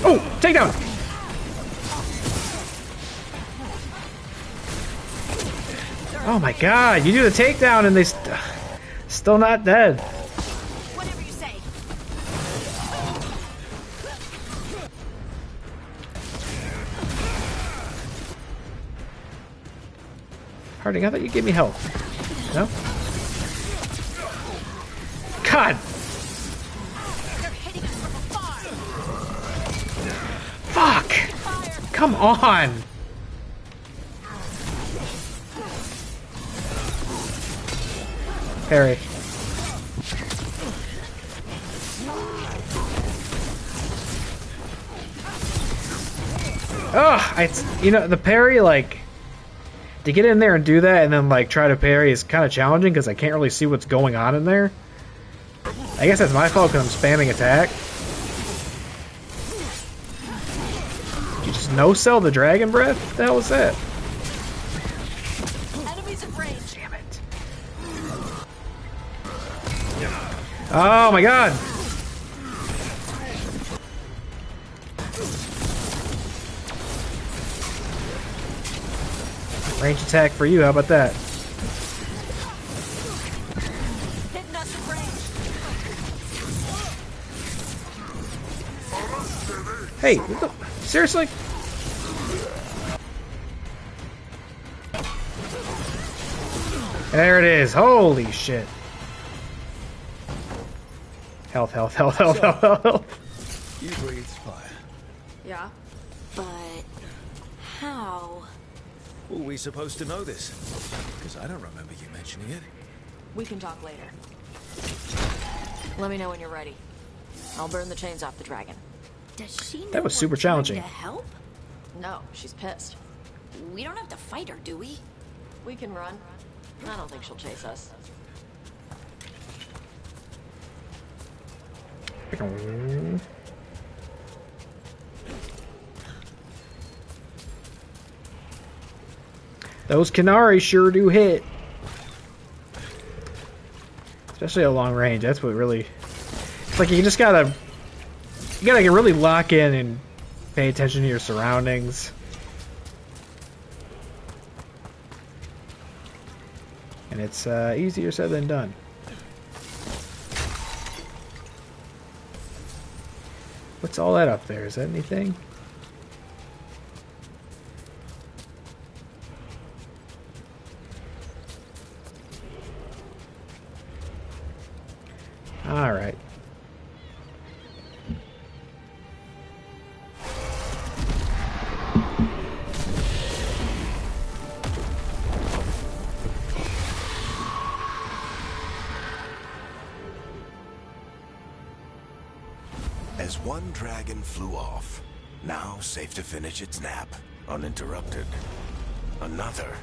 Speaker 1: Oh, takedown. Oh my god, you do the takedown and they still not dead.
Speaker 14: Whatever you say.
Speaker 1: Harding, I thought you gave me health. No? God! Fuck! Come on! Parry. Ugh! You know, the parry, like, to get in there and do that and then, like, try to parry is kind of challenging because I can't really see what's going on in there. I guess that's my fault because I'm spamming attack. Did you just no-sell the dragon breath? What the hell was that?
Speaker 14: Enemies in range.
Speaker 1: Damn it. Oh my god! Range attack for you, how about that?
Speaker 14: Hitting us in range.
Speaker 1: Hey, what the, seriously? There it is. Holy shit. Health, health, health, health, health, health.
Speaker 2: You breathe fire.
Speaker 12: Yeah. But how?
Speaker 2: Were we supposed to know this? Because I don't remember you mentioning it.
Speaker 13: We can talk later. Let me know when you're ready. I'll burn the chains off the dragon.
Speaker 12: Does she know
Speaker 1: That was
Speaker 12: we're
Speaker 1: super
Speaker 12: trying
Speaker 1: challenging.
Speaker 12: to help?
Speaker 13: No, she's pissed.
Speaker 12: We don't have to fight her, do we?
Speaker 13: We can run. I don't think she'll chase us.
Speaker 1: Those Canary sure do hit. Especially at long range. That's what really... It's like you just gotta... You gotta really lock in and pay attention to your surroundings. And it's easier said than done. What's all that up there? Is that anything? All right.
Speaker 10: As one dragon flew off, now safe to finish its nap, uninterrupted, another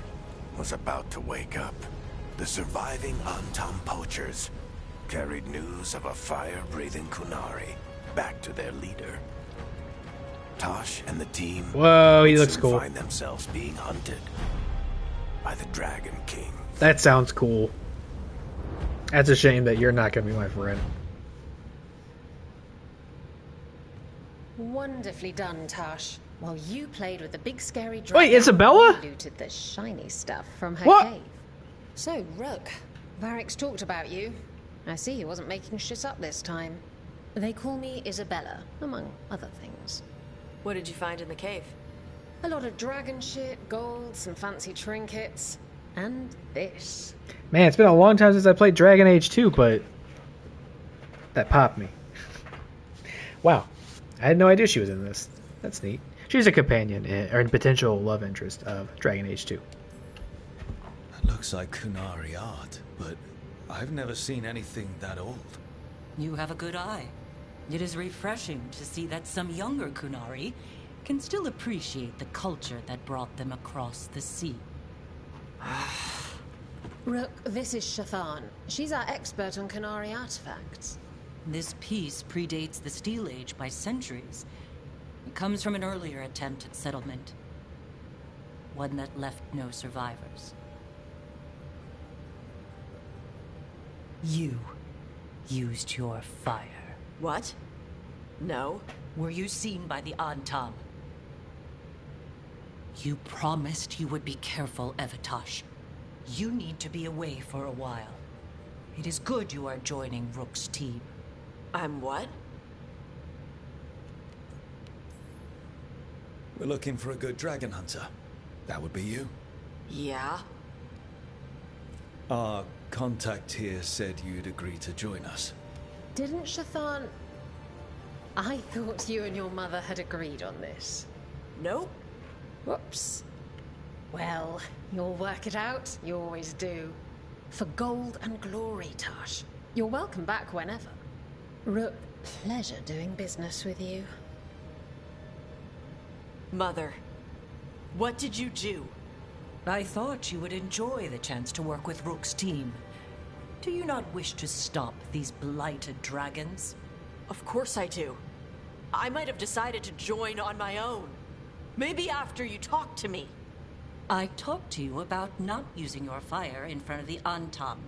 Speaker 10: was about to wake up. The surviving Antam poachers carried news of a fire-breathing Kunari back to their leader. Tosh and the team
Speaker 1: Whoa, he
Speaker 10: would
Speaker 1: looks
Speaker 10: soon
Speaker 1: cool.
Speaker 10: find themselves being hunted by the Dragon King.
Speaker 1: That sounds cool. That's a shame that you're not going to be my friend.
Speaker 15: Wonderfully done, Tosh. While you played with the big scary dragon,
Speaker 1: Wait, Isabella?
Speaker 15: we looted the shiny stuff from her
Speaker 1: What?
Speaker 15: cave. So, Rook, Varric's talked about you. I see he wasn't making shit up this time. They call me Isabella, among other things.
Speaker 13: What did you find in the cave?
Speaker 15: A lot of dragon shit, gold, some fancy trinkets, and this.
Speaker 1: Man, it's been a long time since I played Dragon Age 2, but that popped me. Wow. I had no idea she was in this. That's neat. She's a companion or a potential love interest of Dragon Age 2.
Speaker 2: That looks like Kunari art, but I've never seen anything that old.
Speaker 16: You have a good eye. It is refreshing to see that some younger Kunari can still appreciate the culture that brought them across the sea.
Speaker 15: Rook, this is Shathan. She's our expert on Canary artifacts.
Speaker 16: This piece predates the Steel Age by centuries. It comes from an earlier attempt at settlement. One that left no survivors. You used your fire.
Speaker 13: What? No.
Speaker 16: Were you seen by the Antam? You promised you would be careful, Evatosh. You need to be away for a while. It is good you are joining Rook's team.
Speaker 13: I'm what?
Speaker 2: We're looking for a good dragon hunter. That would be you.
Speaker 13: Yeah.
Speaker 2: Our contact here said you'd agree to join us.
Speaker 15: Didn't Shathan... I thought you and your mother had agreed on this.
Speaker 14: Nope.
Speaker 15: Whoops. Well, you'll work it out. You always do. For gold and glory, Tash. You're welcome back whenever. Rook, pleasure doing business with you.
Speaker 14: Mother, what did you do?
Speaker 16: I thought you would enjoy the chance to work with Rook's team. Do you not wish to stop these blighted dragons?
Speaker 14: Of course I do. I might have decided to join on my own. Maybe after you talked to me.
Speaker 16: I talked to you about not using your fire in front of the Antam.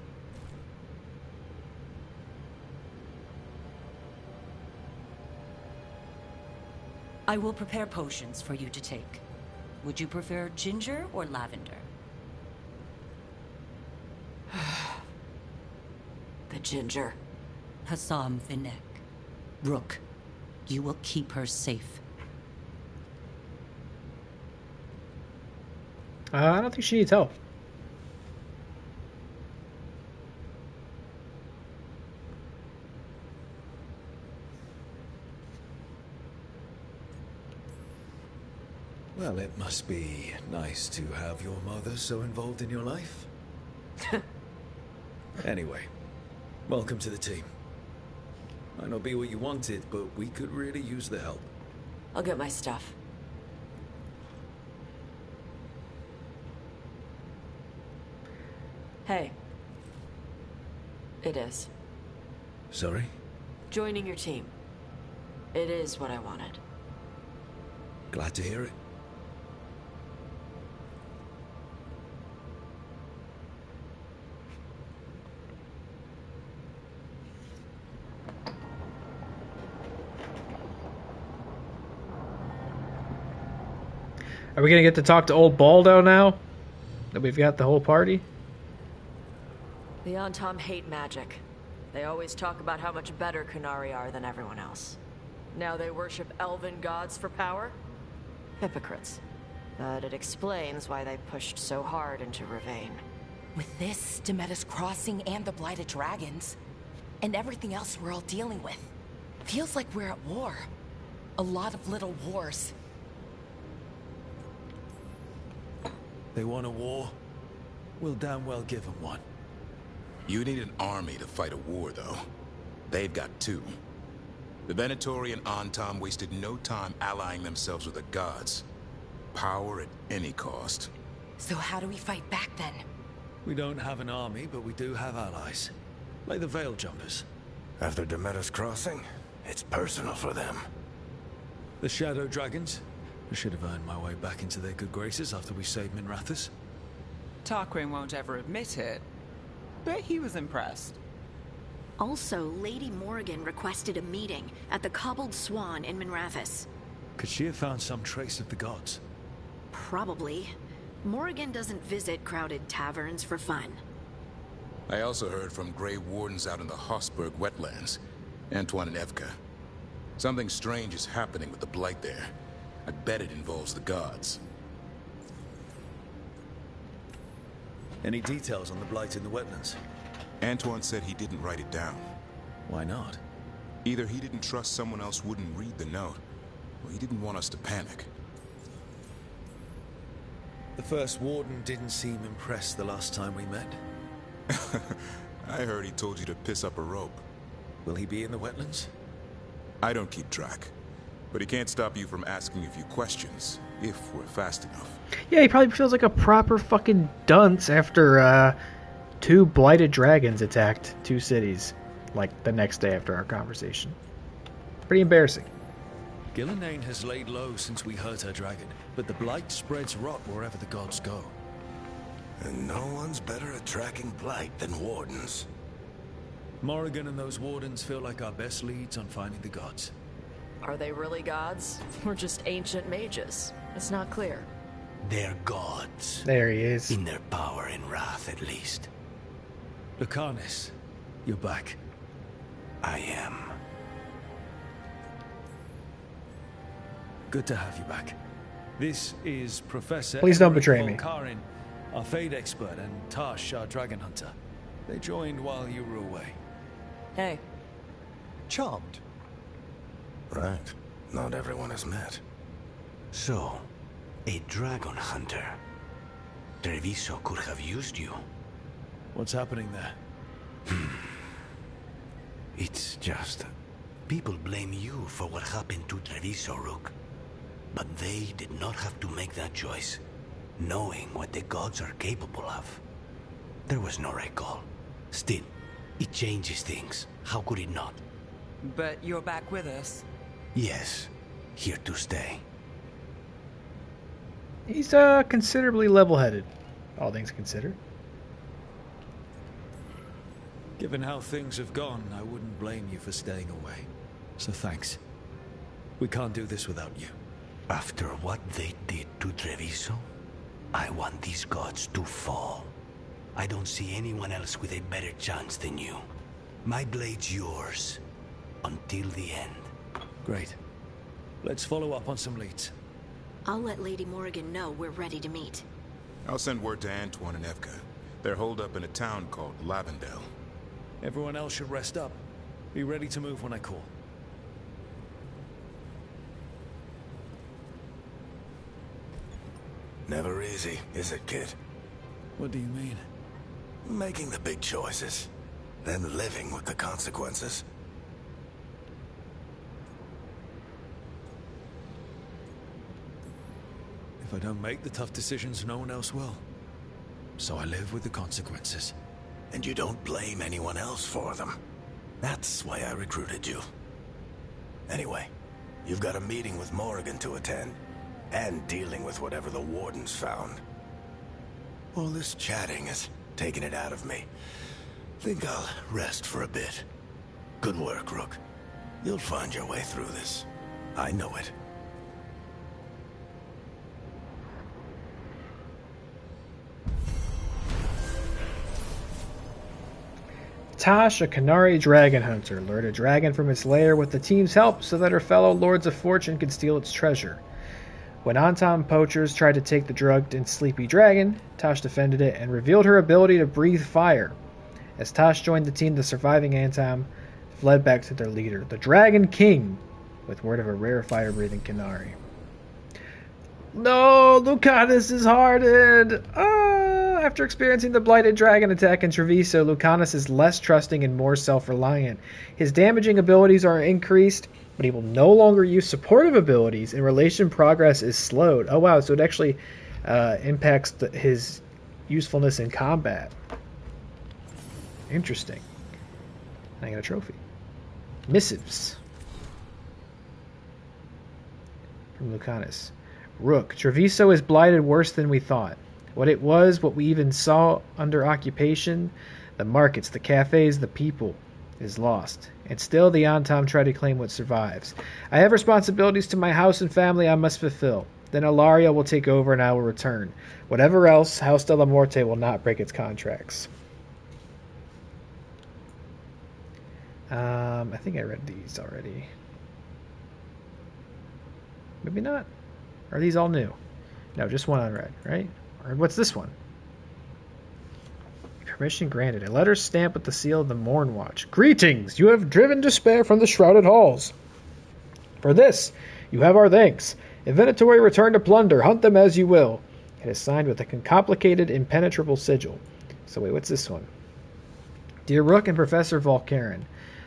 Speaker 16: I will prepare potions for you to take. Would you prefer ginger or lavender?
Speaker 14: The ginger.
Speaker 16: Hassam Vinek. Rook, you will keep her safe.
Speaker 1: I don't think she needs help.
Speaker 2: Well, it must be nice to have your mother so involved in your life. Anyway, welcome to the team. Might not be what you wanted, but we could really use the help.
Speaker 14: I'll get my stuff. Hey. It is.
Speaker 2: Sorry?
Speaker 14: Joining your team. It is what I wanted.
Speaker 2: Glad to hear it.
Speaker 1: Are we gonna get to talk to old Baldo now? That we've got the whole party?
Speaker 14: The Antam hate magic. They always talk about how much better Qunari are than everyone else. Now they worship elven gods for power? Hypocrites. But it explains why they pushed so hard into Ravain.
Speaker 3: With this, Demeter's Crossing and the Blighted Dragons, and everything else we're all dealing with, feels like we're at war. A lot of little wars.
Speaker 2: They want a war? We'll damn well give them one.
Speaker 9: You need an army to fight a war, though. They've got two. The Venatori and Antam wasted no time allying themselves with the gods. Power at any cost.
Speaker 3: So how do we fight back then?
Speaker 2: We don't have an army, but we do have allies. Like the Veil Jumpers.
Speaker 10: After Demeter's Crossing, it's personal for them.
Speaker 2: The Shadow Dragons? I should have earned my way back into their good graces after we saved Minrathous.
Speaker 11: Tarquin won't ever admit it, but he was impressed.
Speaker 12: Also, Lady Morrigan requested a meeting at the Cobbled Swan in Minrathous.
Speaker 2: Could she have found some trace of the gods?
Speaker 12: Probably. Morrigan doesn't visit crowded taverns for fun.
Speaker 9: I also heard from Grey Wardens out in the Hossberg wetlands, Antoine and Evka. Something strange is happening with the Blight there. I bet it involves the gods.
Speaker 2: Any details on the Blight in the wetlands?
Speaker 9: Antoine said he didn't write it down.
Speaker 2: Why not?
Speaker 9: Either he didn't trust someone else wouldn't read the note, or he didn't want us to panic.
Speaker 2: The first warden didn't seem impressed the last time we met.
Speaker 9: I heard he told you to piss up a rope.
Speaker 2: Will he be in the wetlands?
Speaker 9: I don't keep track. But he can't stop you from asking a few questions, if we're fast enough.
Speaker 1: Yeah, he probably feels like a proper fucking dunce after 2 blighted dragons attacked 2 cities, like the next day after our conversation. Pretty embarrassing.
Speaker 2: Gillenane has laid low since we hurt her dragon, but the Blight spreads rot wherever the gods go.
Speaker 10: And no one's better at tracking Blight than Wardens.
Speaker 2: Morrigan and those Wardens feel like our best leads on finding the gods.
Speaker 14: Are they really gods? Or just ancient mages? It's not clear.
Speaker 10: They're gods.
Speaker 1: There he is.
Speaker 10: In their power and wrath, at least.
Speaker 2: Lucanus, you're back.
Speaker 10: I am.
Speaker 2: Good to have you back. This is Professor...
Speaker 1: Please don't betray me.
Speaker 2: Volkarin, Our Fade expert and Tash, our dragon hunter. They joined while you were away.
Speaker 14: Hey.
Speaker 10: Charmed. Right. Not everyone has met.
Speaker 17: So, a dragon hunter. Treviso could have used you.
Speaker 2: What's happening there?
Speaker 17: It's just... people blame you for what happened to Treviso, Rook. But they did not have to make that choice, knowing what the gods are capable of. There was no recall. Still, it changes things. How could it not?
Speaker 11: But you're back with us.
Speaker 17: Yes, here to stay.
Speaker 1: He's considerably level-headed, all things considered.
Speaker 2: Given how things have gone, I wouldn't blame you for staying away. So thanks. We can't do this without you.
Speaker 17: After what they did to Treviso, I want these gods to fall. I don't see anyone else with a better chance than you. My blade's yours, until the end.
Speaker 2: Great. Let's follow up on some leads.
Speaker 12: I'll let Lady Morrigan know we're ready to meet.
Speaker 9: I'll send word to Antoine and Evka. They're holed up in a town called Lavendel.
Speaker 2: Everyone else should rest up. Be ready to move when I call.
Speaker 10: Never easy, is it, kid?
Speaker 2: What do you mean?
Speaker 10: Making the big choices, then living with the consequences.
Speaker 2: If I don't make the tough decisions, no one else will. So I live with the consequences.
Speaker 10: And you don't blame anyone else for them. That's why I recruited you. Anyway, you've got a meeting with Morrigan to attend, and dealing with whatever the Wardens found. All this chatting is taking it out of me. Think I'll rest for a bit. Good work, Rook. You'll find your way through this. I know it.
Speaker 1: Tash, a Qunari dragon hunter, lured a dragon from its lair with the team's help so that her fellow Lords of Fortune could steal its treasure. When Antom poachers tried to take the drugged and sleepy dragon, Tash defended it and revealed her ability to breathe fire. As Tash joined the team, the surviving Antom fled back to their leader, the Dragon King, with word of a rare fire-breathing Qunari. No, Lucanus is hardened! After experiencing the Blighted Dragon attack in Treviso, Lucanus is less trusting and more self-reliant. His damaging abilities are increased, but he will no longer use supportive abilities, and relation progress is slowed. Oh wow, so it actually impacts his usefulness in combat. Interesting. I got a trophy. Missives. From Lucanus. Rook, Treviso is blighted worse than we thought. What it was, what we even saw under occupation, the markets, the cafes, the people, is lost. And still the Antom try to claim what survives. I have responsibilities to my house and family I must fulfill. Then Ilaria will take over and I will return. Whatever else, House de la Morte will not break its contracts. I think I read these already. Maybe not. Are these all new? No, just one unread, right? Or what's this one? Permission granted. A letter stamped with the seal of the Morn Watch. Greetings! You have driven despair from the shrouded halls. For this, you have our thanks. Inventory return to plunder. Hunt them as you will. It is signed with a complicated, impenetrable sigil. So wait, what's this one? Dear Rook and Professor Volcarin,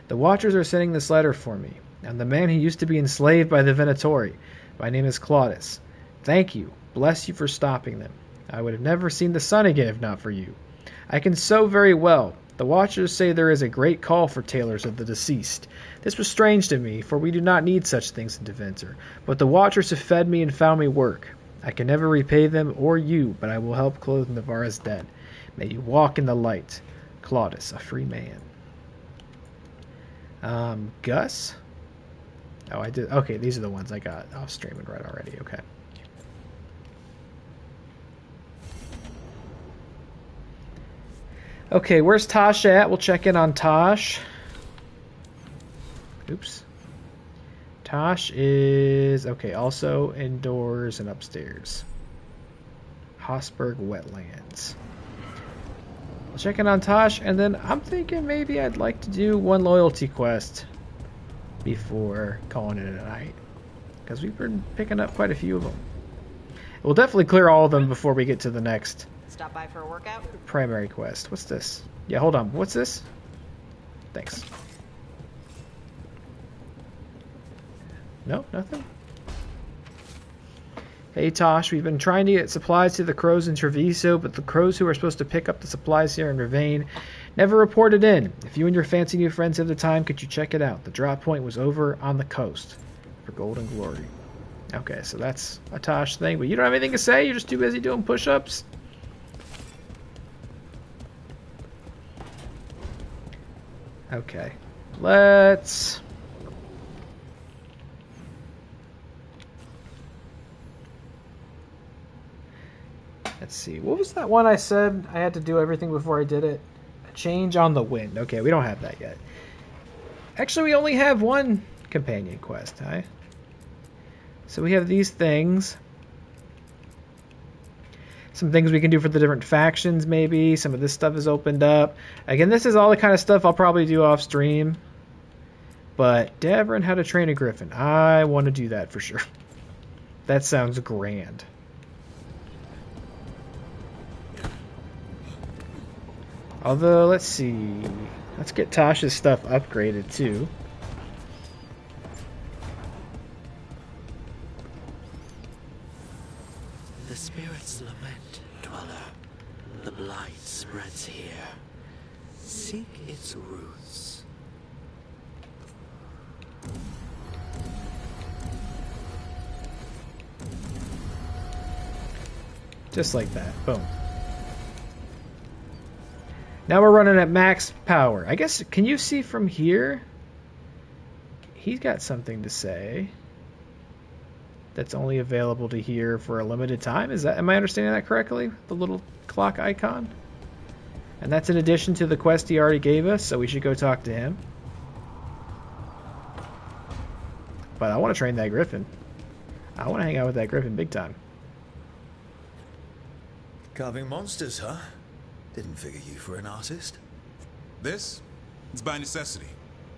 Speaker 1: the Watchers are sending this letter for me. I'm the man who used to be enslaved by the Venatori. My name is Claudius. Thank you. Bless you for stopping them. I would have never seen the sun again if not for you. I can sew very well. The Watchers say there is a great call for tailors of the deceased. This was strange to me, for we do not need such things in Deventer. But the Watchers have fed me and found me work. I can never repay them or you, but I will help clothe Navarra's dead. May you walk in the light. Claudius, a free man. Gus? Oh, I did. Okay, these are the ones I got off stream and read already. Okay. Okay, where's Tosh at? We'll check in on Tosh. Oops. Tosh is... Okay, also indoors and upstairs. Hossberg Wetlands. I'll check in on Tosh, and then I'm thinking maybe I'd like to do one loyalty quest before calling it a night, because we've been picking up quite a few of them. We'll definitely clear all of them before we get to the next
Speaker 13: Stop by for a workout?
Speaker 1: primary quest. What's this? Yeah, hold on. What's this? Thanks. No, nothing? Hey Tosh, we've been trying to get supplies to the crows in Treviso, but the crows who are supposed to pick up the supplies here in Ravane never reported in. If you and your fancy new friends have the time, could you check it out? The drop point was over on the coast for Gold and Glory. Okay, so that's a Tosh thing, but you don't have anything to say? You're just too busy doing push-ups? Okay, let's see. What was that one I said I had to do everything before I did it? A change on the wind. Okay, we don't have that yet. Actually, we only have one companion quest, huh? So we have these things. Some things we can do for the different factions, maybe. Some of this stuff is opened up. Again, this is all the kind of stuff I'll probably do off stream. But Davrin, how to train a griffin. I want to do that for sure. That sounds grand. Although, let's see. Let's get Tasha's stuff upgraded too.
Speaker 17: The spirits lament, dweller. The blight spreads here. Seek its roots.
Speaker 1: Just like that. Boom. Now we're running at max power. I guess, can you see from here? He's got something to say that's only available to hear for a limited time. Am I understanding that correctly? The little clock icon? And that's in addition to the quest he already gave us, so we should go talk to him. But I want to train that griffin. I want to hang out with that griffin big time.
Speaker 2: Carving monsters, huh? Didn't figure you for an artist.
Speaker 9: This? It's by necessity.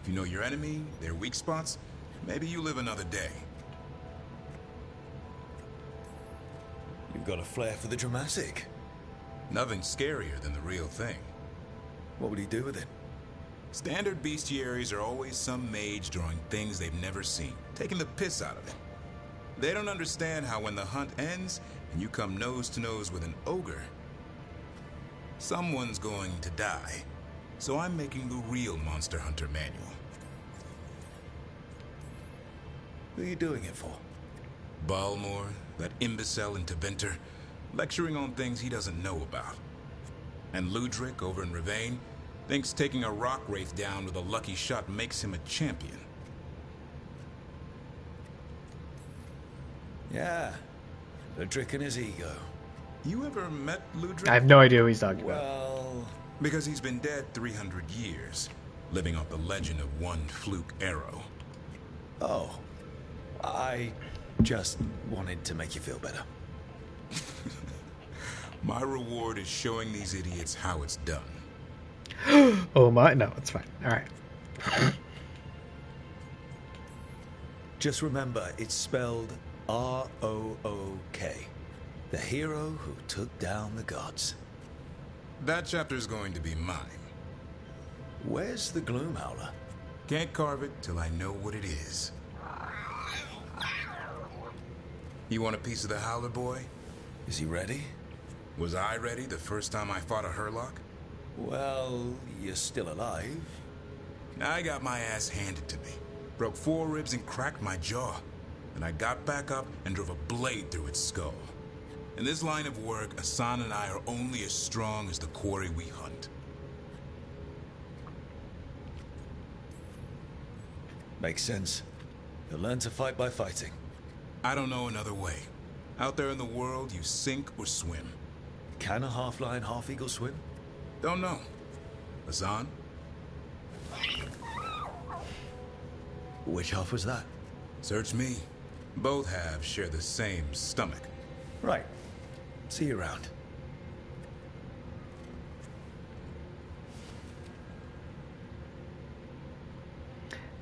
Speaker 9: If you know your enemy, their weak spots, maybe you live another day.
Speaker 2: You've got a flair for the dramatic.
Speaker 9: Nothing scarier than the real thing.
Speaker 2: What would he do with it?
Speaker 9: Standard bestiaries are always some mage drawing things they've never seen, taking the piss out of it. They don't understand how when the hunt ends and you come nose to nose with an ogre, someone's going to die. So I'm making the real Monster Hunter manual.
Speaker 2: Who are you doing it for?
Speaker 9: Balmor, that imbecile in Teventer, lecturing on things he doesn't know about. And Ludric over in Ravane thinks taking a rock wraith down with a lucky shot makes him a champion.
Speaker 2: Yeah, Ludric and his ego.
Speaker 9: You ever met Ludric?
Speaker 1: I have no idea what he's talking about.
Speaker 9: Well, because he's been dead 300 years, living off the legend of one fluke arrow.
Speaker 2: Oh, I just wanted to make you feel better.
Speaker 9: My reward is showing these idiots how it's done.
Speaker 1: Oh my, no, it's fine. All right.
Speaker 2: Just remember, it's spelled R-O-O-K. The hero who took down the gods.
Speaker 9: That chapter's going to be mine.
Speaker 2: Where's the Gloomhowler?
Speaker 9: Can't carve it till I know what it is. You want a piece of the Howler boy?
Speaker 2: Is he ready?
Speaker 9: Was I ready the first time I fought a Hurlock?
Speaker 2: Well, you're still alive.
Speaker 9: I got my ass handed to me. Broke 4 ribs and cracked my jaw. Then I got back up and drove a blade through its skull. In this line of work, Asan and I are only as strong as the quarry we hunt.
Speaker 2: Makes sense. You'll learn to fight by fighting.
Speaker 9: I don't know another way. Out there in the world, you sink or swim.
Speaker 2: Can a half-lion, half-eagle swim?
Speaker 9: Don't know. Asan?
Speaker 2: Which half was that?
Speaker 9: Search me. Both halves share the same stomach.
Speaker 2: Right. See you around.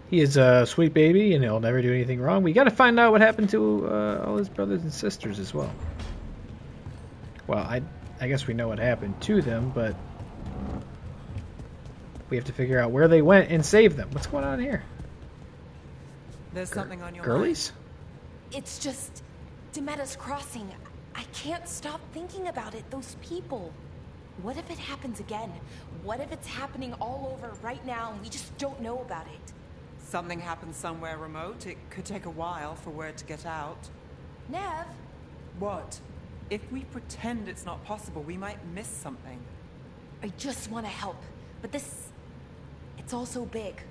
Speaker 1: He is a sweet baby, and he'll never do anything wrong. We got to find out what happened to all his brothers and sisters as well. Well, I guess we know what happened to them, but we have to figure out where they went and save them. What's going on here?
Speaker 11: There's something on your
Speaker 1: Girlies?
Speaker 3: It's just Demetta's Crossing. I can't stop thinking about it. Those people. What if it happens again? What if it's happening all over right now and we just don't know about it?
Speaker 11: Something happens somewhere remote. It could take a while for word to get out.
Speaker 3: Nev?
Speaker 11: What? If we pretend it's not possible, we might miss something.
Speaker 3: I just want to help, but it's all so big.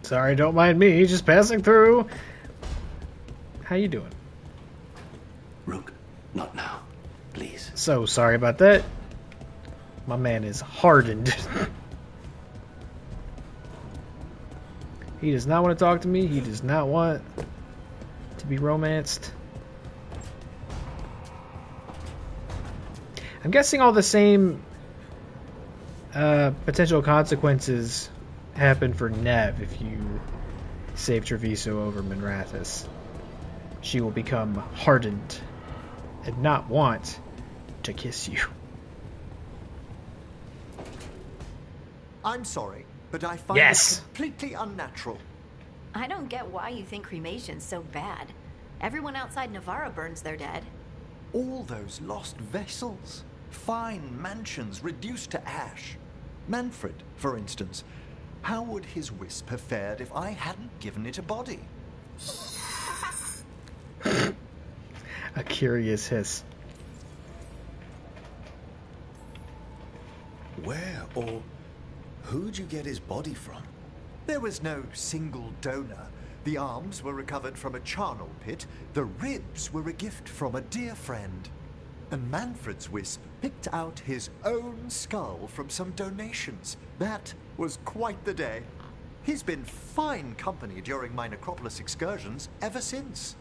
Speaker 1: Sorry, don't mind me. Just passing through. How you doing?
Speaker 17: Rook, not now. Please.
Speaker 1: So sorry about that. My man is hardened. He does not want to talk to me. He does not want to be romanced. I'm guessing all the same potential consequences happen for Nev if you save Treviso over Minrathous. She will become hardened and not want to kiss you.
Speaker 4: I'm sorry, but I find
Speaker 1: Yes.
Speaker 4: it completely unnatural.
Speaker 12: I don't get why you think cremation's so bad. Everyone outside Navarra burns their dead.
Speaker 4: All those lost vessels, fine mansions reduced to ash. Manfred, for instance, how would his wisp have fared if I hadn't given it a body?
Speaker 1: A curious hiss.
Speaker 2: Where or who'd you get his body from?
Speaker 4: There was no single donor. The arms were recovered from a charnel pit. The ribs were a gift from a dear friend. And Manfred's wisp picked out his own skull from some donations. That was quite the day. He's been fine company during my necropolis excursions ever since.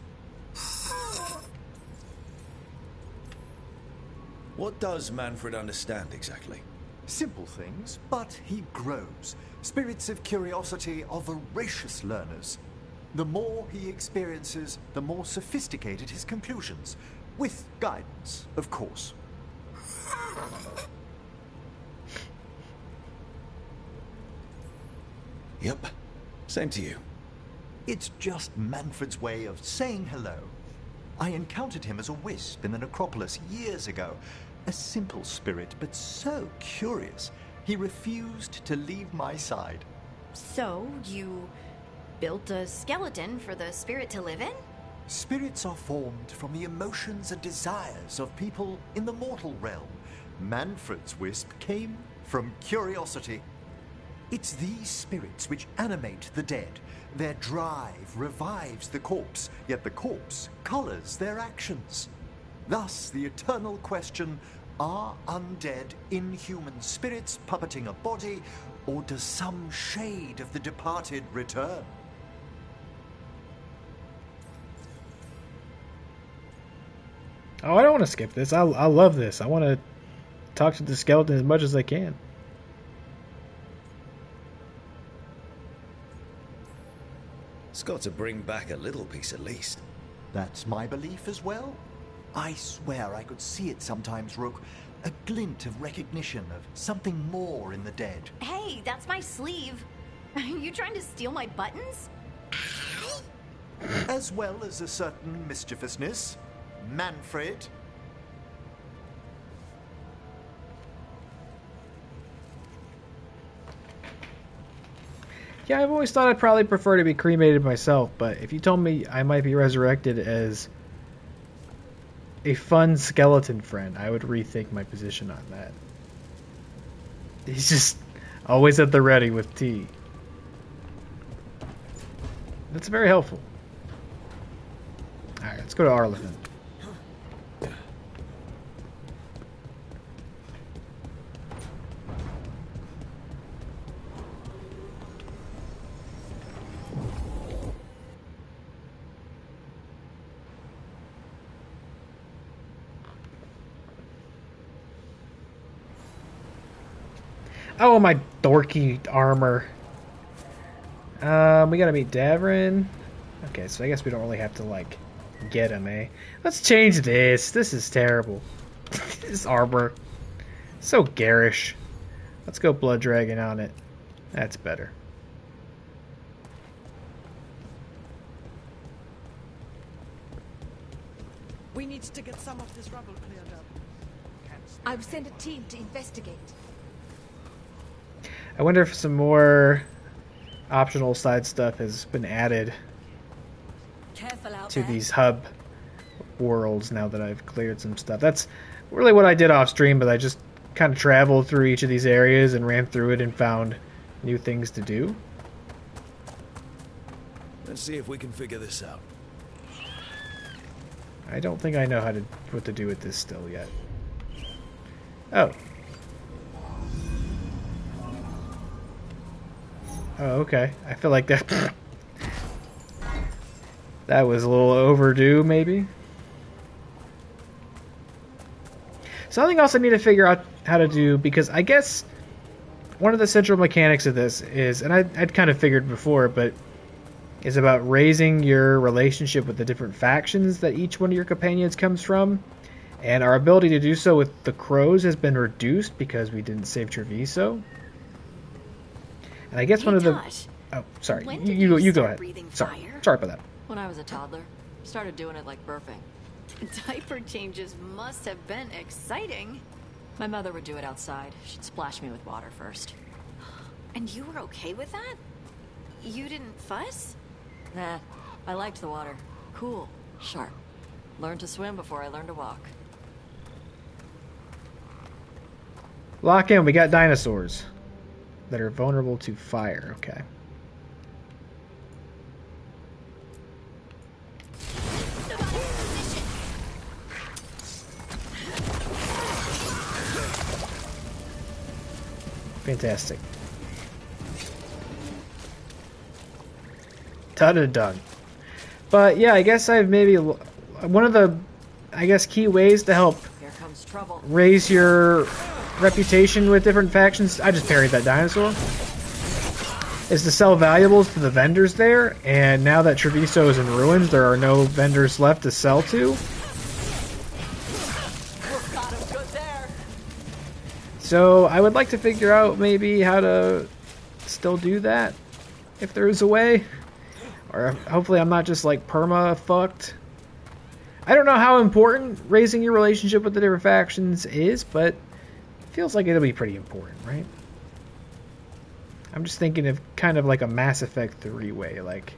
Speaker 2: What does Manfred understand exactly?
Speaker 4: Simple things, but he grows. Spirits of curiosity are voracious learners. The more he experiences, the more sophisticated his conclusions. With guidance, of course.
Speaker 2: Yep. Same to you.
Speaker 4: It's just Manfred's way of saying hello. I encountered him as a wisp in the necropolis years ago. A simple spirit, but so curious. He refused to leave my side.
Speaker 12: So, you built a skeleton for the spirit to live in?
Speaker 4: Spirits are formed from the emotions and desires of people in the mortal realm. Manfred's wisp came from curiosity. It's these spirits which animate the dead. Their drive revives the corpse, yet the corpse colors their actions. Thus, the eternal question, are undead inhuman spirits puppeting a body, or does some shade of the departed return?
Speaker 1: Oh, I don't want to skip this. I love this. I want to talk to the skeleton as much as I can.
Speaker 2: It's got to bring back a little piece at least.
Speaker 4: That's my belief as well. I swear I could see it sometimes, Rook. A glint of recognition of something more in the dead.
Speaker 12: Hey, that's my sleeve. Are you trying to steal my buttons?
Speaker 4: As well as a certain mischievousness. Manfred.
Speaker 1: Yeah, I've always thought I'd probably prefer to be cremated myself, but if you told me I might be resurrected as a fun skeleton friend, I would rethink my position on that. He's just always at the ready with tea. That's very helpful. Alright, let's go to Arlington. Oh, my dorky armor. We gotta meet Davrin. Okay, so I guess we don't really have to, like, get him, eh? Let's change this. This is terrible. This armor. So garish. Let's go Blood Dragon on it. That's better.
Speaker 5: We need to get some of this rubble cleared up.
Speaker 3: I've sent a team to investigate.
Speaker 1: I wonder if some more optional side stuff has been added to these hub worlds now that I've cleared some stuff. That's really what I did off stream, but I just kind of traveled through each of these areas and ran through it and found new things to do.
Speaker 2: Let's see if we can figure this out.
Speaker 1: I don't think I know what to do with this still yet. Oh. Oh, okay. I feel like that that was a little overdue, maybe. Something else I need to figure out how to do, because I guess one of the central mechanics of this is, and I'd kind of figured before, but is about raising your relationship with the different factions that each one of your companions comes from. And our ability to do so with the crows has been reduced because we didn't save Treviso. And I guess one of the... Oh, sorry. You go ahead. Sorry about that.
Speaker 14: When I was a toddler. Started doing it like burping.
Speaker 12: Diaper changes must have been exciting.
Speaker 14: My mother would do it outside. She'd splash me with water first.
Speaker 12: And you were okay with that? You didn't fuss?
Speaker 14: Nah, I liked the water. Cool, sharp. Learned to swim before I learned to walk.
Speaker 1: Lock in, we got dinosaurs that are vulnerable to fire. Okay. Fantastic. Done. But yeah, I guess I've maybe one of the, I guess, key ways to help raise your reputation with different factions. I just parried that dinosaur. Is to sell valuables to the vendors there, and now that Treviso is in ruins, there are no vendors left to sell to. So I would like to figure out maybe how to still do that, if there is a way. Or hopefully I'm not just like perma fucked. I don't know how important raising your relationship with the different factions is, but it feels like it'll be pretty important, right? I'm just thinking of kind of like a Mass Effect 3 way. Like,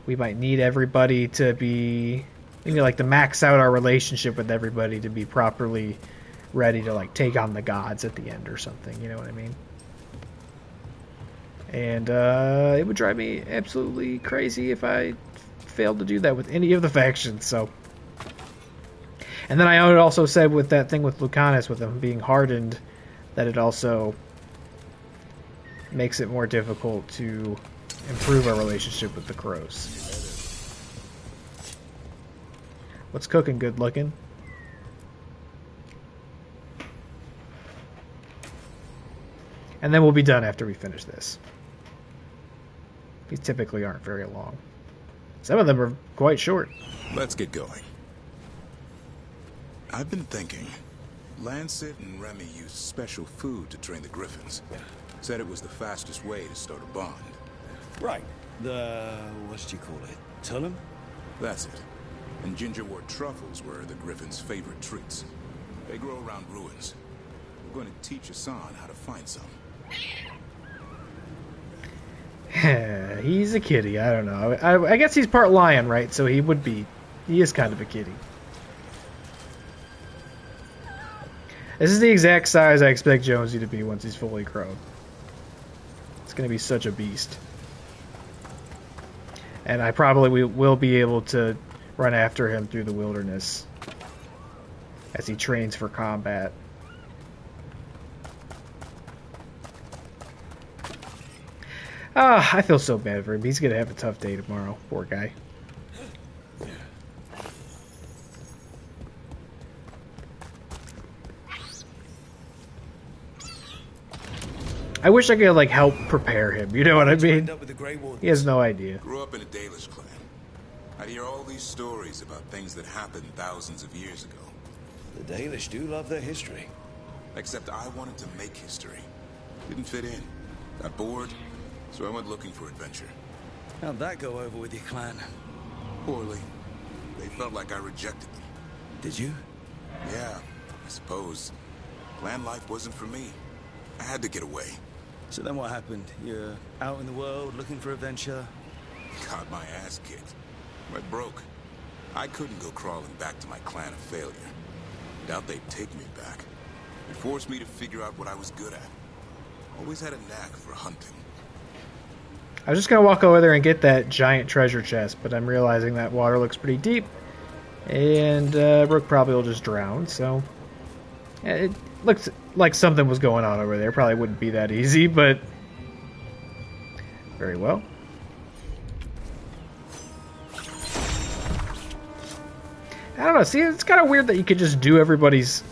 Speaker 1: we might need everybody to be, like to max out our relationship with everybody to be properly ready to like take on the gods at the end or something, you know what I mean? And it would drive me absolutely crazy if I failed to do that with any of the factions, so. And then I would also said with that thing with Lucanus, with him being hardened, that it also makes it more difficult to improve our relationship with the crows. What's cooking good looking? And then we'll be done after we finish this. These typically aren't very long. Some of them are quite short.
Speaker 9: Let's get going. I've been thinking. Lancet and Remy used special food to train the griffins. Said it was the fastest way to start a bond.
Speaker 2: Right. What do you call it? Tullum?
Speaker 9: That's it. And gingerwort truffles were the griffins' favorite treats. They grow around ruins. We're going to teach Hassan how to find some.
Speaker 1: He's a kitty. I don't know. I guess he's part lion, right? So he would be. He is kind of a kitty. This is the exact size I expect Jonesy to be once he's fully grown. It's going to be such a beast. And I probably will be able to run after him through the wilderness as he trains for combat. I feel so bad for him. He's going to have a tough day tomorrow. Poor guy. I wish I could like help prepare him. You know what I mean? He has no idea.
Speaker 9: Grew up in a Dalish clan. I'd hear all these stories about things that happened thousands of years ago.
Speaker 2: The Dalish do love their history.
Speaker 9: Except I wanted to make history. Didn't fit in. Got bored, so I went looking for adventure.
Speaker 2: How'd that go over with your clan?
Speaker 9: Poorly. They felt like I rejected them.
Speaker 2: Did you?
Speaker 9: Yeah, I suppose. Clan life wasn't for me. I had to get away.
Speaker 2: So then what happened? You're out in the world looking for adventure?
Speaker 9: Got my ass kicked. Went broke. I couldn't go crawling back to my clan a failure. Doubt they'd take me back. It forced me to figure out what I was good at. Always had a knack for hunting.
Speaker 1: I was just gonna walk over there and get that giant treasure chest, but I'm realizing that water looks pretty deep, and Rook probably will just drown, so... It looks like something was going on over there. Probably wouldn't be that easy, but... Very well. I don't know, see, it's kind of weird that you could just do everybody's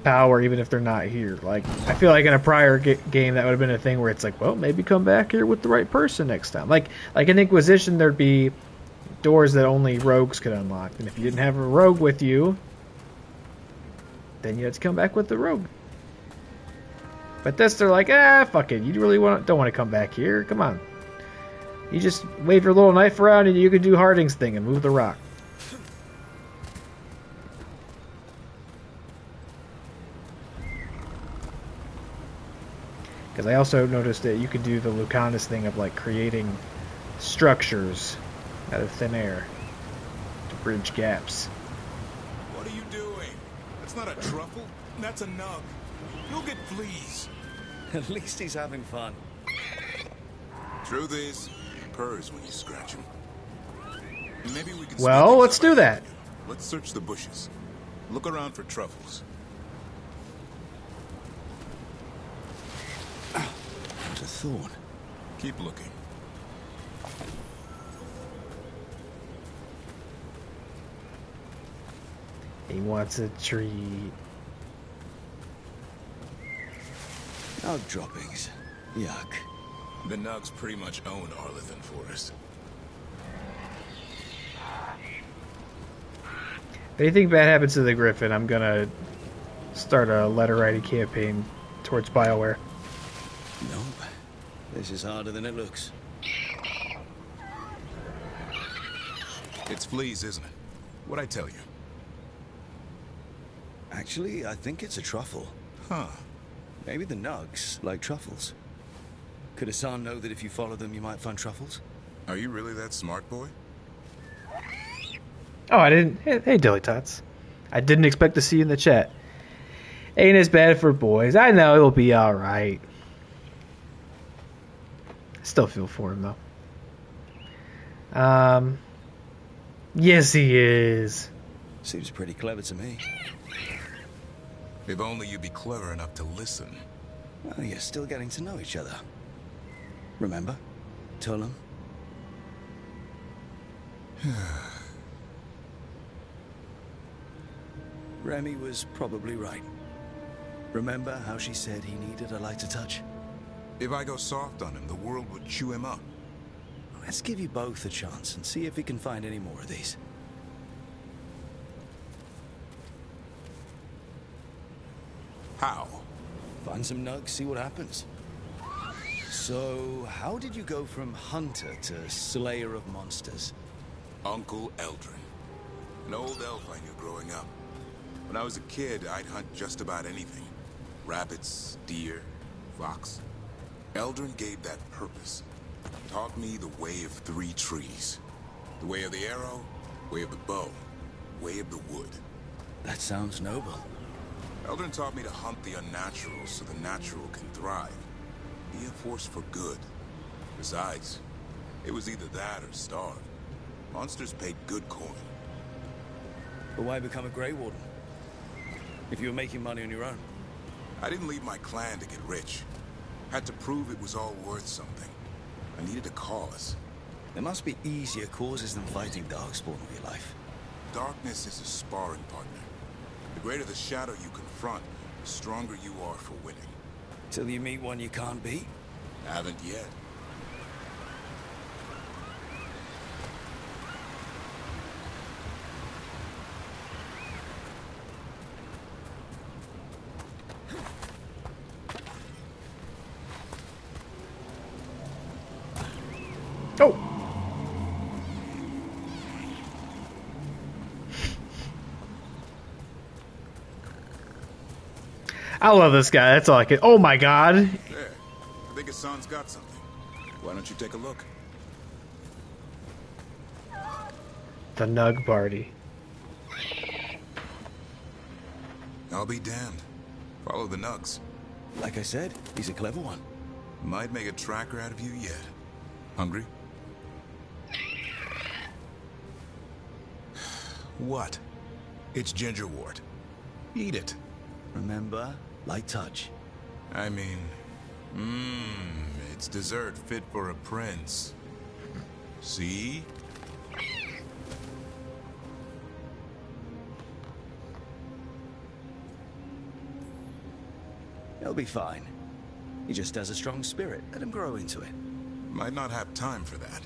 Speaker 1: power even if they're not here. Like, I feel like in a prior game that would have been a thing where it's like, well, maybe come back here with the right person next time. Like in Inquisition, there'd be doors that only rogues could unlock, and if you didn't have a rogue with you, then you had to come back with the rogue. But this, they're like, fuck it, you really don't want to come back here, come on. You just wave your little knife around and you can do Harding's thing and move the rock. Because I also noticed that you could do the Lucanus thing of like creating structures out of thin air to bridge gaps.
Speaker 9: What are you doing? That's not a truffle. That's a nug. You'll get fleas.
Speaker 2: At least he's having fun.
Speaker 9: Truth is, he purrs when you scratch him. Maybe we can.
Speaker 1: Well, let's do that.
Speaker 9: Let's search the bushes. Look around for truffles.
Speaker 2: What a thorn.
Speaker 9: Keep looking.
Speaker 1: He wants a treat.
Speaker 2: Nug droppings. Yuck.
Speaker 9: The Nugs pretty much own Arlithan Forest.
Speaker 1: If anything bad happens to the Griffin, I'm gonna start a letter writing campaign towards BioWare.
Speaker 2: Nope. This is harder than it looks.
Speaker 9: It's fleas, isn't it? What'd I tell you?
Speaker 2: Actually, I think it's a truffle.
Speaker 9: Huh.
Speaker 2: Maybe the Nugs like truffles. Could Hassan know that if you follow them, you might find truffles?
Speaker 9: Are you really that smart, boy?
Speaker 1: Oh, I didn't... Hey, Dilly Tots. I didn't expect to see you in the chat. Ain't as bad for boys. I know, it'll be alright. Still feel for him, though. Yes, he is.
Speaker 2: Seems pretty clever to me.
Speaker 9: If only you'd be clever enough to listen.
Speaker 2: Well, you're still getting to know each other. Remember? Tullum? Remy was probably right. Remember how she said he needed a lighter touch?
Speaker 9: If I go soft on him, the world would chew him up.
Speaker 2: Let's give you both a chance and see if we can find any more of these.
Speaker 9: How?
Speaker 2: Find some nugs, see what happens. So, how did you go from hunter to slayer of monsters?
Speaker 9: Uncle Eldrin. An old elf I knew growing up. When I was a kid, I'd hunt just about anything. Rabbits, deer, fox. Eldrin gave that purpose. Taught me the way of 3 trees. The way of the arrow, way of the bow, way of the wood.
Speaker 2: That sounds noble.
Speaker 9: Eldrin taught me to hunt the unnatural so the natural can thrive. Be a force for good. Besides, it was either that or starve. Monsters paid good coin.
Speaker 2: But why become a Grey Warden? If you were making money on your own?
Speaker 9: I didn't leave my clan to get rich. Had to prove it was all worth something. I needed a cause.
Speaker 2: There must be easier causes than fighting Darkspawn of your life.
Speaker 9: Darkness is a sparring partner. The greater the shadow you confront, the stronger you are for winning.
Speaker 2: Till you meet one you can't beat?
Speaker 9: Haven't yet.
Speaker 1: Oh! I love this guy. That's all I can. Oh my god!
Speaker 9: There. I think Hassan's got something. Why don't you take a look?
Speaker 1: The Nug Party.
Speaker 9: I'll be damned. Follow the Nugs.
Speaker 2: Like I said, he's a clever one.
Speaker 9: Might make a tracker out of you yet. Hungry? What? It's gingerwort. Eat it.
Speaker 2: Remember? Light touch.
Speaker 9: I mean, it's dessert fit for a prince. See?
Speaker 2: He'll be fine. He just has a strong spirit. Let him grow into it.
Speaker 9: Might not have time for that.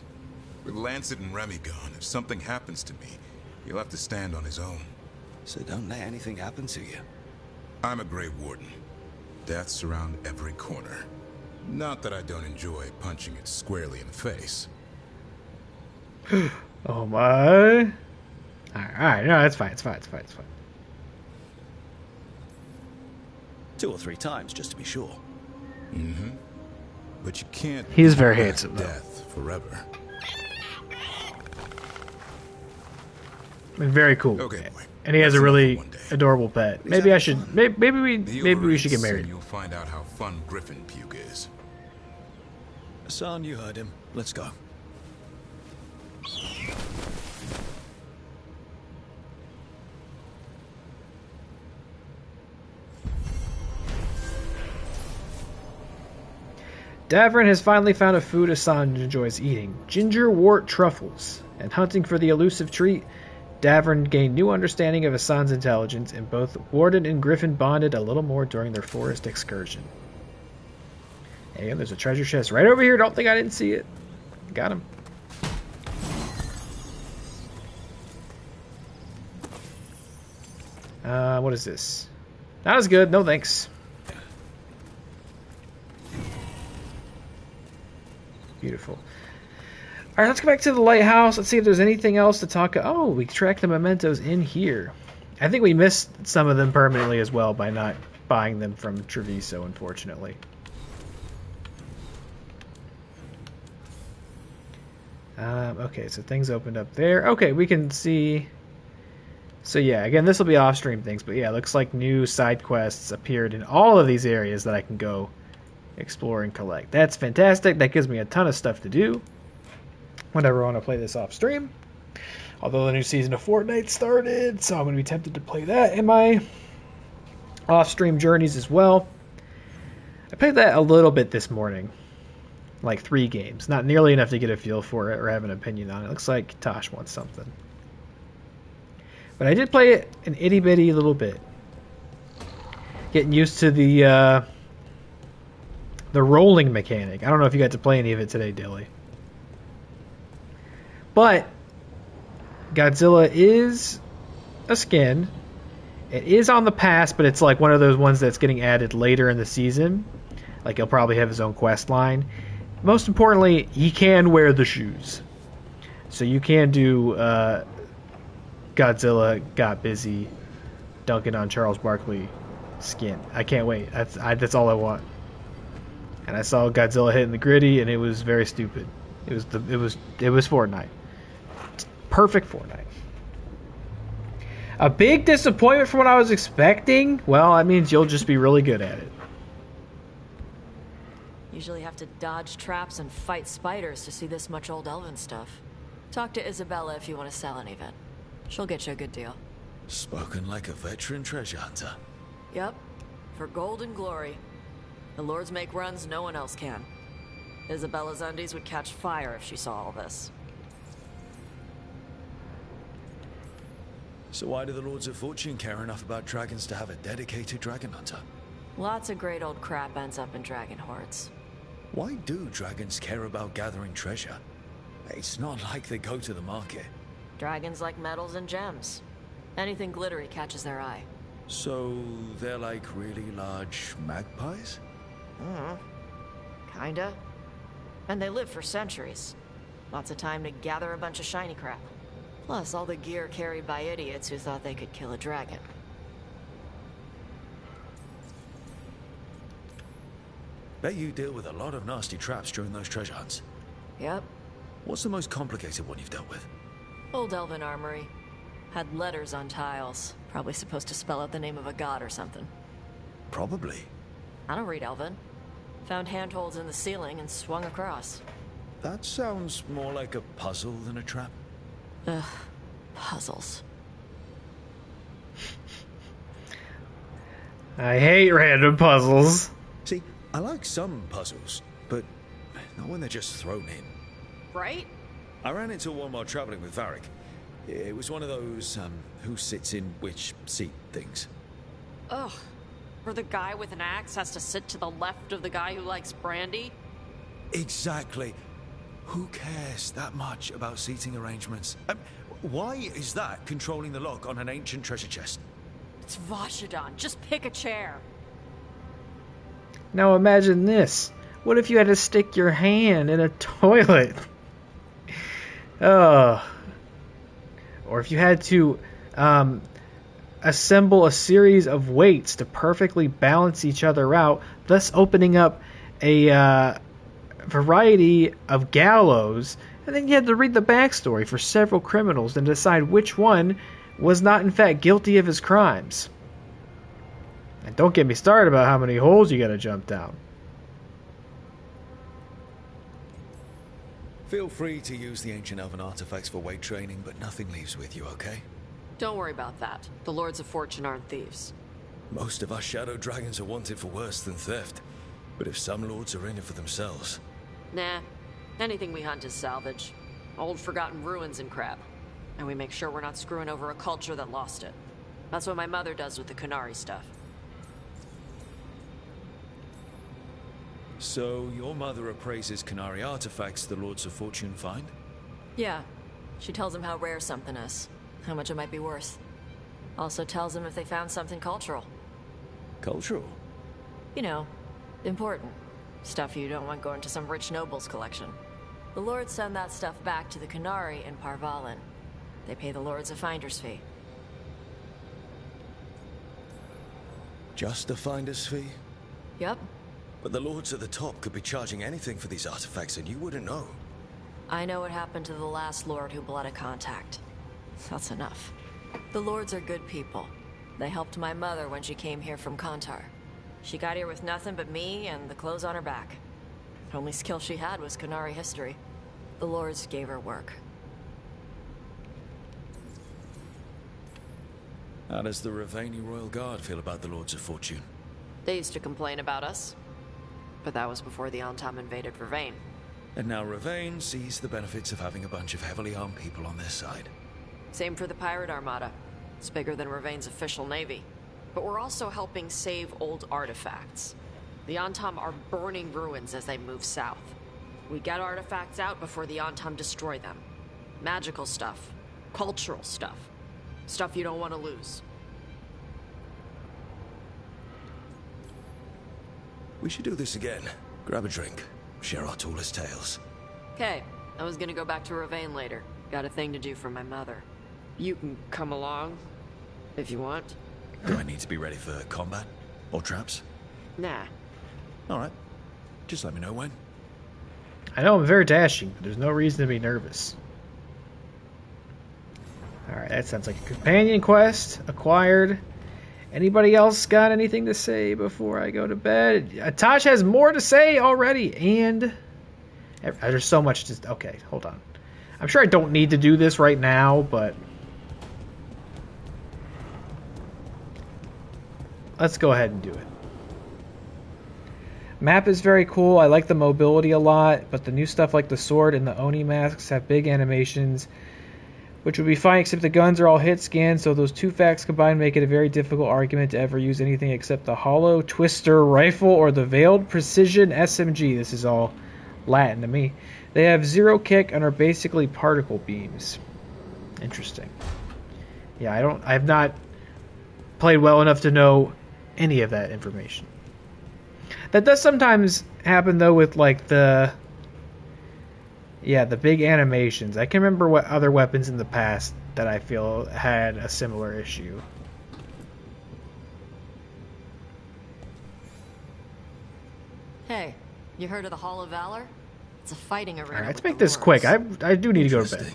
Speaker 9: With Lancet and Remy gone, if something happens to me, he'll have to stand on his own.
Speaker 2: So don't let anything happen to you.
Speaker 9: I'm a Grey Warden. Death's around every corner. Not that I don't enjoy punching it squarely in the face.
Speaker 1: Oh my. Alright, no, it's fine, it's fine.
Speaker 2: 2 or 3 times, just to be sure.
Speaker 9: Mm-hmm. But you can't...
Speaker 1: He's very handsome, though.
Speaker 9: Death forever.
Speaker 1: Very cool.
Speaker 9: Okay, boy.
Speaker 1: And he has a really adorable pet. Maybe I should... Maybe we should get married.
Speaker 9: You'll find out how fun Griffin puke is.
Speaker 2: Hassan, you heard him. Let's go.
Speaker 1: Davrin has finally found a food Hassan enjoys eating, gingerwort truffles. And hunting for the elusive treat, Davrin gained new understanding of Hassan's intelligence, and both Warden and Griffin bonded a little more during their forest excursion. Hey, there's a treasure chest right over here. Don't think I didn't see it. Got him. What is this? Not as good. No thanks. Beautiful. Alright, let's go back to the lighthouse. Let's see if there's anything else to talk about. Oh, we tracked the mementos in here. I think we missed some of them permanently as well by not buying them from Treviso, unfortunately. Okay, so things opened up there. Okay, we can see... So yeah, again, this will be off-stream things, but yeah, it looks like new side quests appeared in all of these areas that I can go explore and collect. That's fantastic. That gives me a ton of stuff to do whenever I want to play this off stream. Although the new season of Fortnite started, so I'm going to be tempted to play that in my off stream journeys as well. I played that a little bit this morning, like 3 games. Not nearly enough to get a feel for it or have an opinion on it. Looks like Tosh wants something. But I did play it an itty bitty little bit. Getting used to the rolling mechanic. I don't know if you got to play any of it today, Dilly. But Godzilla is a skin. It is on the pass, but it's like one of those ones that's getting added later in the season. Like he'll probably have his own quest line. Most importantly, he can wear the shoes. So you can do Godzilla got busy dunking on Charles Barkley skin. I can't wait. That's all I want. And I saw Godzilla hitting the gritty, and it was very stupid. It was Fortnite. Perfect Fortnite. A big disappointment from what I was expecting. Well, that means you'll just be really good at it.
Speaker 14: Usually have to dodge traps and fight spiders to see this much old elven stuff. Talk to Isabella if you want to sell any of it. She'll get you a good deal.
Speaker 2: Spoken like a veteran treasure hunter.
Speaker 14: Yep. For gold and glory. The lords make runs no one else can. Isabella's undies would catch fire if she saw all this.
Speaker 2: So why do the Lords of Fortune care enough about dragons to have a dedicated dragon hunter?
Speaker 14: Lots of great old crap ends up in dragon hoards.
Speaker 2: Why do dragons care about gathering treasure? It's not like they go to the market.
Speaker 14: Dragons like metals and gems. Anything glittery catches their eye.
Speaker 2: So they're like really large magpies?
Speaker 14: Kinda. And they live for centuries. Lots of time to gather a bunch of shiny crap. Plus all the gear carried by idiots who thought they could kill a dragon.
Speaker 2: Bet you deal with a lot of nasty traps during those treasure hunts.
Speaker 14: Yep.
Speaker 2: What's the most complicated one you've dealt with?
Speaker 14: Old elven armory. Had letters on tiles. Probably supposed to spell out the name of a god or something.
Speaker 2: Probably.
Speaker 14: I don't read elven. Found handholds in the ceiling and swung across.
Speaker 2: That sounds more like a puzzle than a trap.
Speaker 14: Ugh. Puzzles.
Speaker 1: I hate random puzzles.
Speaker 2: See, I like some puzzles, but not when they're just thrown in.
Speaker 14: Right?
Speaker 2: I ran into one while traveling with Varric. It was one of those, who sits in which seat things.
Speaker 14: Ugh. Where the guy with an axe has to sit to the left of the guy who likes brandy?
Speaker 2: Exactly. Who cares that much about seating arrangements? Why is that controlling the lock on an ancient treasure chest?
Speaker 14: It's Vashidon. Just pick a chair.
Speaker 1: Now imagine this. What if you had to stick your hand in a toilet? Or if you had to assemble a series of weights to perfectly balance each other out, thus opening up a variety of gallows, and then you had to read the backstory for several criminals and decide which one was not in fact guilty of his crimes. And don't get me started about how many holes you gotta jump down.
Speaker 2: Feel free to use the ancient elven artifacts for weight training, but nothing leaves with you, okay?
Speaker 14: Don't worry about that. The Lords of Fortune aren't thieves.
Speaker 2: Most of us shadow dragons are wanted for worse than theft. But if some lords are in it for themselves...
Speaker 14: Nah. Anything we hunt is salvage. Old forgotten ruins and crap. And we make sure we're not screwing over a culture that lost it. That's what my mother does with the Qunari stuff.
Speaker 2: So, your mother appraises Qunari artifacts the Lords of Fortune find?
Speaker 14: Yeah. She tells them how rare something is. How much it might be worth. Also tells them if they found something cultural.
Speaker 2: Cultural?
Speaker 14: You know, important. Stuff you don't want going to some rich noble's collection. The Lords send that stuff back to the Qunari in Parvalin. They pay the Lords a finder's fee.
Speaker 2: Just a finder's fee?
Speaker 14: Yep.
Speaker 2: But the Lords at the top could be charging anything for these artifacts and you wouldn't know.
Speaker 14: I know what happened to the last Lord who bled a contact. That's enough. The Lords are good people. They helped my mother when she came here from Kantar. She got here with nothing but me and the clothes on her back. The only skill she had was Qunari history. The Lords gave her work.
Speaker 2: How does the Ravani Royal Guard feel about the Lords of Fortune?
Speaker 14: They used to complain about us. But that was before the Antam invaded Ravane.
Speaker 2: And now Ravane sees the benefits of having a bunch of heavily armed people on their side.
Speaker 14: Same for the Pirate Armada. It's bigger than Ravane's official navy. But we're also helping save old artifacts. The Antam are burning ruins as they move south. We get artifacts out before the Antam destroy them. Magical stuff. Cultural stuff. Stuff you don't want to lose.
Speaker 2: We should do this again. Grab a drink. Share our tallest tales.
Speaker 14: Okay, I was gonna go back to Ravane later. Got a thing to do for my mother. You can come along, if you want.
Speaker 2: Do I need to be ready for combat? Or traps?
Speaker 14: Nah.
Speaker 2: Alright. Just let me know when.
Speaker 1: I know I'm very dashing, but there's no reason to be nervous. Alright, that sounds like a companion quest. Acquired. Anybody else got anything to say before I go to bed? Tosh has more to say already, and there's so much to... Okay, hold on. I'm sure I don't need to do this right now, but... Let's go ahead and do it. Map is very cool. I like the mobility a lot, but the new stuff like the sword and the Oni masks have big animations which would be fine except the guns are all hit scans, so those two facts combined make it a very difficult argument to ever use anything except the Hollow Twister rifle or the Veiled Precision SMG. This is all Latin to me. They have 0 kick and are basically particle beams. Interesting. Yeah, I've not played well enough to know any of that information. That does sometimes happen though with like the big animations. I can remember what other weapons in the past that I feel had a similar issue.
Speaker 14: Hey, you heard of the Hall of Valor? It's a fighting arena.
Speaker 1: Alright, let's make this quick. I do need to go to bed.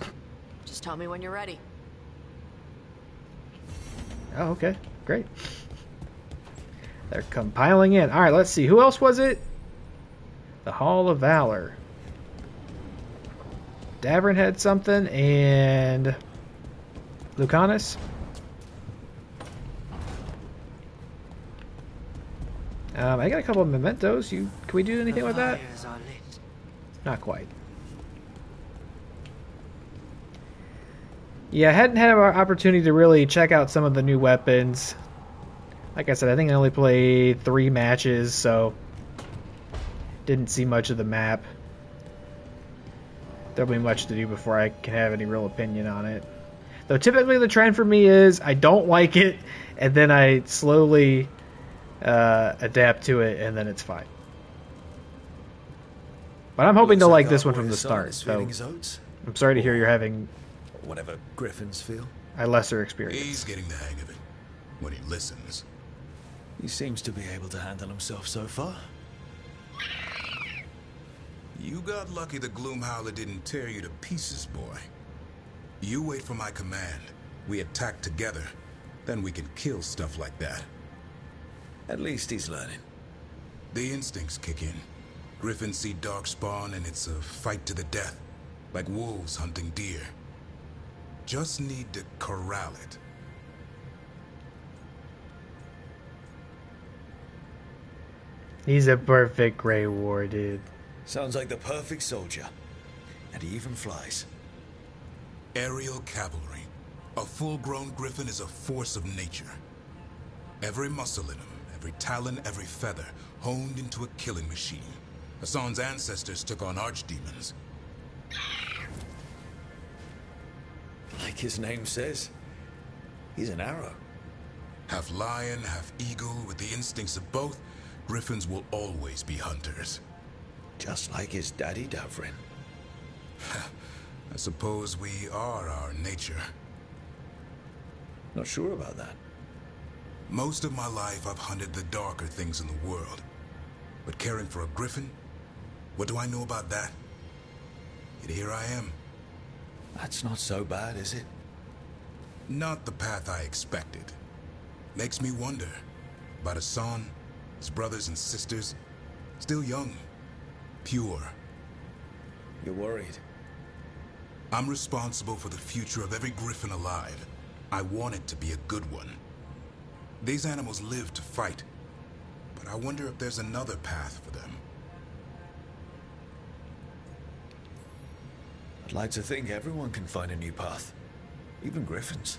Speaker 14: Just tell me when you're ready.
Speaker 1: Oh, okay. Great. They're compiling in. Alright, let's see. Who else was it? The Hall of Valor. Davern had something, and Lucanus. I got a couple of mementos. Can we do anything with that? Not quite. Yeah, I hadn't had an opportunity to really check out some of the new weapons. Like I said, I think I only played 3 matches, so didn't see much of the map. There'll be much to do before I can have any real opinion on it. Though typically the trend for me is I don't like it, and then I slowly adapt to it, and then it's fine. But I'm hoping to like this one from the start. So I'm sorry to hear you're having
Speaker 2: whatever griffins feel.
Speaker 1: A lesser experience.
Speaker 9: He's getting the hang of it when he listens.
Speaker 2: He seems to be able to handle himself so far.
Speaker 9: You got lucky the Gloomhowler didn't tear you to pieces, boy. You wait for my command. We attack together. Then we can kill stuff like that.
Speaker 2: At least he's learning.
Speaker 9: The instincts kick in. Griffins see darkspawn and it's a fight to the death. Like wolves hunting deer. Just need to corral it.
Speaker 1: He's a perfect Grey War, dude.
Speaker 2: Sounds like the perfect soldier. And he even flies.
Speaker 9: Aerial cavalry. A full-grown griffin is a force of nature. Every muscle in him, every talon, every feather, honed into a killing machine. Hassan's ancestors took on archdemons.
Speaker 2: Like his name says, he's an arrow.
Speaker 9: Half lion, half eagle, with the instincts of both, griffins will always be hunters.
Speaker 2: Just like his daddy Davrin.
Speaker 9: I suppose we are our nature.
Speaker 2: Not sure about that.
Speaker 9: Most of my life I've hunted the darker things in the world. But caring for a griffin? What do I know about that? Yet here I am.
Speaker 2: That's not so bad, is it?
Speaker 9: Not the path I expected. Makes me wonder about Hassan, his brothers and sisters. Still young. Pure.
Speaker 2: You're worried?
Speaker 9: I'm responsible for the future of every griffin alive. I want it to be a good one. These animals live to fight, but I wonder if there's another path for them.
Speaker 2: I'd like to think everyone can find a new path. Even griffins.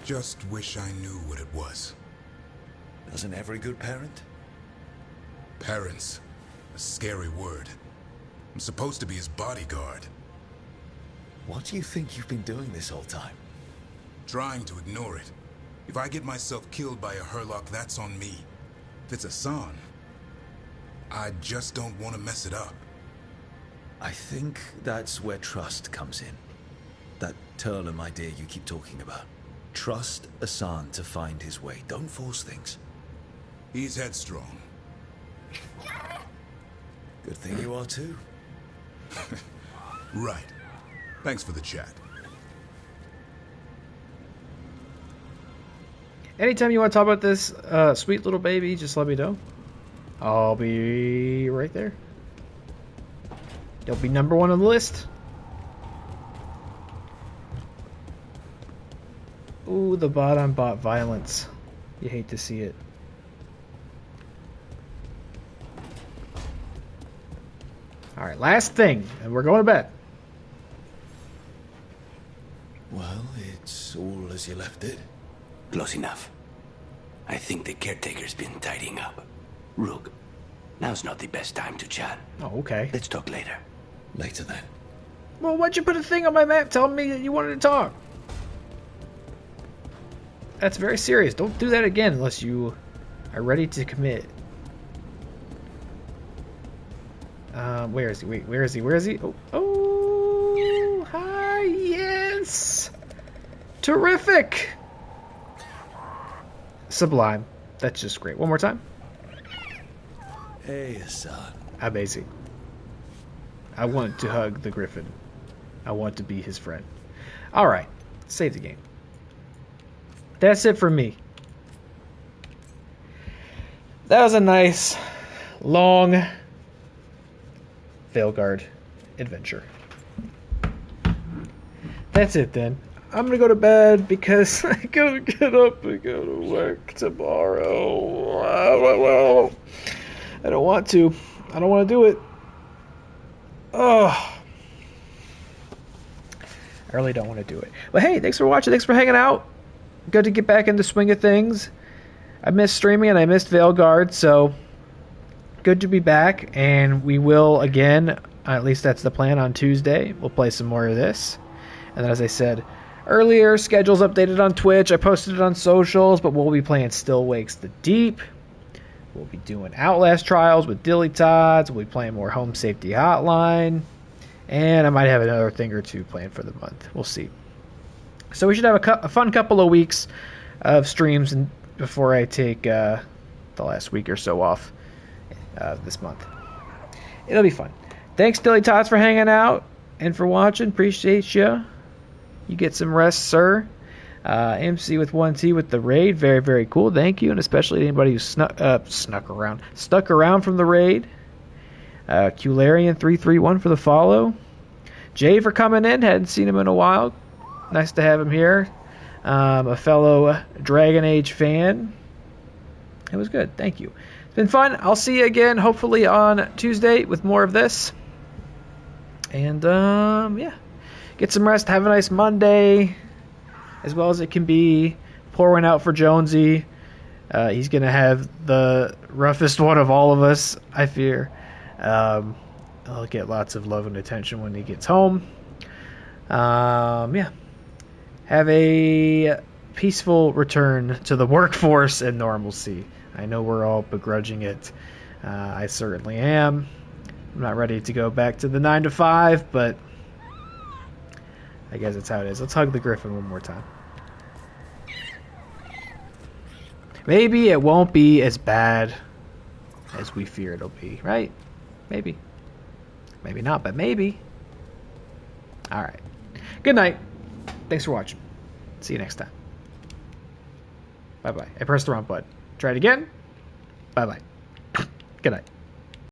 Speaker 9: Just wish I knew what it was.
Speaker 2: Doesn't every good parent?
Speaker 9: Parents. A scary word. I'm supposed to be his bodyguard.
Speaker 2: What do you think you've been doing this whole time?
Speaker 9: Trying to ignore it. If I get myself killed by a Hurlock, that's on me. If it's Hassan, I just don't want to mess it up.
Speaker 2: I think that's where trust comes in. That Turlum idea you keep talking about. Trust Hassan to find his way. Don't force things.
Speaker 9: He's headstrong.
Speaker 2: Good thing you are too.
Speaker 9: Right. Thanks for the chat.
Speaker 1: Anytime you want to talk about this sweet little baby, just let me know. I'll be right there. They'll be number 1 on the list. Ooh, the bot on bot violence. You hate to see it. Alright, last thing, and we're going to bed.
Speaker 2: Well, it's all as you left it.
Speaker 17: Close enough. I think the caretaker's been tidying up. Rook, now's not the best time to chat.
Speaker 1: Oh, okay.
Speaker 17: Let's talk later.
Speaker 2: Later then.
Speaker 1: Well, why'd you put a thing on my map telling me that you wanted to talk? That's very serious. Don't do that again unless you are ready to commit. Where is he? Wait, where is he? Where is he? Oh, hi, yes! Terrific! Sublime. That's just great. One more time.
Speaker 2: Hey, son.
Speaker 1: Amazing. I want to hug the griffin. I want to be his friend. Alright, save the game. That's it for me. That was a nice, long Veilguard adventure. That's it then. I'm gonna go to bed because I gotta get up and go to work tomorrow. I don't want to. I don't want to do it. Oh. I really don't want to do it. But hey, thanks for watching. Thanks for hanging out. Good to get back in the swing of things. I missed streaming and I missed Veilguard, so good to be back. And we will again, at least that's the plan, on Tuesday. We'll play some more of this. And then, as I said earlier, schedule's updated on Twitch. I posted it on socials, but we'll be playing Still Wakes the Deep. We'll be doing Outlast Trials with Dilly Tots. We'll be playing more Home Safety Hotline. And I might have another thing or two planned for the month. We'll see. So we should have a fun couple of weeks of streams before I take the last week or so off this month. It'll be fun. Thanks, Dilly Tots, for hanging out and for watching. Appreciate you. You get some rest, sir. MC with 1T with the raid. Very, very cool. Thank you. And especially anybody who stuck around from the raid. Qlarian331 for the follow. Jay for coming in. Hadn't seen him in a while. Nice to have him here. A fellow Dragon Age fan. It was good. Thank you. It's been fun. I'll see you again hopefully on Tuesday with more of this. And yeah. Get some rest. Have a nice Monday. As well as it can be. Pour one out for Jonesy. He's going to have the roughest one of all of us, I fear. He'll get lots of love and attention when he gets home. Yeah. Have a peaceful return to the workforce and normalcy. I know we're all begrudging it. I certainly am. I'm not ready to go back to the 9 to 5, but I guess that's how it is. Let's hug the griffin one more time. Maybe it won't be as bad as we fear it'll be, right? Maybe. Maybe not, but maybe. Alright. Good night. Thanks for watching. See you next time. Bye-bye. I pressed the wrong button. Try it again. Bye-bye. Good night.